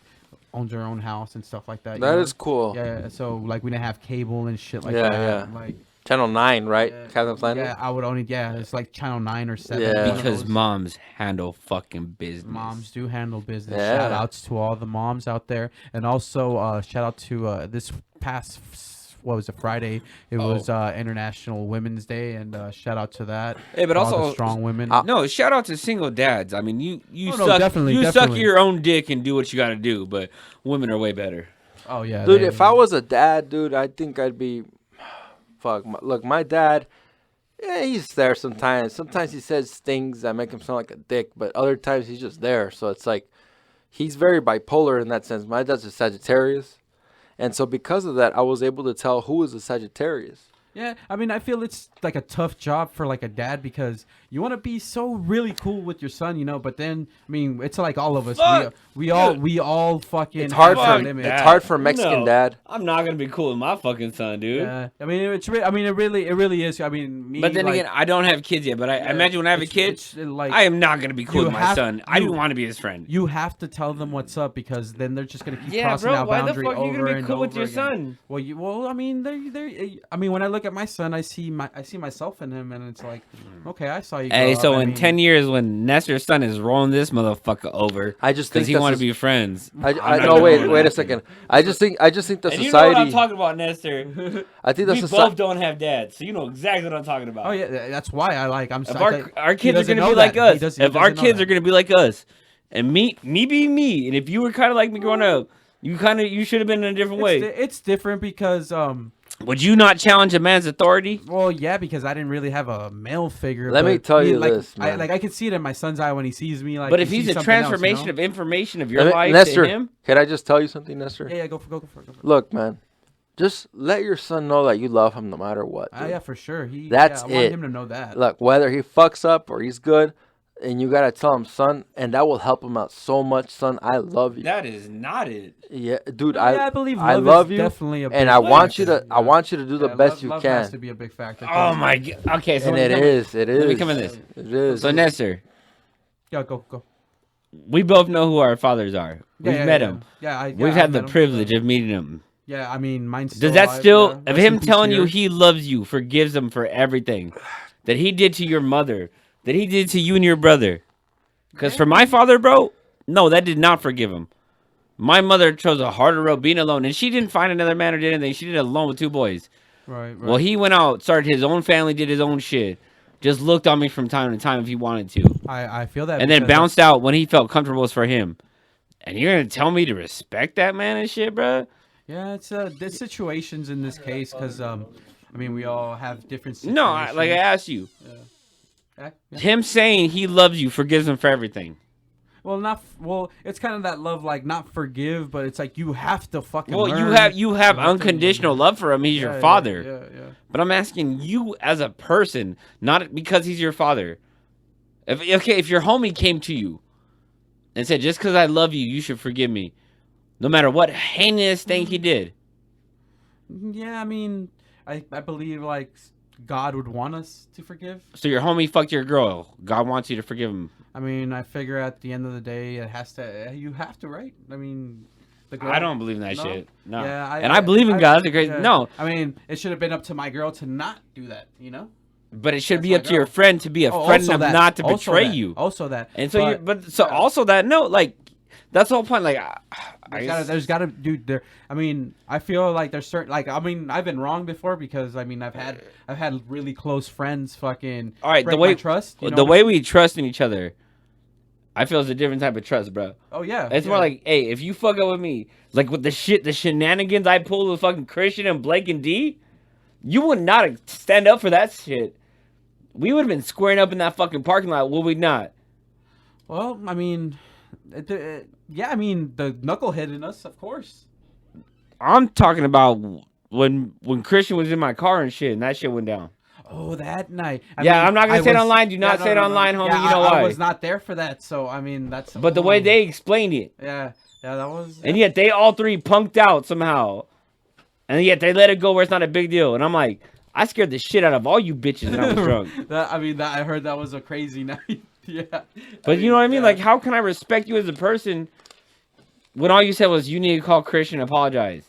S1: owns her own house and stuff like that.
S2: That is cool.
S1: Yeah. So like we didn't have cable and shit like
S2: Yeah,
S1: that.
S2: yeah.
S1: Like
S2: Channel 9, right?
S1: yeah,
S2: Captain Planet.
S1: yeah, I would only it's like channel 9 or 7.
S2: Yeah.
S1: one of
S3: Because
S1: those.
S3: moms handle fucking business.
S1: Moms do handle business.
S2: Yeah.
S1: Shout outs to all the moms out there, and also shout out to this past Friday. It was International Women's Day, and shout out to that.
S3: Hey, but
S1: all
S3: also
S1: the strong women.
S3: No, shout out to single dads. I mean, you
S1: Oh, no,
S3: suck
S1: definitely,
S3: you suck
S1: definitely.
S3: your own dick and do what you got to do, but women are way better.
S1: Oh yeah,
S2: Dude, if I was a dad, dude, I think I'd be. Fuck. Look, my dad, yeah, he's there sometimes. Sometimes he says things that make him sound like a dick, but other times he's just there. So it's like, he's very bipolar in that sense. My dad's a Sagittarius. And so because of that, I was able to tell who is a Sagittarius.
S1: Yeah, I mean, I feel it's like a tough job for like a dad because you want to be so really cool with your son, you know. But then, I mean, it's like all of us.
S3: Fuck.
S1: We all fucking.
S2: It's hard
S1: have our
S2: for
S1: limits.
S2: it's hard for a Mexican
S3: No.
S2: dad.
S3: I'm not gonna be cool with my fucking son, dude.
S1: Yeah, I mean, it really is. I mean, me.
S3: But then
S1: like,
S3: again, I don't have kids yet. But I imagine when I have a kid,
S1: it's like
S3: I am not gonna be cool
S1: you
S3: with my
S1: have-
S3: son. I
S1: you-
S3: do want to be his friend.
S1: you have to tell them what's up because then they're just gonna keep
S3: Yeah,
S1: crossing
S3: bro.
S1: that
S3: Why the
S1: boundary
S3: fuck are you
S1: over
S3: gonna be
S1: and
S3: cool with
S1: over
S3: your
S1: again.
S3: son?
S1: Well, I mean, I mean, when I look at my son, I see myself in him, and it's like, okay, I saw you.
S3: Hey,
S1: grow
S3: so
S1: up. I
S3: in
S1: mean,
S3: 10 years, when Nestor's son is rolling this motherfucker over,
S2: I just
S3: because
S2: think
S3: he want to
S2: that's
S3: be friends.
S2: I
S3: not
S2: no
S3: gonna
S2: wait
S3: do
S2: wait a
S3: that.
S2: second. I just think the
S3: And
S2: society.
S3: you know what I'm talking about, Nestor.
S2: I think the
S3: We
S2: society.
S3: both don't have dads, so you know exactly what I'm talking about.
S1: Oh yeah, that's why I like. I'm.
S3: If
S1: I-
S3: our
S1: he
S3: kids are
S1: doesn't
S3: gonna
S1: know
S3: be like
S1: that. He
S3: us,
S1: does- he
S3: if our
S1: doesn't know
S3: kids
S1: that.
S3: are gonna be like us, and me being me, and if you were kind of like me growing up, you should have been in a different way.
S1: It's different because
S3: Would you not challenge a man's authority?
S1: well, yeah, because I didn't really have a male figure.
S2: Let me
S1: but
S2: tell you
S1: like,
S2: this, man.
S1: I can see it in my son's eye when he sees me. Like,
S3: But if
S1: he
S3: he's
S1: sees
S3: a
S1: something else, you
S3: transformation
S1: know?
S3: of information of your
S2: Let me-
S3: life
S2: Nestor,
S3: to him,
S2: can I just tell you something, Nestor?
S1: Yeah, go for it.
S2: Look, man, just let your son know that you love him no matter what. Dude.
S1: Yeah, for sure.
S2: That's
S1: I want
S2: it.
S1: him to know that.
S2: Look, whether he fucks up or he's good, and you gotta tell him, son, and that will help him out so much, son. I love you.
S3: that is not it.
S2: Yeah, dude,
S1: I believe
S2: I
S1: love
S2: love
S1: is
S2: you,
S1: definitely a big
S2: and I want you
S1: factor.
S2: to, I want you to do the
S1: Yeah,
S2: best you
S1: love
S2: can.
S1: has to be a big factor.
S3: Oh my god. Okay, so
S2: And
S3: let
S2: it
S3: me come in-
S2: is, it is.
S3: Let me come in this.
S2: It is.
S3: So Nestor,
S1: Yeah, go.
S3: we both know who our fathers are. We've met them.
S1: Yeah,
S3: We've
S1: I've
S3: had the
S1: met 'em.
S3: privilege of meeting them.
S1: Yeah, I mean, mine's
S3: Does
S1: still
S3: that
S1: alive,
S3: still,
S1: yeah.
S3: of
S1: Rest
S3: him
S1: in peace,
S3: telling you
S1: Peter.
S3: he loves you, forgives him for everything that he did to your mother, that he did to you and your brother? Because for my father, bro, no, that did not forgive him. My mother chose a harder road being alone, and she didn't find another man or did anything. She did it alone with 2 boys.
S1: Right.
S3: Well, he went out, started his own family, did his own shit. Just looked on me from time to time if he wanted to.
S1: I feel that.
S3: And then
S1: because
S3: bounced out when he felt comfortable was for him. And you're going to tell me to respect that man and shit, bro?
S1: Yeah, it's there's situations in this case because I mean we all have different situations.
S3: No, like I asked you.
S1: Yeah.
S3: Him saying he loves you forgives him for everything.
S1: Well, it's kind of that love, like not forgive, but it's like you have to fucking.
S3: Well,
S1: learn.
S3: you have unconditional love for him. He's your father.
S1: Yeah.
S3: But I'm asking you as a person, not because he's your father. If your homie came to you and said, just because I love you, you should forgive me, no matter what heinous thing he did.
S1: Yeah, I mean, I believe like God would want us to forgive.
S3: So your homie fucked your girl. God wants you to forgive him.
S1: I mean, I figure at the end of the day, it has to. You have to, right? I mean, the girl.
S3: I don't believe in that
S1: No?
S3: shit. No.
S1: Yeah,
S3: I believe in God. That's a great.
S1: yeah.
S3: No,
S1: I mean, it should have been up to my girl to not do that. You know.
S3: but it should
S1: That's
S3: be
S1: my
S3: up to your
S1: girl.
S3: friend to be a
S1: Oh,
S3: friend
S1: also
S3: enough
S1: that.
S3: not to
S1: Also
S3: betray
S1: that.
S3: you.
S1: Also that.
S3: And so also that note, like, that's the whole point. Like,
S1: There's gotta, dude. There. I mean, I feel like there's certain, like, I mean, I've been wrong before because I mean, I've had really close friends, fucking.
S3: all right,
S1: break
S3: the way
S1: my trust. You know
S3: the
S1: what I
S3: way
S1: mean?
S3: we trust in each other, I feel is a different type of trust, bro.
S1: Oh yeah.
S3: It's more like, hey, if you fuck up with me, like with the shenanigans I pulled with fucking Christian and Blake and D, you would not stand up for that shit. We would have been squaring up in that fucking parking lot, would we not?
S1: Well, I mean, yeah, I mean, the knucklehead in us, of course.
S3: I'm talking about when Christian was in my car and shit, and that shit went down.
S1: Oh, that night.
S3: I'm not gonna say it online. Do not say it online, homie.
S1: Yeah,
S3: you know
S1: I
S3: why?
S1: was not there for that, so I mean, that's.
S3: But the way they explained it,
S1: Yeah, that was.
S3: and yet they all 3 punked out somehow, and yet they let it go where it's not a big deal. And I'm like, I scared the shit out of all you bitches when I was drunk.
S1: I heard that was a crazy night. Yeah.
S3: But you know what I mean?
S1: yeah.
S3: Like, how can I respect you as a person when all you said was you need to call Christian and apologize?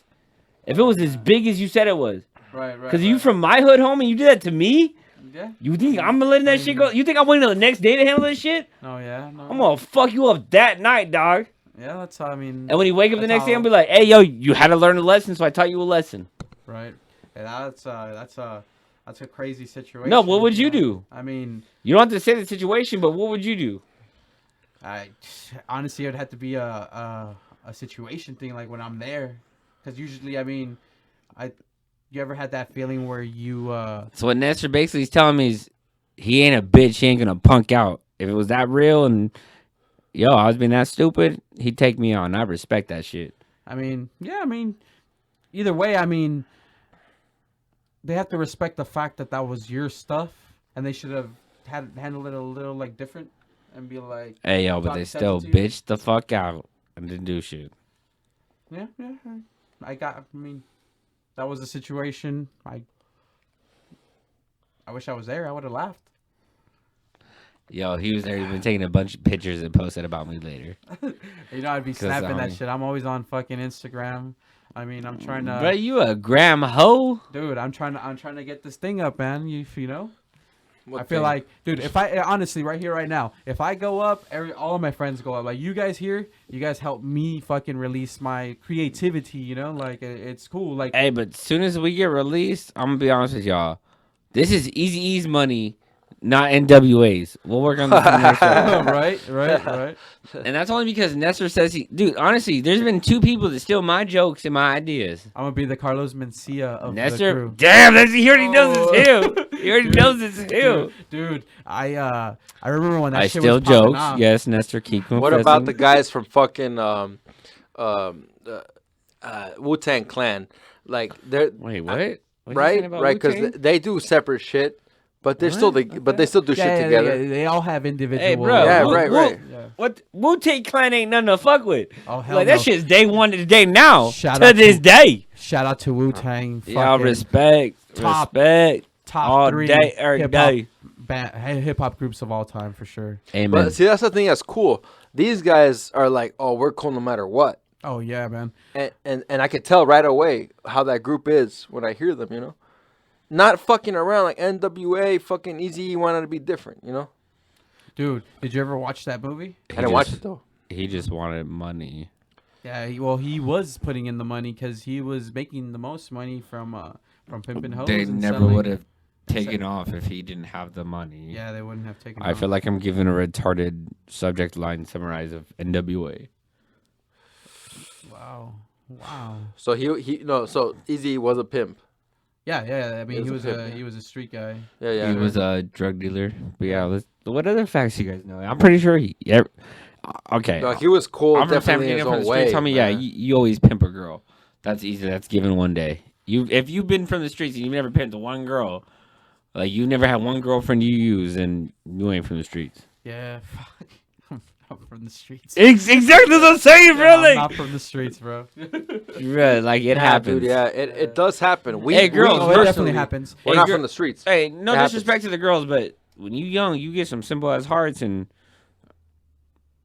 S3: If it was as big as you said it was.
S1: Right.
S3: Because you from my hood, homie, you did that to me?
S1: Yeah.
S3: You think I'm letting that shit go? You think I'm waiting till the next day to handle this shit?
S1: Oh yeah. No.
S3: I'm gonna fuck you up that night, dog.
S1: Yeah, that's how I mean.
S3: And when you wake up the
S1: that's
S3: next day,
S1: how-
S3: I'm be like, hey, yo, you had to learn a lesson, so I taught you a lesson.
S1: Right. Yeah, that's a crazy situation.
S3: No, what would you do?
S1: I mean,
S3: You don't have to say the situation, but what would you do?
S1: I honestly, it'd have to be a situation thing, like when I'm there, because usually, I mean, you ever had that feeling where you
S3: So what Nestor basically is telling me is he ain't a bitch. He ain't gonna punk out. If it was that real and yo, I was being that stupid, he'd take me on. I respect that shit.
S1: I mean, yeah, I mean, either way, I mean, they have to respect the fact that that was your stuff, and they should have handled it a little like different, and be like,
S3: Hey yo, but they
S1: talk sense
S3: still
S1: to you.
S3: bitched the fuck out and didn't do shit.
S1: yeah. I mean, that was the situation. I wish I was there. I would have laughed.
S3: Yo, he was there. He's been taking a bunch of pictures and posted about me later.
S1: You know, I'd be snapping that
S3: um,
S1: shit. I'm always on fucking Instagram. I mean, I'm trying to,
S3: Bro, you a gram hoe?
S1: dude. I'm trying to get this thing up, man. You know.
S2: What
S1: I feel
S2: thing?
S1: like, dude, if I honestly right here, right now, if I go up, all of my friends go up. Like you guys here, you guys help me fucking release my creativity. You know, like it's cool. Like,
S3: Hey, but as soon as we get released, I'm gonna be honest with y'all. This is Easy E's money, not NWA's. We'll work on this in the next show.
S1: right.
S3: And that's only because Nestor says dude, honestly, there's been 2 people that steal my jokes and my ideas.
S1: I'm gonna be the Carlos Mencia of the
S3: Nestor,
S1: crew.
S3: damn, he already knows
S1: Oh.
S3: it's him. He already knows it's him.
S1: Dude, I remember when that
S3: I
S1: shit
S3: still
S1: was popping
S3: jokes.
S1: off.
S3: Yes, Nestor, keep confessing.
S2: What about the guys from fucking Wu-Tang Clan? Like they're
S3: Wait, what? What'd you say
S2: right,
S3: about
S2: right, because
S3: Wu-Tang?
S2: they do separate shit, but they're still
S1: What?
S2: but they still do shit together.
S1: They all have individual.
S3: Hey, bro.
S2: Yeah,
S3: Wu-
S2: right,
S3: Wu-
S2: right.
S1: Yeah.
S3: What? Wu-Tang Clan ain't nothing to fuck with.
S1: Oh hell
S3: Like,
S1: no.
S3: that shit's day 1 to day now.
S1: Shout
S3: to
S1: out
S3: this
S1: to-
S3: day.
S1: Shout out to Wu Tang.
S3: Y'all respect.
S1: top-
S3: Respect.
S1: top
S3: all
S1: 3
S3: day, every
S1: hip-hop
S3: day.
S1: hip hop groups of all time for sure.
S3: Amen.
S2: But see, that's the thing that's cool. These guys are like, oh, we're cool no matter what.
S1: Oh yeah, man.
S2: And I could tell right away how that group is when I hear them, you know? Not fucking around like NWA, fucking Eazy wanted to be different, you know?
S1: Dude, did you ever watch that movie?
S2: I didn't watch it though.
S3: He just wanted money.
S1: Yeah, he was putting in the money because he was making the most money from pimping hoes.
S3: They
S1: and
S3: never
S1: selling-
S3: would have taken off if he didn't have the money.
S1: Yeah, they wouldn't have taken.
S3: I feel like I'm giving a retarded subject line summarize of NWA.
S1: Wow.
S2: So so Eazy was a pimp.
S1: Yeah. I mean,
S2: He
S1: he
S2: was
S1: was
S2: a pimp,
S1: he was a street guy.
S2: Yeah.
S3: He was a drug dealer. But yeah, what other facts you guys know? I'm pretty sure he. Yeah, okay.
S2: No, he was cool,
S3: I'm from San
S2: definitely in
S3: Bernardino
S2: his
S3: from
S2: own
S3: the streets.
S2: way.
S3: Tell me, yeah,
S2: man.
S3: you always pimp a girl. That's easy. That's given one day. If you've been from the streets and you've never pimped one girl, like you never had one girlfriend you use, and you ain't from the streets.
S1: Yeah, fuck. I'm from the streets.
S3: Exactly what I'm saying, bro.
S1: I'm
S3: Like,
S1: not from the streets, bro.
S3: bro, like it happens.
S2: Dude, yeah, it does happen.
S3: Hey, girls,
S1: Oh,
S3: we
S1: it
S2: personally,
S1: definitely happens.
S2: We're
S3: Hey,
S2: not
S3: gir-
S2: from the streets.
S3: Hey, no
S2: It happens.
S3: disrespect to the girls, but when you young, you get some simple ass hearts, and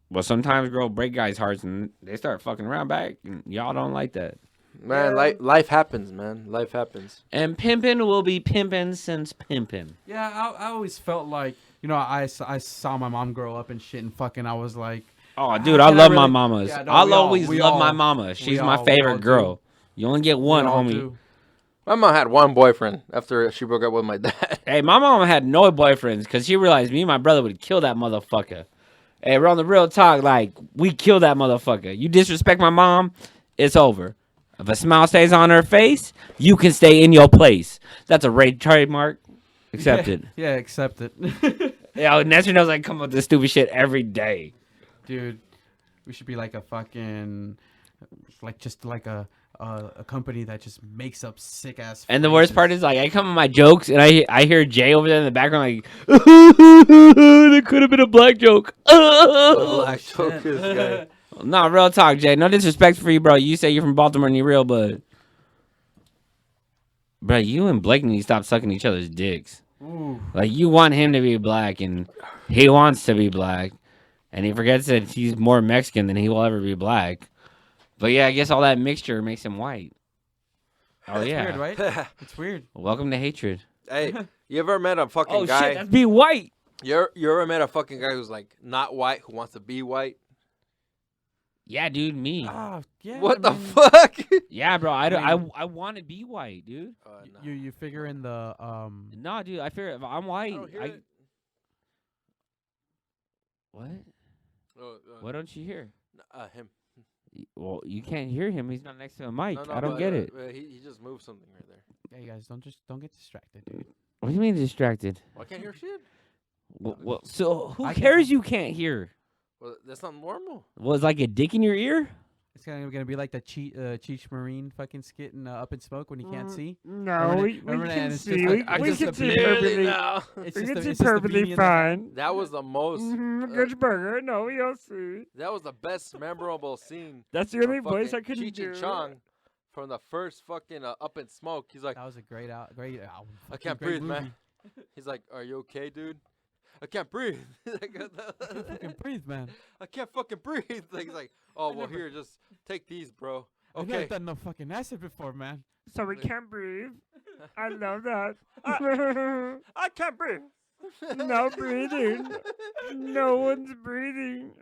S3: well, sometimes girls break guys' hearts, and they start fucking around back, and y'all don't like that.
S2: Man, life happens, man. Life happens.
S3: And pimping will be pimping since pimping.
S1: Yeah, I always felt like, you know, I saw my mom grow up and shit, and fucking I was like,
S3: Oh, dude,
S1: How
S3: I
S1: can
S3: love
S1: I
S3: my
S1: really-
S3: mamas.
S1: Yeah, no,
S3: I'll
S1: we all-
S3: always
S1: we
S3: love
S1: all-
S3: my mama. She's my
S1: we all
S3: favorite
S1: do.
S3: girl. You only get one,
S1: we all
S3: homie.
S1: do.
S2: My mom had one boyfriend after she broke up with my dad.
S3: Hey, my mama had no boyfriends because she realized me and my brother would kill that motherfucker. Hey, we're on the real talk. Like, we kill that motherfucker. You disrespect my mom, it's over. If a smile stays on her face, you can stay in your place. That's a raid trademark. Accepted.
S1: Yeah, accept it.
S3: Yeah, Nestor knows I come up with this stupid shit every day.
S1: Dude, we should be like a fucking, like just like a company that just makes up sick ass.
S3: And the worst part is, like, I come with my jokes, and I hear Jay over there in the background, like, there could have been a black joke.
S2: Black joke this guy.
S3: Nah, real talk, Jay. No disrespect for you, bro. You say you're from Baltimore and you're real, but bro, you and Blake need to stop sucking each other's dicks.
S1: Ooh.
S3: Like, you want him to be black, and he wants to be black, and he forgets that he's more Mexican than he will ever be black. But yeah, I guess all that mixture makes him white. Oh yeah,
S1: Weird, right? It's weird.
S3: Welcome to hatred.
S2: Hey, you ever met a fucking
S3: Oh
S2: guy?
S3: shit, that's be white.
S2: You ever met a fucking guy who's like not white who wants to be white?
S3: Yeah, dude, me.
S1: Ah, yeah.
S2: What
S1: I
S2: the
S1: mean,
S2: fuck?
S3: Yeah, bro.
S1: I mean-
S3: I want to be white, dude.
S1: You figure in the
S3: Nah, dude. I fear if I'm white. What? What don't you hear?
S2: Him.
S3: Well, you can't hear him. He's not next to a mic.
S2: No,
S3: I don't get it.
S2: He just moved something right there.
S1: Hey guys, don't get distracted, dude.
S3: What do you mean distracted?
S2: Well, I can't hear shit.
S3: Well, so who
S1: I can't-
S3: cares? You can't hear.
S2: Well, that's not normal.
S3: Was like a dick in your ear?
S1: It's gonna be like the Cheech Marine fucking skit in Up in Smoke when he can't see.
S5: No,
S1: Remember
S5: we
S1: that- remember that?
S5: can
S1: And it's
S5: see.
S1: just
S5: We,
S1: like- I
S5: we
S1: just
S5: can see
S1: barely
S5: perfectly.
S2: now.
S1: It's
S5: We
S1: just
S5: can
S1: the-
S5: see
S1: it's just the
S5: perfectly
S1: beanie in the-
S5: fine.
S2: That was the most.
S5: Good burger. No, we all see.
S2: That was the best memorable scene.
S5: That's the only
S2: from
S5: voice I
S2: fucking
S5: couldn't
S2: Cheech and
S5: do.
S2: Chong from the first fucking Up in Smoke. He's like,
S1: That was a great album.
S2: I can't
S1: great
S2: breathe, man.
S1: movie.
S2: He's like, are you okay, dude? I can't breathe.
S1: Fucking breathe, man.
S2: I can't fucking breathe. Like, he's like, oh well, here, just take these, bro.
S1: I've never
S2: Okay.
S1: done no fucking acid before, man.
S5: So we can't breathe. I love that.
S2: I can't breathe.
S5: No breathing. No one's breathing.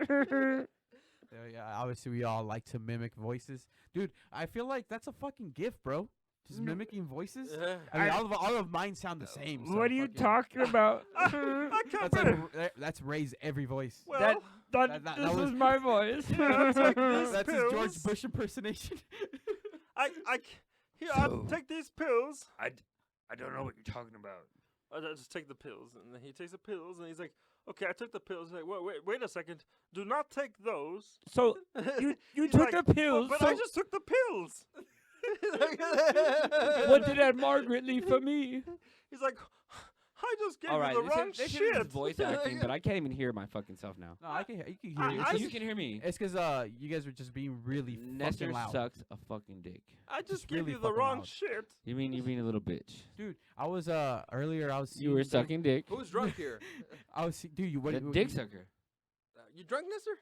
S1: Yeah, obviously we all like to mimic voices, dude. I feel like that's a fucking gift, bro. Just mimicking voices.
S2: Yeah.
S1: I mean, all of mine sound the same. So
S5: What are you
S1: fucking-
S5: talking about?
S1: That's like that's raise every voice.
S5: that
S1: that
S5: this
S1: was-
S5: is my voice.
S1: That's his George Bush impersonation.
S2: I'll take these pills.
S5: I don't know what you're talking about.
S2: I just take the pills, and then he takes the pills, and he's like, "Okay, I took the pills." He's like, wait a second. Do not take those.
S5: So you
S2: He's
S5: took
S2: like,
S5: the pills.
S2: But
S5: so
S2: I just took the pills.
S5: what did Aunt Margaret leave for me?
S2: He's like, I just gave
S6: All right,
S2: you the wrong
S6: this is
S2: shit.
S6: voice acting, but I can't even hear my fucking self now.
S1: No, you can hear you.
S2: I
S6: You can hear me.
S1: It's because you guys were just being really
S6: Nestor
S1: fucking loud.
S6: sucks a fucking dick.
S2: I just
S1: Just
S2: gave
S1: really
S2: you the
S1: fucking
S2: wrong
S1: loud.
S2: shit.
S6: You mean you're being a little bitch?
S1: Dude, I was earlier. I was.
S6: You were
S1: seeing-
S6: sucking dick.
S2: Who's drunk here?
S1: I was. Dude, you what?
S6: The dick sucker.
S2: You drunk, Nestor?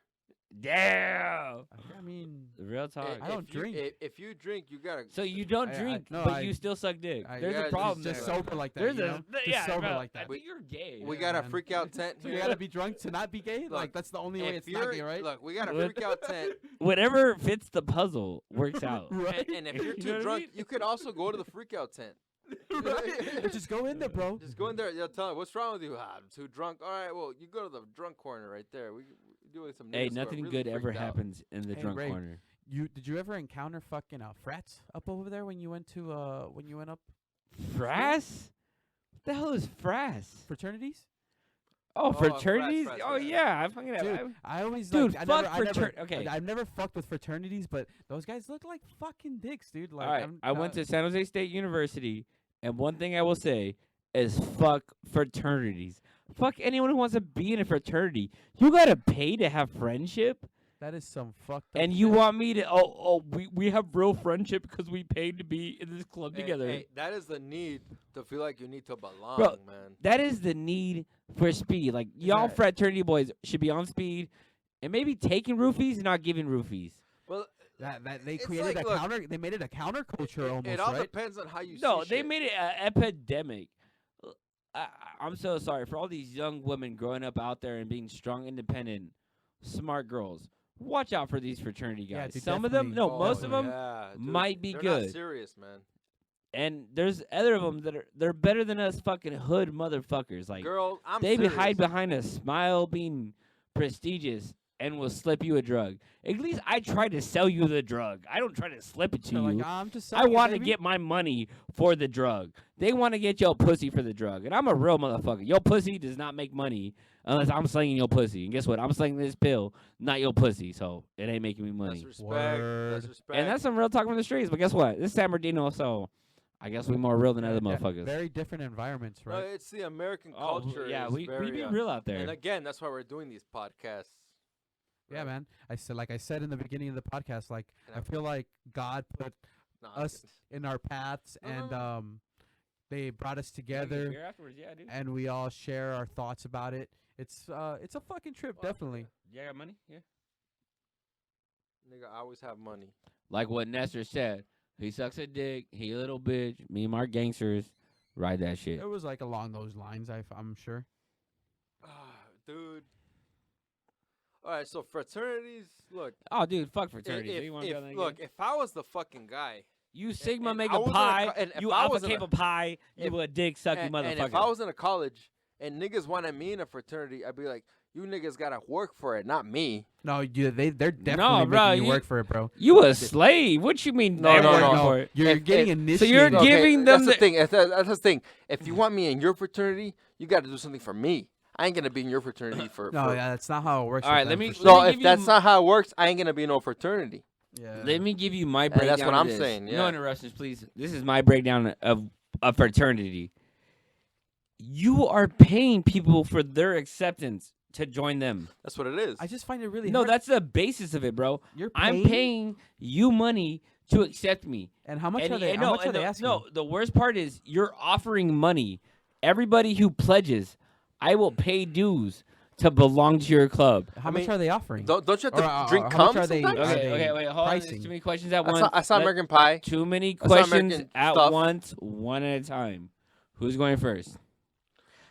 S6: Damn.
S1: I mean,
S6: Real talk.
S1: I don't
S2: If you-
S1: drink.
S2: If you drink, you gotta.
S6: So you don't
S1: I-
S6: drink,
S1: no,
S6: but
S1: I-
S6: you still suck dick.
S1: There's
S2: Yeah,
S6: a problem
S1: just
S6: there.
S1: sober like that.
S6: There's
S1: you
S6: a
S1: know? Just
S6: yeah,
S1: sober
S6: bro,
S1: like that.
S6: I think you're gay.
S2: we
S1: Yeah,
S2: got a
S1: man.
S2: freak out tent
S1: So
S2: here.
S1: you gotta be drunk to not be gay.
S2: Look,
S1: Like that's the only way
S2: If
S1: it's not
S2: you're-
S1: gay, right?
S2: Look, we got a
S6: What?
S2: freak out tent.
S6: Whatever fits the puzzle works out.
S1: Right.
S2: And if you're
S6: You know
S2: too
S6: what I
S2: drunk,
S6: mean?
S2: you could also go to the freak out tent.
S1: Right? Just go in there, bro.
S2: Just go in there. They'll tell you, what's wrong with you? I'm too drunk. All right, well, you go to the drunk corner right there. We doing some.
S6: Hey,
S2: niggas who are
S6: nothing
S2: really
S6: good ever
S2: freaked out.
S6: happens in the
S1: Hey,
S6: drunk
S1: Ray.
S6: corner.
S1: Did you ever encounter fucking frats up over there when you went to when you went up
S6: Frass? What the hell is frass?
S1: fraternities?
S6: Oh,
S2: frats,
S6: fraternities?
S2: frats,
S6: Oh
S2: frats.
S6: yeah, I fucking
S1: Dude, I always
S6: Dude,
S1: like,
S6: fuck
S1: I never,
S6: okay.
S1: I've never fucked with fraternities, but those guys look like fucking dicks, dude. Like,
S6: All right, I went to San Jose State University, and one thing I will say is fuck fraternities. Fuck anyone who wants to be in a fraternity. You gotta pay to have friendship,
S1: that is some fucked up.
S6: and you
S1: shit.
S6: want me to? We have real friendship because we paid to be in this club together.
S2: Hey, that is the need to feel like you need to belong,
S6: Bro,
S2: man.
S6: That is the need for speed. Like y'all
S1: that-
S6: fraternity boys should be on speed, and maybe taking roofies, and not giving roofies.
S2: Well,
S1: that they
S2: it's
S1: created
S2: like,
S1: a
S2: look,
S1: counter. They made it a counterculture almost,
S2: it all
S1: right?
S2: depends on how you.
S6: No,
S2: see
S6: they
S2: shit.
S6: made it an epidemic. I'm so sorry for all these young women growing up out there and being strong, independent, smart girls. Watch out for these fraternity guys.
S1: Yeah, dude,
S6: Some of them, no,
S2: Oh,
S6: most of them
S2: yeah, dude.
S6: might be
S2: They're
S6: good.
S2: Not serious, man.
S6: And there's other of them that they're better than us fucking hood motherfuckers. Like
S2: Girl, I'm
S6: they
S2: serious.
S6: hide behind a smile, being prestigious, and will slip you a drug. At least I try to sell you the drug. I don't try to slip it to
S1: They're
S6: you.
S1: like, I'm just.
S6: I
S1: selling it,
S6: want to
S1: baby."
S6: get my money for the drug. They want to get your pussy for the drug. And I'm a real motherfucker. Your pussy does not make money unless I'm slinging your pussy. And guess what? I'm slinging this pill, not your pussy. So it ain't making me money.
S2: That's respect.
S1: Word.
S2: That's respect.
S6: And that's some real talk from the streets. But guess what? This is San Bernardino, so I guess we more real than other
S1: Yeah,
S6: motherfuckers.
S1: Very different environments,
S2: No,
S1: right?
S2: it's the American
S6: Oh,
S2: culture.
S6: yeah,
S2: is
S6: we
S2: very,
S6: be
S2: uh,
S6: real out there.
S2: And again, that's why we're doing these podcasts.
S1: Yeah,
S2: right?
S1: man. Like I said in the beginning of the podcast, like
S2: And
S1: I feel like God put
S2: No, I'm
S1: us
S2: kidding.
S1: in our paths,
S2: No,
S1: and
S2: no.
S1: they brought us
S6: Can I get
S1: together,
S6: beer afterwards? Yeah, dude.
S1: and we all share our thoughts about it. It's a fucking trip,
S2: Well,
S1: definitely.
S6: Yeah, I got money? Yeah.
S2: Nigga, I always have money.
S6: Like what Nestor said. He sucks a dick. He a little bitch. Me and my gangsters ride that shit.
S1: It was like along those lines. I'm sure.
S2: Dude. All right, so fraternities, look.
S6: Oh, dude, fuck fraternities.
S2: If,
S6: You wanna go there
S2: look,
S6: again?
S2: if I was the fucking guy,
S6: You Sigma
S2: and
S6: make
S2: I
S6: a
S2: was in a
S6: pie.
S2: co- and if
S6: You
S2: I
S6: Alpha
S2: was in a-
S6: Kappa pie.
S2: if-
S6: You a dick sucking
S2: and if I
S6: motherfucker.
S2: was in a college and niggas wanted me in a fraternity, I'd be like, you niggas gotta work for it, not me.
S1: No, they're definitely
S6: bro,
S1: making you
S6: you-
S1: work for it, bro.
S6: You a slave? What you mean?
S2: No,
S6: they
S2: no,
S6: working
S2: no.
S6: for it?
S1: You're
S2: If-
S1: getting
S2: if-
S1: initiated.
S6: So you're
S2: Okay,
S6: giving them
S2: that's the
S6: the-
S2: thing. That's the thing. If you want me in your fraternity, you got to do something for me. I ain't gonna be in your fraternity for.
S1: No,
S2: for
S1: yeah, that's not how it works.
S6: All
S1: with
S6: right,
S1: them,
S6: let me-
S1: for
S6: let
S1: sure.
S2: No,
S6: me
S2: if
S6: give
S2: that's
S6: you-
S2: not how it works, I ain't gonna be in no fraternity.
S1: Yeah.
S6: Let me give you my
S2: And
S6: breakdown.
S2: that's what
S6: of
S2: I'm
S6: this.
S2: saying,
S6: No
S2: yeah.
S6: interruptions, please. This is my breakdown of a fraternity. You are paying people for their acceptance to join them.
S2: That's what it is.
S1: I just find it really
S6: No,
S1: hard.
S6: that's the basis of it, bro.
S1: You're
S6: I'm paying you money to accept me.
S1: And how much
S6: And
S1: are they?
S6: and
S1: How
S6: no,
S1: much are
S6: and
S1: they
S6: the-
S1: asking?
S6: No, the worst part is you're offering money. Everybody who pledges, I will pay dues to belong to your club.
S1: How
S2: I
S1: much
S2: mean,
S1: are they offering?
S2: don't you have to
S1: Or,
S2: drink
S1: how much
S2: cum
S1: are they-
S2: sometimes?
S1: are
S6: Okay,
S1: they
S6: wait, hold on.
S1: pricing?
S6: There's too many questions at
S2: I
S6: once.
S2: saw, I saw
S6: Let-
S2: American Pie.
S6: Too many
S2: I saw
S6: questions
S2: American
S6: at
S2: stuff.
S6: once, one at a time. Who's going first?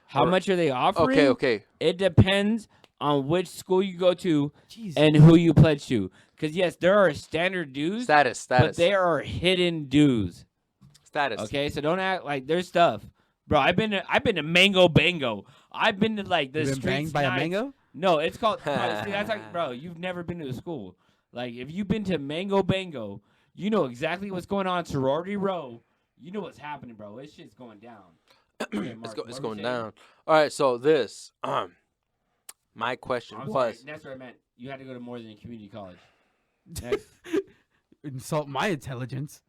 S6: How
S2: Or-
S6: much are they offering?
S2: Okay.
S6: It depends on which school you go to
S1: Jesus.
S6: and who you pledge to. Because, yes, there are standard dues,
S2: Status.
S6: but there are hidden dues.
S2: Status.
S6: Okay, so don't act like there's stuff. Bro, I've been to Mango Bango. I've been to like the
S1: You been
S6: street
S1: banged by a
S6: snipes.
S1: mango?
S6: No, it's called. See, that's like, bro, you've never been to a school. Like, if you've been to Mango Bango, you know exactly what's going on. Sorority Row, you know what's happening, bro. It's shit's going down. Okay, Mark,
S2: It's
S6: what were you
S2: going
S6: saying?
S2: down. All right. So this, my question
S6: I'm
S2: was.
S6: sorry, that's what I meant. You had to go to more than a community college. Next.
S1: Insult my intelligence.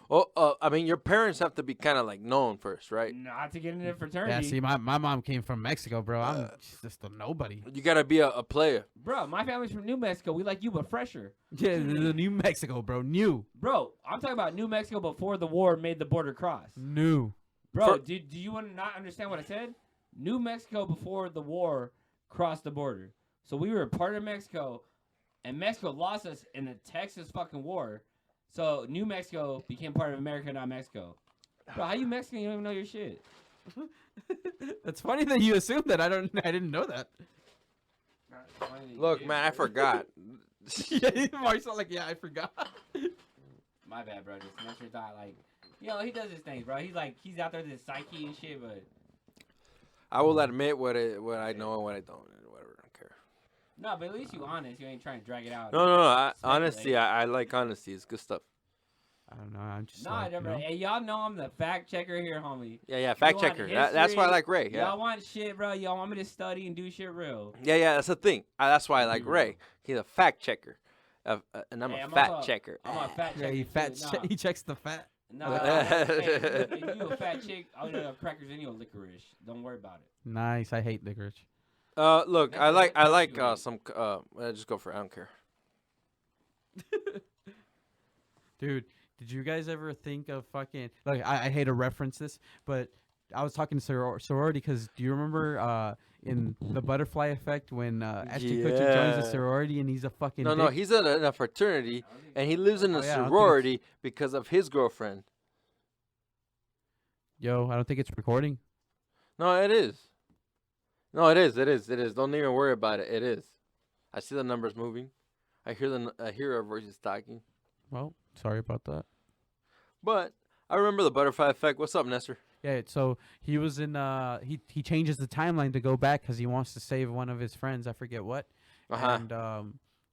S2: Well, I mean, your parents have to be kind of like known first, right?
S6: Not to get into fraternity.
S1: Yeah, see, my mom came from Mexico, bro. I'm just a nobody.
S2: You gotta be a player.
S6: Bro, my family's from New Mexico. We like you, but fresher.
S1: Yeah, the New Mexico, bro. New.
S6: Bro, I'm talking about New Mexico before the war made the border cross.
S1: New.
S6: Bro, do you want to not understand what I said? New Mexico before the war crossed the border. So we were a part of Mexico, and Mexico lost us in the Texas fucking war. So New Mexico became part of America, not Mexico. Bro, how you Mexican? You don't even know your shit.
S1: That's funny that you assumed that. I didn't know that.
S2: Look, man, I forgot.
S1: Yeah, Mark's not like, yeah, I forgot.
S6: My bad, bro. Just Nestor thought like, he does his things, bro. He's out there with his psyche and shit, but
S2: I will admit what I know and what I don't. Whatever, I don't care.
S6: no, but at least you honest. You ain't trying to drag it out.
S2: No.
S6: Speculate.
S2: Honesty, I like honesty. It's good stuff.
S1: I don't know. I'm just.
S6: No,
S1: like,
S6: I never. Hey, y'all know I'm the fact checker here, homie.
S2: Yeah, fact
S6: You want
S2: checker. That's why I
S6: history?
S2: like Ray. Yeah,
S6: Y'all want shit, bro. Y'all want me to study and do shit real.
S2: yeah. That's the thing. That's why I like Ray. He's a fact checker, and I'm
S6: Hey,
S2: a
S6: I'm
S2: fact
S6: also-
S2: checker.
S6: I'm a fat checker.
S1: Yeah,
S6: too.
S1: he checks the fat.
S6: No, hey, if you a fat chick, I'll do crackers and you a licorice. Don't worry about it.
S1: Nice. I hate licorice.
S2: Look,
S6: That's
S2: I
S6: what I
S2: like
S6: do.
S2: some. Just go for it. I don't care.
S1: Dude, did you guys ever think of fucking like I hate to reference this, but I was talking to sorority because do you remember in the Butterfly Effect when Ashton Kutcher joins the
S2: Yeah.
S1: sorority and he's a fucking
S2: No,
S1: dick?
S2: he's in a fraternity, and he lives in a
S1: Oh, yeah, I don't think
S2: sorority because of his girlfriend.
S1: Yo, I don't think it's recording.
S2: No, it is. No, it is. It is. It is. Don't even worry about it. It is. I see the numbers moving. I hear our voices talking.
S1: Well, sorry about that.
S2: But I remember the butterfly effect. What's up, Nestor?
S1: Yeah, so he was in he changes the timeline to go back because he wants to save one of his friends. I forget what. And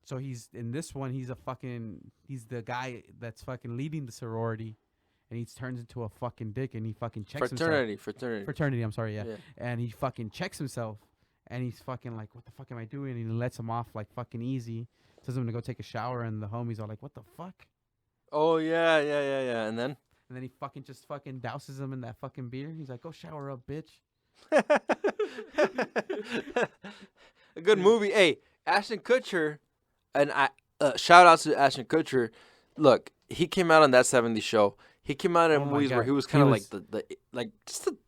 S1: so he's in this one. He's the guy that's fucking leading the sorority, and he turns into a fucking dick, and he fucking checks
S2: Fraternity.
S1: Fraternity. I'm sorry, yeah.
S2: Yeah.
S1: And he fucking checks himself, and he's fucking like, "What the fuck am I doing?" And he lets him off like fucking easy. Tells him to go take a shower, and the homies are like, "What the fuck?"
S2: Oh yeah. And then
S1: And then he fucking just fucking douses him in that fucking beer. He's like, "Go shower up, bitch."
S2: a good movie. Hey, Ashton Kutcher, and I shout out to Ashton Kutcher. Look, he came out on that '70s show. He came out in
S1: Oh my
S2: movies where
S1: God.
S2: he was
S1: He
S2: kind of
S1: was-
S2: like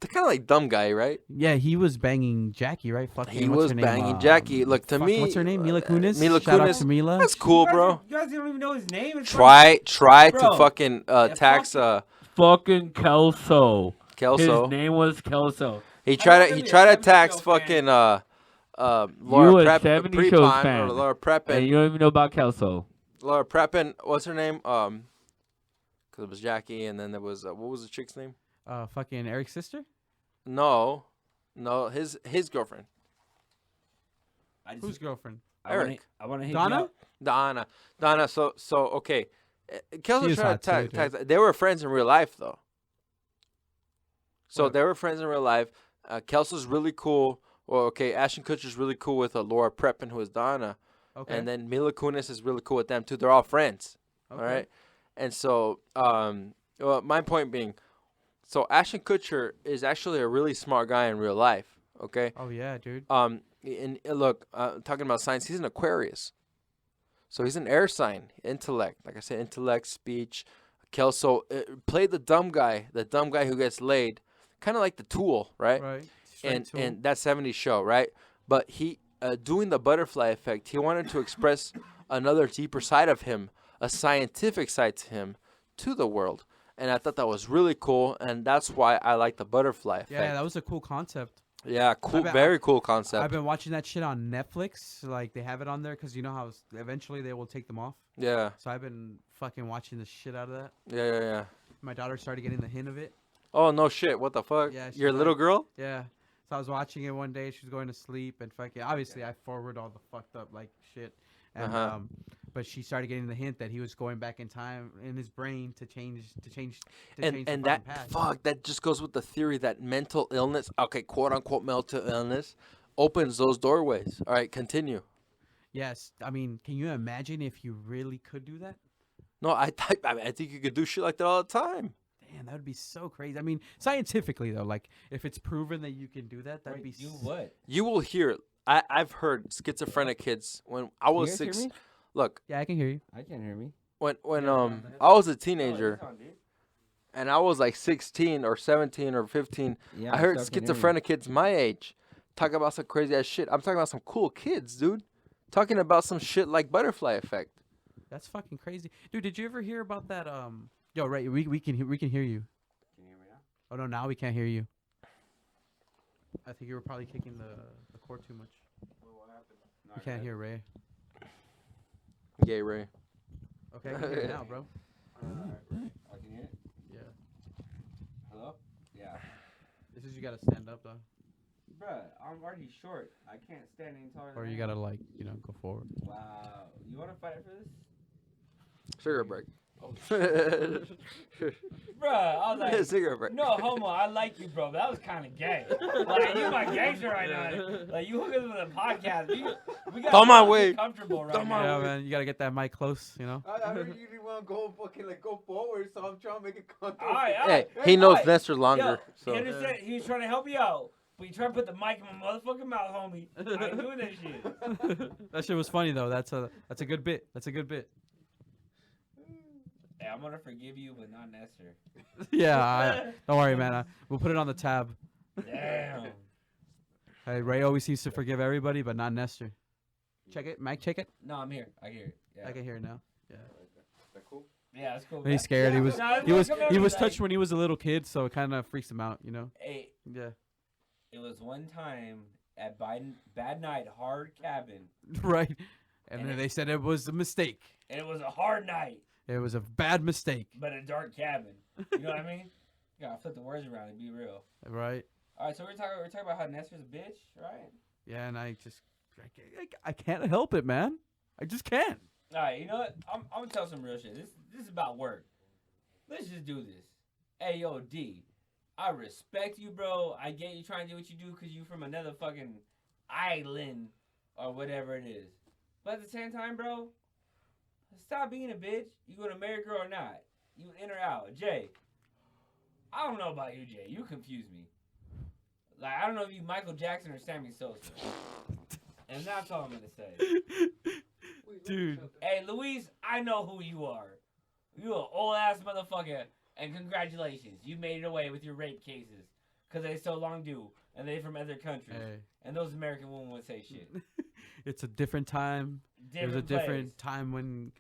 S2: the kind of like dumb guy, right?
S1: Yeah, he was banging Jackie, right? Fucking,
S2: He
S1: what's
S2: was
S1: her name?
S2: banging Jackie. Look, to
S1: fuck,
S2: me,
S1: what's her name? Mila Kunis.
S2: Mila
S1: Shout out
S2: Kunis.
S1: to Mila.
S2: That's cool, bro.
S6: You guys don't even know his name. It's
S2: Try to
S6: Bro,
S2: fucking tax
S6: fucking Kelso.
S2: Kelso.
S6: His name was Kelso.
S2: He tried
S6: really
S2: to
S6: a 70s
S2: tax
S6: show fan. You
S2: fucking
S6: a
S2: Laura
S6: 70s shows
S2: Prepon
S6: fan.
S2: or Laura
S6: And
S2: Prepon.
S6: you don't even know about Kelso.
S2: Laura Prepon. What's her name? Because it was Jackie, and then there was what was the chick's name?
S1: Fucking Eric's sister.
S2: No, his girlfriend.
S1: Whose girlfriend?
S2: Eric.
S6: I want to hit
S1: Donna?
S2: Donna. So okay. Kelso
S1: She is
S2: tried
S1: hot
S2: to
S1: too,
S2: tax. They were friends in real life, though. So
S1: What?
S2: they were friends in real life. Kelso's really cool. Well, okay, Ashton Kutcher's really cool with Laura Prepon, who is Donna.
S1: Okay.
S2: And then Mila Kunis is really cool with them, too. They're all friends.
S1: Okay.
S2: All right? And so, well, my point being, so Ashton Kutcher is actually a really smart guy in real life, okay?
S1: Oh yeah, dude.
S2: And look, talking about science, he's an Aquarius. So he's an air sign, intellect. Like I said, intellect, speech. Kelso played the dumb guy who gets laid, kind of like the Tool, right?
S1: Right.
S2: And that '70s show, right? But he doing the butterfly effect, he wanted to express another deeper side of him, a scientific side to him, to the world. And I thought that was really cool, and that's why I like the butterfly effect.
S1: Yeah, that was a cool concept.
S2: Yeah, cool,
S1: bet-
S2: very cool concept.
S1: I've been watching that shit on Netflix. Like they have it on there because you know how eventually they will take them off.
S2: Yeah,
S1: So I've been fucking watching the shit out of that.
S2: yeah.
S1: My daughter started getting the hint of it.
S2: Oh no shit! What the fuck?
S1: Yeah, she's
S2: You're a little
S1: like-
S2: girl?
S1: Yeah. So I was watching it one day. She was going to sleep and fucking. Obviously, I forward all the fucked up like shit. And
S2: Uh-huh.
S1: but she started getting the hint that he was going back in time in his brain to change
S2: And
S1: the
S2: that
S1: fucking past.
S2: that just goes with the theory that mental illness, okay, quote unquote mental illness, opens those doorways. All right, continue.
S1: Yes, I mean, can you imagine if you really could do that?
S2: No, I think you could do shit like that all the time.
S1: Damn, that would be so crazy. I mean, scientifically though, like if it's proven that you can do that, that'd be
S6: You what?
S2: You will hear. I've heard schizophrenic kids when I was
S6: You guys hear
S2: 6.
S6: me?
S2: Look,
S1: Yeah, I can hear you.
S6: I can't hear me.
S2: when
S6: Yeah,
S2: I was a
S6: Oh,
S2: teenager
S6: it's on, dude.
S2: and I was like 16 or 17 or 15,
S6: Yeah,
S2: I heard
S6: still can hear me.
S2: schizophrenic kids my age talk about some crazy ass shit. I'm talking about some cool kids, dude. Talking about some shit like butterfly effect.
S1: That's fucking crazy, dude. Did you ever hear about that? Yo, right, we can hear you.
S6: Can you hear me now?
S1: Oh no, now we can't hear you. I think you were probably kicking the cord too much.
S6: What happened? No,
S1: We can't hear Ray.
S2: Gay Ray.
S1: Okay, I can hear you now, bro.
S6: I can hear it.
S1: Yeah.
S6: Hello? Yeah.
S1: This is you gotta stand up though,
S6: Bruh, I'm already short. I can't stand any taller
S1: or
S6: than
S1: you
S6: that.
S1: gotta like go forward.
S6: Wow. You want to fight for this?
S2: Cigarette break.
S6: Bruh, I was like,
S2: Cigarette break.
S6: no homo, I like you, bro. That was kind of gay. Like, you my gangster right now. Like, you hook us with a podcast. We got
S2: Come on, wait.
S6: comfortable right
S2: Come
S6: now.
S2: on,
S1: Yeah, man, you gotta get that mic close,
S7: I don't usually want to go go forward, so I'm trying to make it comfortable.
S6: All right, all
S2: Hey,
S6: right.
S2: he knows
S6: Alright.
S2: Nestor longer.
S6: Yo,
S2: So
S6: he understand. He was trying to help you out, but you trying to put the mic in my motherfucking mouth, homie. I ain't doing that shit.
S1: That shit was funny though. That's a good bit. That's a good bit.
S6: Hey, I'm gonna forgive you, but not Nestor.
S1: Yeah, don't worry, man. We'll put it on the tab.
S6: Damn.
S1: Hey, Ray always seems to forgive everybody, but not Nestor. Check it, Mike. Check it.
S6: No, I'm here. I hear it. Yeah.
S1: I can hear it now. Yeah.
S6: That cool? Yeah, that's cool.
S1: He's scared.
S6: Yeah,
S1: He was.
S6: no, it's
S1: He was.
S6: like,
S1: He was
S6: like,
S1: touched when he was a little kid, so it kind of freaks him out. You know.
S6: Hey,
S1: Yeah.
S6: it was one time at Bad Night Hard Cabin,
S1: Right. And
S6: And
S1: then
S6: it-
S1: they said it was a mistake.
S6: and it was a hard night,
S1: It was a bad mistake.
S6: but a dark cabin. You know what I mean? You gotta flip the words around and be real.
S1: Right.
S6: All right, so we're talking about how Nestor's a bitch, right?
S1: Yeah, and I can't help it, man. I just can't.
S6: All right, you know what? I'm gonna tell some real shit. This is about work. Let's just do this. Hey, yo, D, I respect you, bro. I get you trying to do what you do because you from another fucking island or whatever it is. But at the same time, bro, stop being a bitch. You gonna marry a girl or not? You in or out? Jay, I don't know about you, Jay. You confuse me. Like, I don't know if you Michael Jackson or Sammy Sosa. And that's all I'm gonna say.
S1: Dude.
S6: Hey, Luis, I know who you are. You an old ass motherfucker, and congratulations, you made it away with your rape cases, cause they so long due, and they from other countries,
S1: Hey,
S6: and those American women would say shit.
S1: it's a different time. There was a
S6: place.
S1: different time when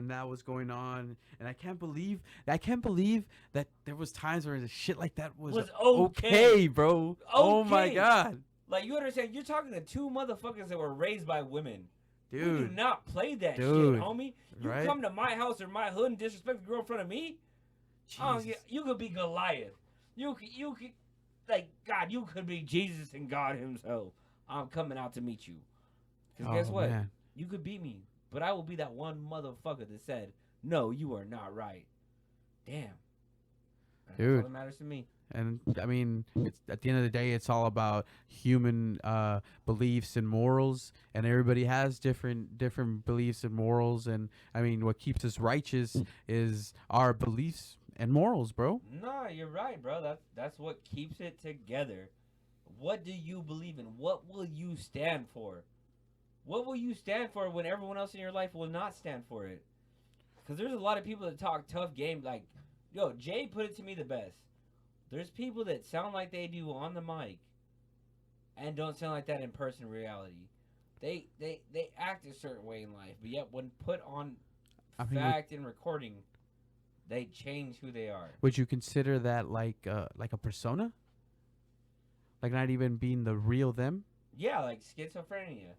S1: that was going on, and I can't believe that there was times where the shit like that was
S6: okay.
S1: bro. Oh my
S6: Okay.
S1: god,
S6: Like, you understand? You're talking to two motherfuckers that were raised by women. You do
S1: dude.
S6: not play that
S1: Dude.
S6: shit, homie. You
S1: Right?
S6: come to my house or my hood and disrespect the girl in front of me.
S1: Jesus.
S6: You could be Goliath. You could, like, God, you could be Jesus and God himself. I'm coming out to meet you. Because guess
S1: Oh,
S6: what?
S1: man.
S6: You could beat me, but I will be that one motherfucker that said, no, you are not right. Damn. That's
S1: Dude.
S6: all that matters to me.
S1: And I mean, it's, at the end of the day, it's all about human beliefs and morals, and everybody has different beliefs and morals. And I mean, what keeps us righteous is our beliefs and morals, bro.
S6: No, you're right, bro. That's what keeps it together. What do you believe in? What will you stand for? What will you stand for when everyone else in your life will not stand for it? Because there's a lot of people that talk tough game. Like, yo, Jay put it to me the best. There's people that sound like they do on the mic and don't sound like that in person in reality. They act a certain way in life, but yet when put on
S1: I mean,
S6: fact and recording, they change who they are.
S1: would you consider that like a persona? Like not even being the real them?
S6: Yeah, like schizophrenia.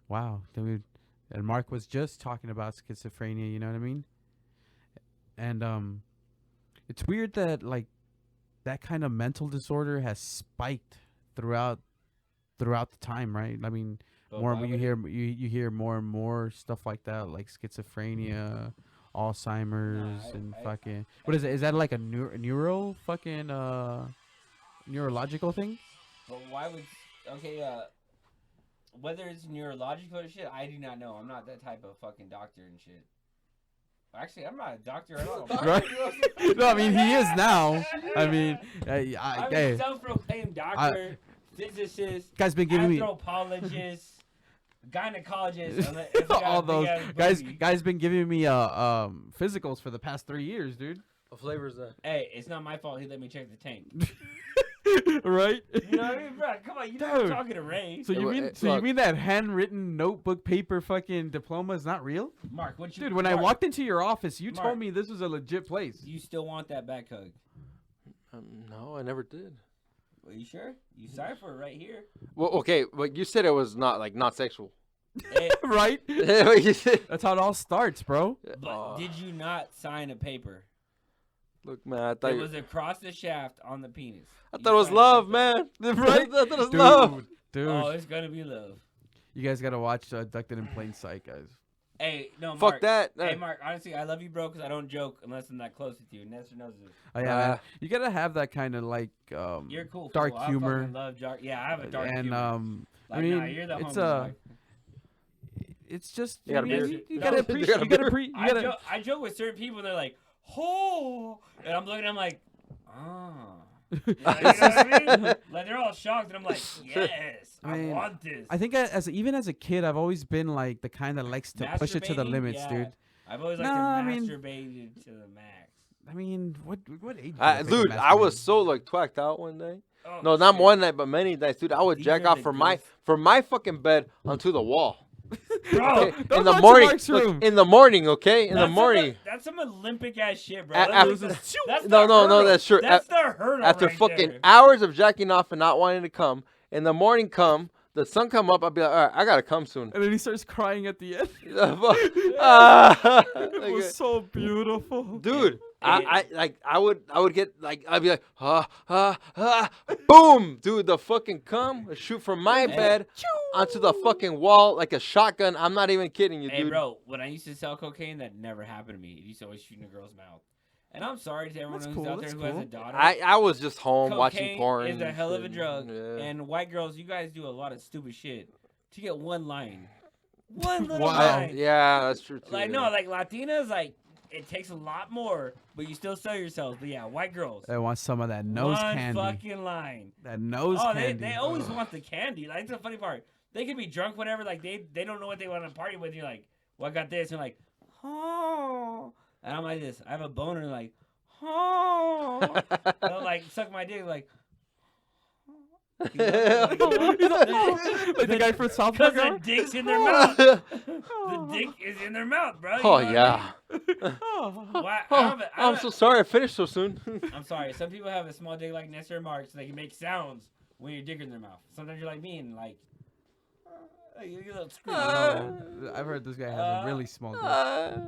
S1: Wow, dude. And Mark was just talking about schizophrenia. You know what I mean? And it's weird that like that kind of mental disorder has spiked throughout the time, right? I mean,
S6: But
S1: more
S6: why
S1: when you
S6: would
S1: hear you hear more and more stuff like that, like schizophrenia, Alzheimer's,
S6: Nah,
S1: and
S6: I-
S1: fucking what is it? Is that like a neuro fucking neurological thing?
S6: But why would whether it's neurological or shit, I do not know. I'm not that type of fucking doctor and shit. Actually, I'm not a doctor at all.
S1: Right? No, I mean he is now. I mean,
S6: I'm
S1: hey,
S6: a self-proclaimed doctor, physicist,
S1: guys been giving me
S6: anthropologist, gynecologist. if I got
S1: all
S6: a
S1: those
S6: big-ass
S1: guys.
S6: booty.
S1: Guys been giving me physicals for the past 3 years, dude.
S2: What flavor is that?
S6: Hey, it's not my fault. He let me check the tank.
S1: Right?
S6: You know what I mean, bro? Come on, you know I'm
S1: Dude.
S6: talking to Ray.
S1: So you
S2: Well,
S1: mean
S2: look.
S1: that handwritten notebook paper fucking diploma is not real?
S6: Mark, what you?
S1: Dude, when I
S6: Mark,
S1: walked into your office, you
S6: Mark.
S1: told me this was a legit place.
S6: you still want that back hug?
S2: No, I never did.
S6: Are you sure? You signed for it right here.
S2: Well, okay, but you said it was not sexual.
S6: Hey,
S1: Right?
S2: What you said?
S1: That's how it all starts, bro.
S6: but did you not sign a paper?
S2: Look, man, I thought
S6: It was across the shaft on the penis.
S2: I
S6: You
S2: thought it was
S6: signed
S2: love,
S6: right there.
S2: man.
S1: Right?
S2: I thought it was
S1: Dude,
S2: love.
S1: dude.
S6: Oh, it's gonna be love.
S1: You guys gotta watch Abducted in Plain Sight, guys.
S6: Hey, no, Mark.
S2: Fuck that.
S6: Hey, Mark. Honestly, I love you, bro, because I don't joke unless I'm that close with you. Nestor knows this.
S1: Oh, yeah,
S2: Uh,
S1: man. You gotta have that kind of like
S6: You're cool.
S1: dark
S6: fool.
S1: humor.
S6: I fucking love dark. Yeah, I have a dark
S1: and
S6: humor. Like,
S1: I mean
S6: nah, you're the
S1: it's
S6: homie, Mark.
S1: it's just
S2: You got a
S1: you,
S2: beard?
S1: you
S6: No.
S1: gotta
S6: You
S1: appreciate
S2: got a
S1: you gotta
S2: beard?
S1: pre you
S6: I
S1: gotta
S6: joke with certain people, and they're like, "Oh," and I'm looking, I'm like, "Ah." Like, you know what I mean? Like they're all shocked, and I'm like, "Yes,
S1: I
S6: I
S1: mean,
S6: want this."
S1: I think even as a kid I've always been like the kind that likes to push it to the
S6: Masturbating?
S1: limits,
S6: Yeah.
S1: dude.
S6: I've always liked
S1: No,
S6: to
S1: I mean-
S6: masturbate it to the max.
S1: I mean, what age? do you think
S2: Dude,
S1: of
S2: I was
S1: masturbating?
S2: so like twacked out one day.
S6: Oh,
S2: No, not
S6: shit.
S2: one night, but many nights, dude. I would
S6: These
S2: jack
S6: are
S2: off
S6: the
S2: from my fucking bed onto the wall.
S6: Bro,
S2: Okay?
S1: don't
S2: In the
S1: go to
S2: morning,
S1: Mark's
S2: look,
S1: room.
S2: in the morning, okay, in the
S6: that's
S2: morning.
S6: that's some Olympic ass shit, bro.
S2: A-
S6: That's
S2: af-
S6: that's
S2: No,
S6: the
S2: no, no,
S6: hurdle.
S2: that's true.
S6: That's the hurdle.
S2: After
S6: right
S2: fucking
S6: there.
S2: hours of jacking off and not wanting to come, in the morning the sun come up, I'll be like, all right, I gotta come soon.
S1: And then he starts crying at the end.
S2: Ah,
S1: It was so beautiful.
S2: dude, I would get like I'd be like boom, dude, the fucking cum would shoot from my bed onto the fucking wall like a shotgun. I'm not even kidding you,
S6: Hey,
S2: dude.
S6: bro, when I used to sell cocaine, that never happened to me. It used to always shoot in a girl's mouth. And I'm sorry to everyone
S1: That's
S6: who's
S1: cool,
S6: out there
S1: that's
S6: who has
S1: cool.
S6: a daughter.
S2: I was just home watching
S6: Cocaine
S2: porn.
S6: is a
S2: and
S6: hell of a
S2: shit.
S6: drug.
S2: Yeah.
S6: And white girls, you guys do a lot of stupid shit to get one line. One little
S1: Wow.
S6: line.
S2: Yeah, that's true too.
S6: Like,
S2: yeah.
S6: no, like Latinas, like, it takes a lot more, but you still sell yourselves. But yeah, white girls.
S1: I want some of that nose
S6: one
S1: candy.
S6: fucking line.
S1: That nose
S6: Oh,
S1: candy.
S6: they always want the candy. Like, that's the funny part. They could be drunk, whatever. Like, they don't know what they want to party with. You're like, well, I got this. And you're like, oh. And I'm like this. I have a boner. Like, oh. And I'm like, suck my dick. Like,
S1: Like the guy from South
S6: because
S1: Park.
S6: the dick's in their mouth. The dick is in their mouth, bro. You know
S2: Oh
S6: what I
S2: yeah.
S6: mean? Why,
S2: I'm so sorry I finished so soon.
S6: I'm sorry. Some people have a small dick like Nestor Mark, so they can make sounds when your dick in their mouth. Sometimes you're like me and like you get a little scream.
S1: I've heard this guy has a really small dick.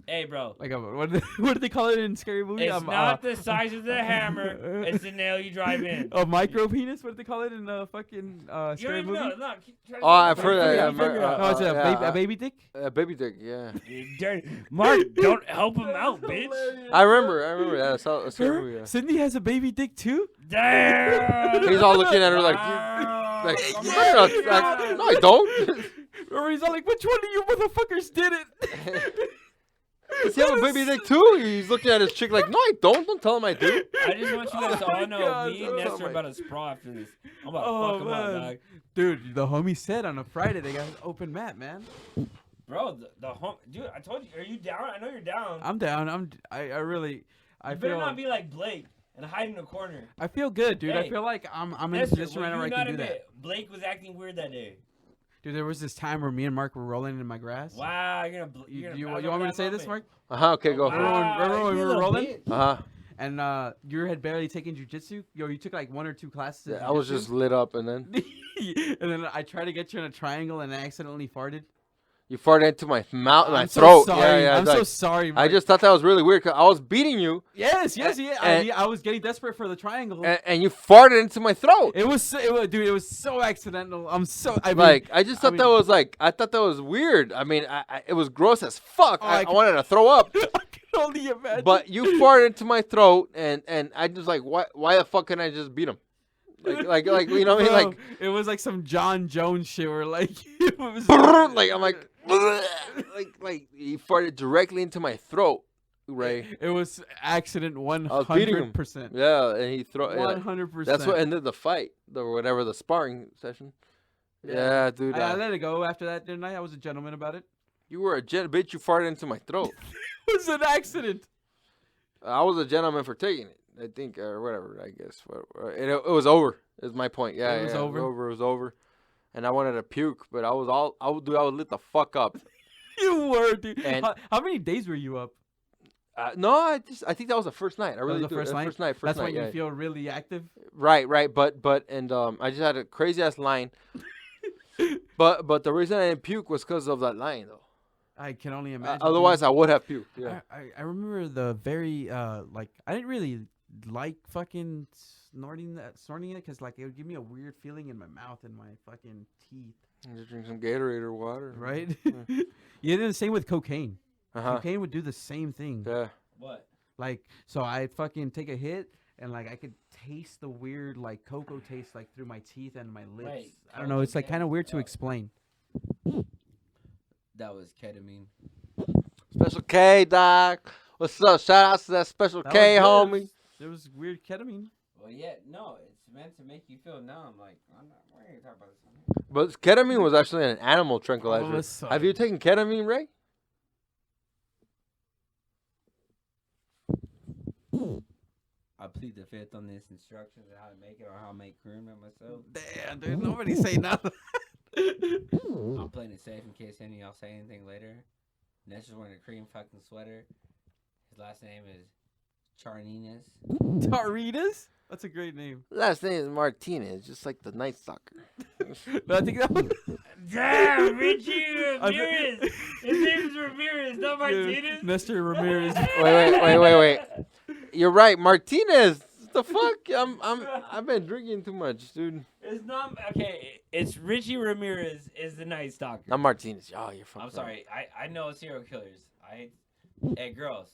S6: Hey, bro.
S1: Like what do they call it in scary movie?
S6: It's not the size of the hammer. It's the nail you drive in.
S1: a micro penis. What do they call it in a fucking
S6: You don't
S1: scary
S6: even
S1: movie?
S6: know. No, try to
S2: Oh, I've heard that.
S6: figure it
S2: Yeah,
S6: out, figure it out.
S1: No, it's
S2: yeah,
S1: a baby dick.
S2: baby dick. Yeah.
S6: You dirty. Mark, don't help him out, bitch.
S2: I remember that. That's a scary movie. Yeah.
S1: Sydney has a baby dick too.
S6: Damn.
S2: He's all looking at her like,
S6: Wow.
S2: like,
S6: Come
S2: you
S6: on,
S2: better not,
S6: yeah.
S2: like, no, I don't.
S1: Or he's all like, which one of you motherfuckers did it?
S2: Does he have a baby dick too? He's looking at his chick like, no, I don't. Don't tell him I do.
S6: I just want you guys to all know
S1: God,
S6: me and
S1: oh
S6: Nestor
S2: my-
S6: are about to sprawl after this. I'm about to
S1: Oh,
S6: fuck him up,
S1: man.
S6: dog.
S1: Dude, the homie said on a Friday they got an open mat, man.
S6: Bro, dude, I told you. Are you down? I know you're down.
S1: I'm down. I really. I
S6: You better
S1: feel.
S6: not be like Blake and hide in a corner.
S1: I feel good, dude. I
S6: Hey,
S1: feel like I'm in a
S6: Nestor,
S1: position
S6: will
S1: right now where I
S6: you
S1: can
S6: not
S1: do that.
S6: admit Blake was acting weird that day?
S1: Dude, there was this time where me and Mark were rolling in my grass.
S6: Wow, you're gonna.
S1: You want me to say this, Mark?
S2: Okay, go.
S1: Remember when we were rolling?
S2: Uh huh.
S1: And you had barely taken jujitsu. You took like 1 or 2 classes. of
S2: Yeah, I was
S1: jujitsu.
S2: just lit up, and then
S1: And then I tried to get you in a triangle, and I accidentally farted.
S2: you farted into my mouth, my
S1: I'm
S2: throat.
S1: So sorry.
S2: Yeah,
S1: I'm
S2: like,
S1: so sorry.
S2: I
S1: Mark.
S2: just thought that was really weird. 'Cause I was beating you,
S1: Yes.
S2: and-
S1: I was getting desperate for the triangle.
S2: and you farted into my throat.
S1: It was, dude. It was so accidental. I mean,
S2: Like I just
S1: I
S2: thought that
S1: mean-
S2: was like I thought that was weird. I mean, it was gross as fuck.
S1: Oh,
S2: I
S1: I
S2: wanted to throw up,
S1: I can only imagine.
S2: but you farted into my throat, and I just like why the fuck can't I just beat him? Like you know what I mean?
S1: Bro,
S2: Like
S1: it was like some John Jones shit where like it was
S2: like I'm like like he farted directly into my throat, Ray.
S1: It was accident
S2: was beating him.
S1: 100%.
S2: Yeah, and he throw.
S1: 100%.
S2: That's what ended the fight, or whatever, the sparring session. Yeah, dude.
S1: I let it go after that, didn't I? I was a gentleman about it.
S2: You were a bitch. You farted into my throat.
S1: It was an accident.
S2: I was a gentleman for taking it. I think, or whatever. I guess. It was over. Is my point. Yeah,
S1: It was over?
S2: It was over. And I wanted to puke, but I would lit the fuck up.
S1: You were, dude.
S2: And-
S1: How many days were you up?
S2: No, I think that was the first night. I really
S1: was the
S2: do.
S1: first night?
S2: First night.
S1: That's
S2: night,
S1: when
S2: yeah.
S1: you feel really active.
S2: Right. But I just had a crazy ass line. but the reason I didn't puke was because of that line, though.
S1: I can only imagine.
S2: Otherwise, I would have puked. Yeah.
S1: I remember the very like I didn't really like fucking snorting it because like it would give me a weird feeling in my mouth and my fucking teeth.
S2: Just drink some Gatorade or water.
S1: Right. Yeah, the same with cocaine.
S2: Uh-huh.
S1: Cocaine would do the same thing.
S2: Yeah.
S6: What?
S1: Like, so I'd fucking take a hit, and like I could taste the weird like cocoa taste like through my teeth and my lips.
S6: Wait,
S1: I don't know. It's like
S6: cocaine?
S1: kind of weird to
S6: Oh.
S1: explain.
S3: That was ketamine.
S2: Special K, Doc. What's up? Shout out to that Special
S1: That
S2: K,
S1: was
S2: homie.
S1: good. It was weird ketamine.
S3: Well, yeah, no, it's meant to make you feel numb. Like, I'm not. We're gonna talk about this.
S2: But ketamine was actually an animal tranquilizer.
S1: listen.
S2: Have you taken ketamine, Ray?
S3: I plead the fifth on this instructions on how to make it or how to make cream by myself.
S1: Damn, dude. Nobody say nothing.
S3: I'm playing it safe in case any of y'all say anything later. Nestor's wearing a cream fucking sweater. His last name is Charninas.
S1: Taritas? That's a great name.
S2: Last name is Martinez, just like the Night Stalker.
S1: But I think that was
S6: Damn, Richie Ramirez. His name is Ramirez, not Martinez.
S1: Nestor Ramirez.
S2: Wait. You're right, Martinez. What the fuck? I've been drinking too much, dude.
S6: It's not okay. It's Richie Ramirez is the Night Stalker.
S2: I'm Martinez. Oh, you're fucking.
S3: I'm sorry. I know serial killers. Hey, girls.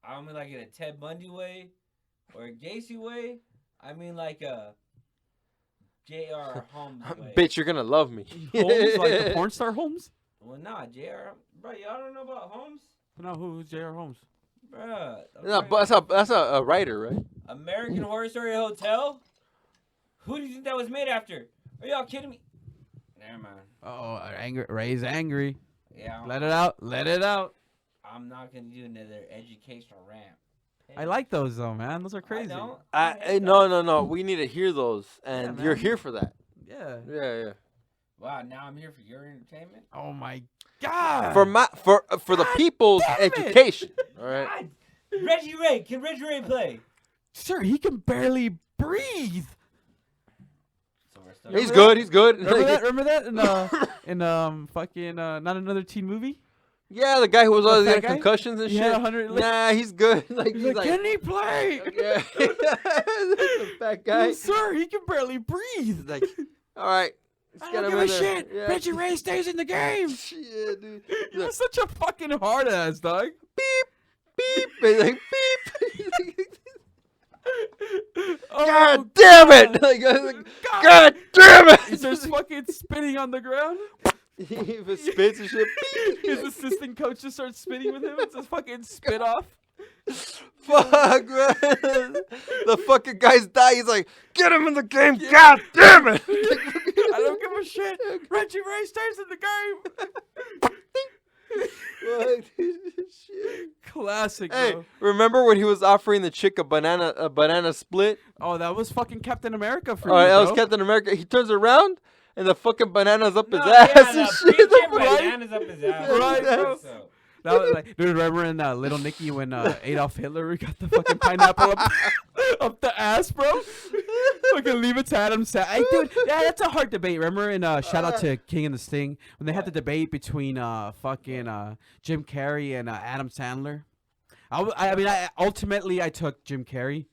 S3: I don't mean like in a Ted Bundy way or a Gacy way. I mean like a J.R. Holmes way.
S2: Bitch, you're gonna love me.
S1: Holmes, like the porn star Holmes?
S3: Well, nah, J.R. Bro, y'all don't know about Holmes?
S1: No, who's J.R. Holmes?
S3: Bruh.
S2: No, but that's a writer, right?
S3: American Horror Story Hotel? Who do you think that was made after? Are y'all kidding me? Never mind.
S1: Oh, angry. Ray's angry.
S3: Yeah,
S1: Let it out. Let it out.
S3: I'm not gonna do another educational rant.
S1: I like those though, man. Those are
S3: I
S1: crazy.
S3: don't.
S2: No. We need to hear those, and
S1: Yeah,
S2: you're
S1: man.
S2: here for that.
S1: Yeah.
S2: Yeah.
S3: Wow, now I'm here for your entertainment.
S1: Oh my God.
S2: For the people's
S1: damn it.
S2: education. All right.
S3: God, Reggie Ray, can Reggie Ray play?
S1: Sir, he can barely breathe.
S3: So we're still
S2: He's good. He's good.
S1: Remember that in fucking Not Another Teen Movie?
S2: Yeah, the guy who was always
S1: fat
S2: getting
S1: guy?
S2: concussions and
S1: He
S2: shit.
S1: had 100
S2: Nah, he's good.
S1: He's like, can he play?
S2: yeah. The fat guy.
S1: Sir, he can barely breathe.
S2: He's like, all right. let's
S1: I
S2: get
S1: don't
S2: him
S1: give a
S2: in there."
S1: shit.
S2: Yeah.
S1: Reggie Ray stays in the game.
S2: Yeah, dude.
S1: He was such a fucking hard ass, dog.
S2: Beep. He's like, beep.
S1: Oh,
S2: God damn it! Like, I was like, God damn
S1: He
S2: it!
S1: starts fucking spinning on the ground.
S2: He spits and shit.
S1: His assistant coach just starts spinning with him. It's a fucking spit off.
S2: Fuck, man. The fucking guy's dying. He's like, get him in the game. God damn it!
S1: I don't give a shit. Reggie Ray stays in the game.
S2: Fuck, shit.
S1: Classic,
S2: Hey,
S1: bro.
S2: remember when he was offering the chick a banana split?
S1: Oh, that was fucking Captain America for
S2: Oh,
S1: you,
S2: that was
S1: bro.
S2: Captain America. He turns around and the fucking banana's up his
S3: No,
S2: ass
S3: yeah,
S2: and
S3: the
S2: shit.
S3: pinky
S2: Right?
S3: banana's up his ass.
S1: Right, bro.
S3: So,
S1: That was like, dude, remember in Little Nicky when Adolf Hitler got the fucking pineapple up the ass, bro? Fucking leave it to Adam Sandler. Dude, yeah, that's a hard debate. Remember in shout out to King and the Sting when they had the debate between fucking Jim Carrey and Adam Sandler. I mean, ultimately I took Jim Carrey.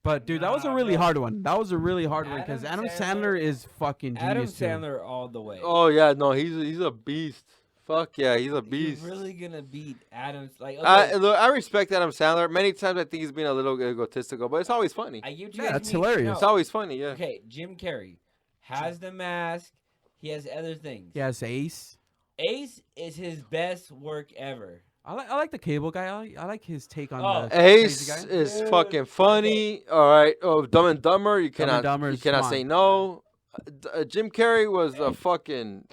S1: But dude, that was a really hard one. That was a really hard one because Adam Sandler is fucking genius
S3: Adam
S1: too.
S3: Sandler all the way.
S2: Oh, yeah, no, he's a beast. Fuck yeah, he's a beast.
S3: He's really gonna beat Adam's like.
S2: Look, I respect Adam Sandler. Many times I think he's been a little egotistical, but it's always funny.
S3: I give you
S1: Yeah,
S3: guys
S1: that's
S3: me-
S1: hilarious.
S3: no.
S2: It's always funny, yeah.
S3: Okay, Jim Carrey has the mask. He has other things.
S1: He has Ace.
S6: Ace is his best work ever.
S1: I like the Cable Guy. I like his take on
S6: Oh.
S1: the crazy
S2: Ace
S1: guy.
S2: is
S6: Dude,
S2: fucking funny. All right. Oh, Dumb and Dumber. You
S1: Dumb and
S2: cannot.
S1: Dumber
S2: You
S1: is
S2: cannot
S1: smart.
S2: say no. Jim Carrey was a fucking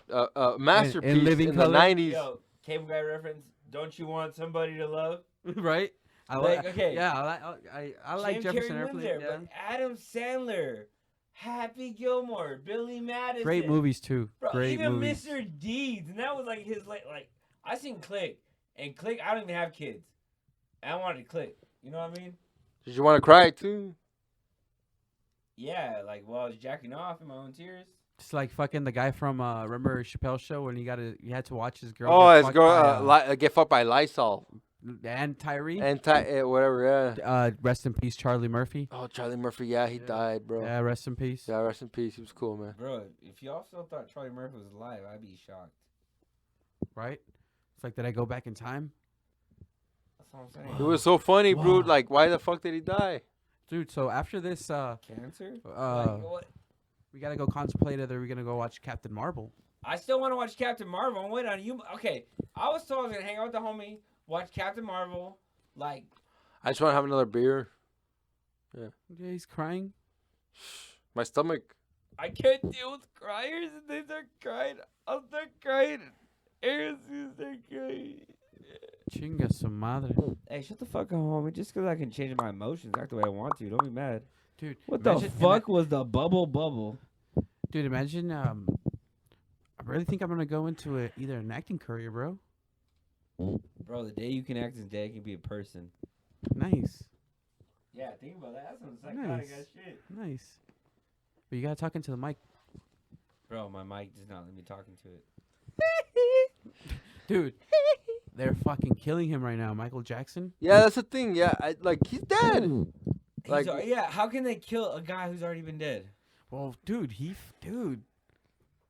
S2: masterpiece
S1: Living
S2: in
S1: Color?
S2: the '90s.
S6: Yo, Cable Guy reference. Don't you want somebody to love?
S1: Right? I
S6: Like, okay.
S1: Yeah, I like
S6: Jim
S1: Jefferson
S6: Carrey wins
S1: Airplane.
S6: there,
S1: Yeah.
S6: but Adam Sandler, Happy Gilmore, Billy Madison.
S1: Great movies too.
S6: Bro,
S1: Great
S6: even
S1: movies.
S6: Mr. Deeds, and that was like his like I seen Click, and Click. I don't even have kids. And I wanted to Click. You know what I mean?
S2: Did you want to cry too?
S6: Yeah, like while I was jacking off in my own tears.
S1: It's like fucking the guy from remember Chappelle's show when he had to watch his girl.
S2: Oh,
S1: get
S2: his
S1: fucked
S2: girl
S1: by,
S2: get fucked by Lysol
S1: and Tyree.
S2: whatever. Yeah.
S1: Rest in peace, Charlie Murphy.
S2: Oh, Charlie Murphy. Yeah, he died, bro.
S1: Yeah, rest in peace.
S2: Yeah, rest in peace. He was cool, man.
S6: Bro, if y'all still thought Charlie Murphy was alive, I'd be shocked.
S1: Right? It's like, did I go back in time?
S6: That's what I'm saying.
S2: He was so funny, bro.
S1: Wow.
S2: Like, why the fuck did he die?
S1: Dude, so after this,
S6: Cancer?
S1: like, we gotta go contemplate whether we're gonna go watch Captain Marvel.
S6: I still want to watch Captain Marvel. I'm waiting on you. Okay, I was told I was gonna hang out with the homie, watch Captain Marvel. Like,
S2: I just want to have another beer.
S1: Yeah, he's crying.
S2: My stomach.
S6: I can't deal with criers, and they start crying. I'll start crying. Aaron's gonna start crying.
S1: Chinga su madre.
S6: Hey, shut the fuck up, homie. Just because I can change my emotions, act the way I want to. Don't be mad.
S1: Dude,
S6: What
S1: imagine-
S6: the fuck was the bubble?
S1: Dude, imagine. I really think I'm gonna go into either an acting career, bro.
S6: Bro, the day you can act is the day I can be a person.
S1: Nice,
S6: Yeah, think about that. That's some
S1: Nice.
S6: ass shit.
S1: nice. But you gotta talk into the mic,
S6: Bro, my mic does not let me talk into it.
S1: dude. They're fucking killing him right now, Michael Jackson.
S2: Yeah, that's the thing. Yeah, he's dead. Like-
S6: Yeah, how can they kill a guy who's already been dead?
S1: Well, dude, dude.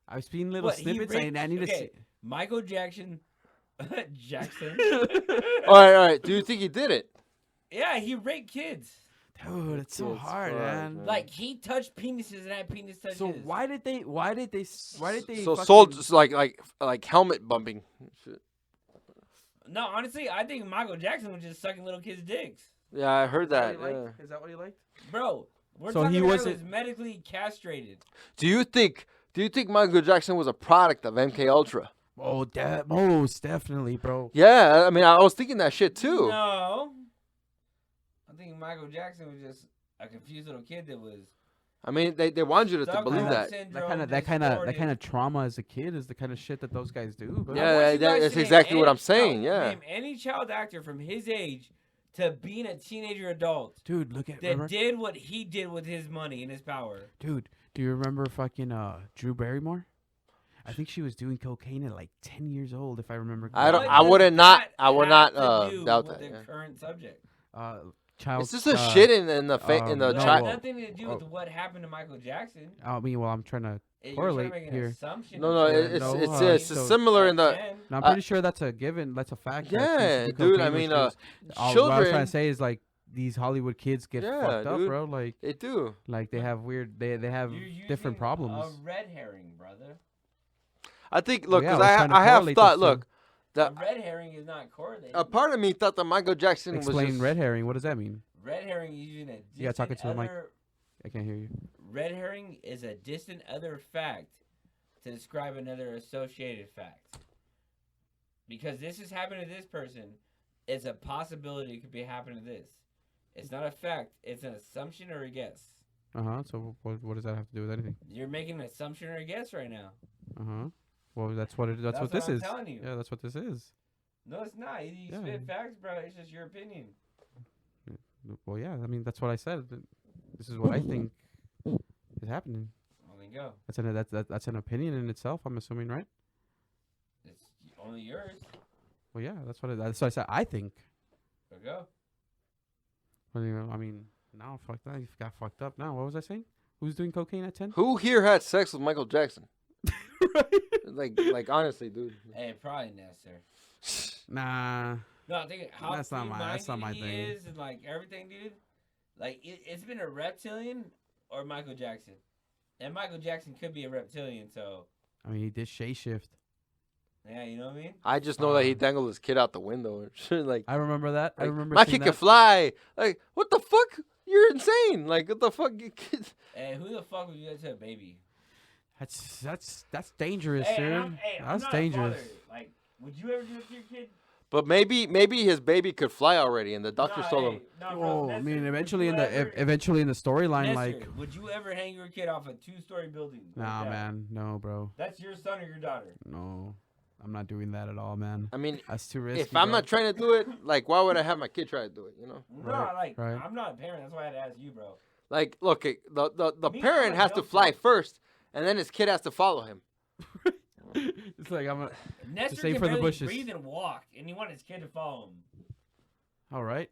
S1: I've seen little
S6: What, he
S1: snippets.
S6: raped-
S1: I need to see.
S6: okay. Michael Jackson. Jackson.
S2: All right. Do you think he did it?
S6: Yeah, he raped kids.
S1: Dude, it's so
S2: It's
S1: hard,
S2: fucked,
S1: man.
S2: man.
S6: Like he touched penises and that penis touched
S1: So
S6: his.
S1: why did they?
S2: So
S1: fucking-
S2: sold like helmet bumping. Shit.
S6: No, honestly, I think Michael Jackson was just sucking little kids' dicks.
S2: Yeah, I heard
S1: Is that
S2: that.
S1: what he
S2: Yeah.
S1: liked? Is that what he liked?
S6: Bro, we're
S1: So
S6: talking
S1: he
S6: about
S1: wasn't-
S6: was medically castrated.
S2: Do you think Michael Jackson was a product of MK Ultra?
S1: Oh, most definitely, bro.
S2: Yeah, I mean, I was thinking that shit too.
S6: No. I think Michael Jackson was just a confused little kid that was.
S2: I mean, they wanted you to
S6: Stockholm
S2: believe that.
S6: syndrome
S1: That kind of
S6: distorted.
S1: trauma as a kid is the kind of shit that those guys do. Bro.
S6: I
S2: Yeah,
S6: want you guys
S2: that's
S6: to name
S2: exactly what
S6: any
S2: I'm saying,
S6: child-
S2: yeah.
S6: Name any child actor from his age to being a teenager adult
S1: Dude, look at
S6: that
S1: remember?
S6: did what he did with his money and his power.
S1: Dude, do you remember fucking Drew Barrymore? I think she was doing cocaine at like 10 years old, if I remember.
S2: I don't-
S6: What
S2: I
S6: does
S2: would not-
S6: that
S2: I would
S6: have
S2: not,
S6: to do
S2: doubt
S6: with
S2: that,
S6: The
S2: yeah.
S6: current subject.
S1: Child.
S2: It's just a shit in the in the
S1: no,
S6: It has
S2: child.
S6: nothing to do with what happened to Michael Jackson.
S1: I mean, well, I'm trying to.
S6: You're trying
S1: Correlate
S6: to make an
S1: here.
S6: assumption.
S2: No,
S1: Yeah,
S2: it's
S1: no,
S2: it's
S1: so-
S2: similar in the.
S1: No, I'm
S2: I-
S1: pretty sure that's a given. That's a fact. that
S2: Yeah,
S1: she did
S2: dude. I
S1: cocaine when
S2: mean,
S1: she was- what I was
S2: children.
S1: trying to say is like these Hollywood kids get
S2: Yeah,
S1: fucked up,
S2: dude.
S1: bro. Like
S2: They do.
S1: they have weird. They have
S6: You're using
S1: different problems.
S6: A red herring, brother.
S2: I think. Look,
S1: Yeah, I
S2: because
S1: was trying to
S2: I have
S1: correlate
S2: thought.
S1: those two.
S2: Look,
S6: A
S2: that
S6: red herring is not correlated.
S2: a part of me thought that Michael Jackson was
S1: Explain
S2: just.
S1: red herring. What does that mean?
S6: Red herring is using a
S1: You gotta talk
S6: distant
S1: into the mic.
S6: other.
S1: I can't hear you.
S6: Red herring is a distant other fact to describe another associated fact. Because this is happening to this person, it's a possibility it could be happening to this. It's not a fact. It's an assumption or a guess.
S1: So what does that have to do with anything?
S6: You're making an assumption or a guess right now.
S1: Well, that's what it. That's what this
S6: I'm
S1: is.
S6: telling you.
S1: Yeah, that's what this is.
S6: No, it's not. You
S1: Yeah.
S6: spit facts, bro. It's just your opinion.
S1: Well, yeah. I mean, that's what I said. This is what I think is happening.
S6: Well, then go.
S1: That's an opinion in itself. I'm assuming, right?
S6: It's only yours.
S1: Well, yeah. That's what I said. I think.
S6: So go.
S1: Well, I mean, now fuck that. You got fucked up. Now, what was I saying? Who's doing cocaine at 10?
S2: Who here had sex with Michael Jackson? Like honestly, dude.
S6: Hey, probably Nestor.
S1: Nah.
S6: No, I think how
S1: That's not my
S6: he
S1: thing.
S6: is and like everything, dude. Like it's been a reptilian or Michael Jackson, and Michael Jackson could be a reptilian. So
S1: I mean, he did Shay Shift.
S6: Yeah, you know what I mean?
S2: I just know that he dangled his kid out the window and shit. Like,
S1: I remember that. I
S2: like,
S1: remember
S2: my
S1: seeing
S2: kid can
S1: that.
S2: fly. Like, what the fuck? You're insane. Like, what the fuck? You kid?
S6: Hey, who the fuck would do that to a baby?
S1: That's dangerous,
S6: Hey,
S1: dude.
S6: I'm
S1: That's
S6: not
S1: dangerous.
S6: A father. Like, would you ever do it to your kid?
S2: But maybe his baby could fly already, and the doctor told him.
S1: Oh, I mean, eventually in the storyline, like,
S6: would you ever hang your kid off a 2-story building?
S1: nah,
S6: like that?
S1: man, no, bro,
S6: That's your son or your daughter.
S1: no, I'm not doing that at all, man.
S2: I mean,
S1: That's too risky.
S2: if I'm
S1: bro.
S2: not trying to do it, like, why would I have my kid try to do it? You know?
S6: No,
S1: Right.
S6: I'm not a parent. That's why I had to ask you, bro.
S2: Like, look, the
S6: Me,
S2: parent
S6: I'm
S2: has to
S6: adopted.
S2: fly first, and then his kid has to follow him.
S1: It's like I'm a.
S6: Nestor
S1: save
S6: can
S1: for the
S6: barely
S1: bushes.
S6: breathe and walk, and you want his kid to follow him.
S1: All right.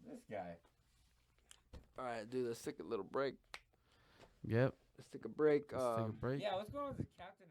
S6: This guy.
S2: All right, dude, let's take a little break.
S1: Yep.
S2: Let's take a break.
S1: Let's take a break.
S6: Yeah, what's going on with the captain?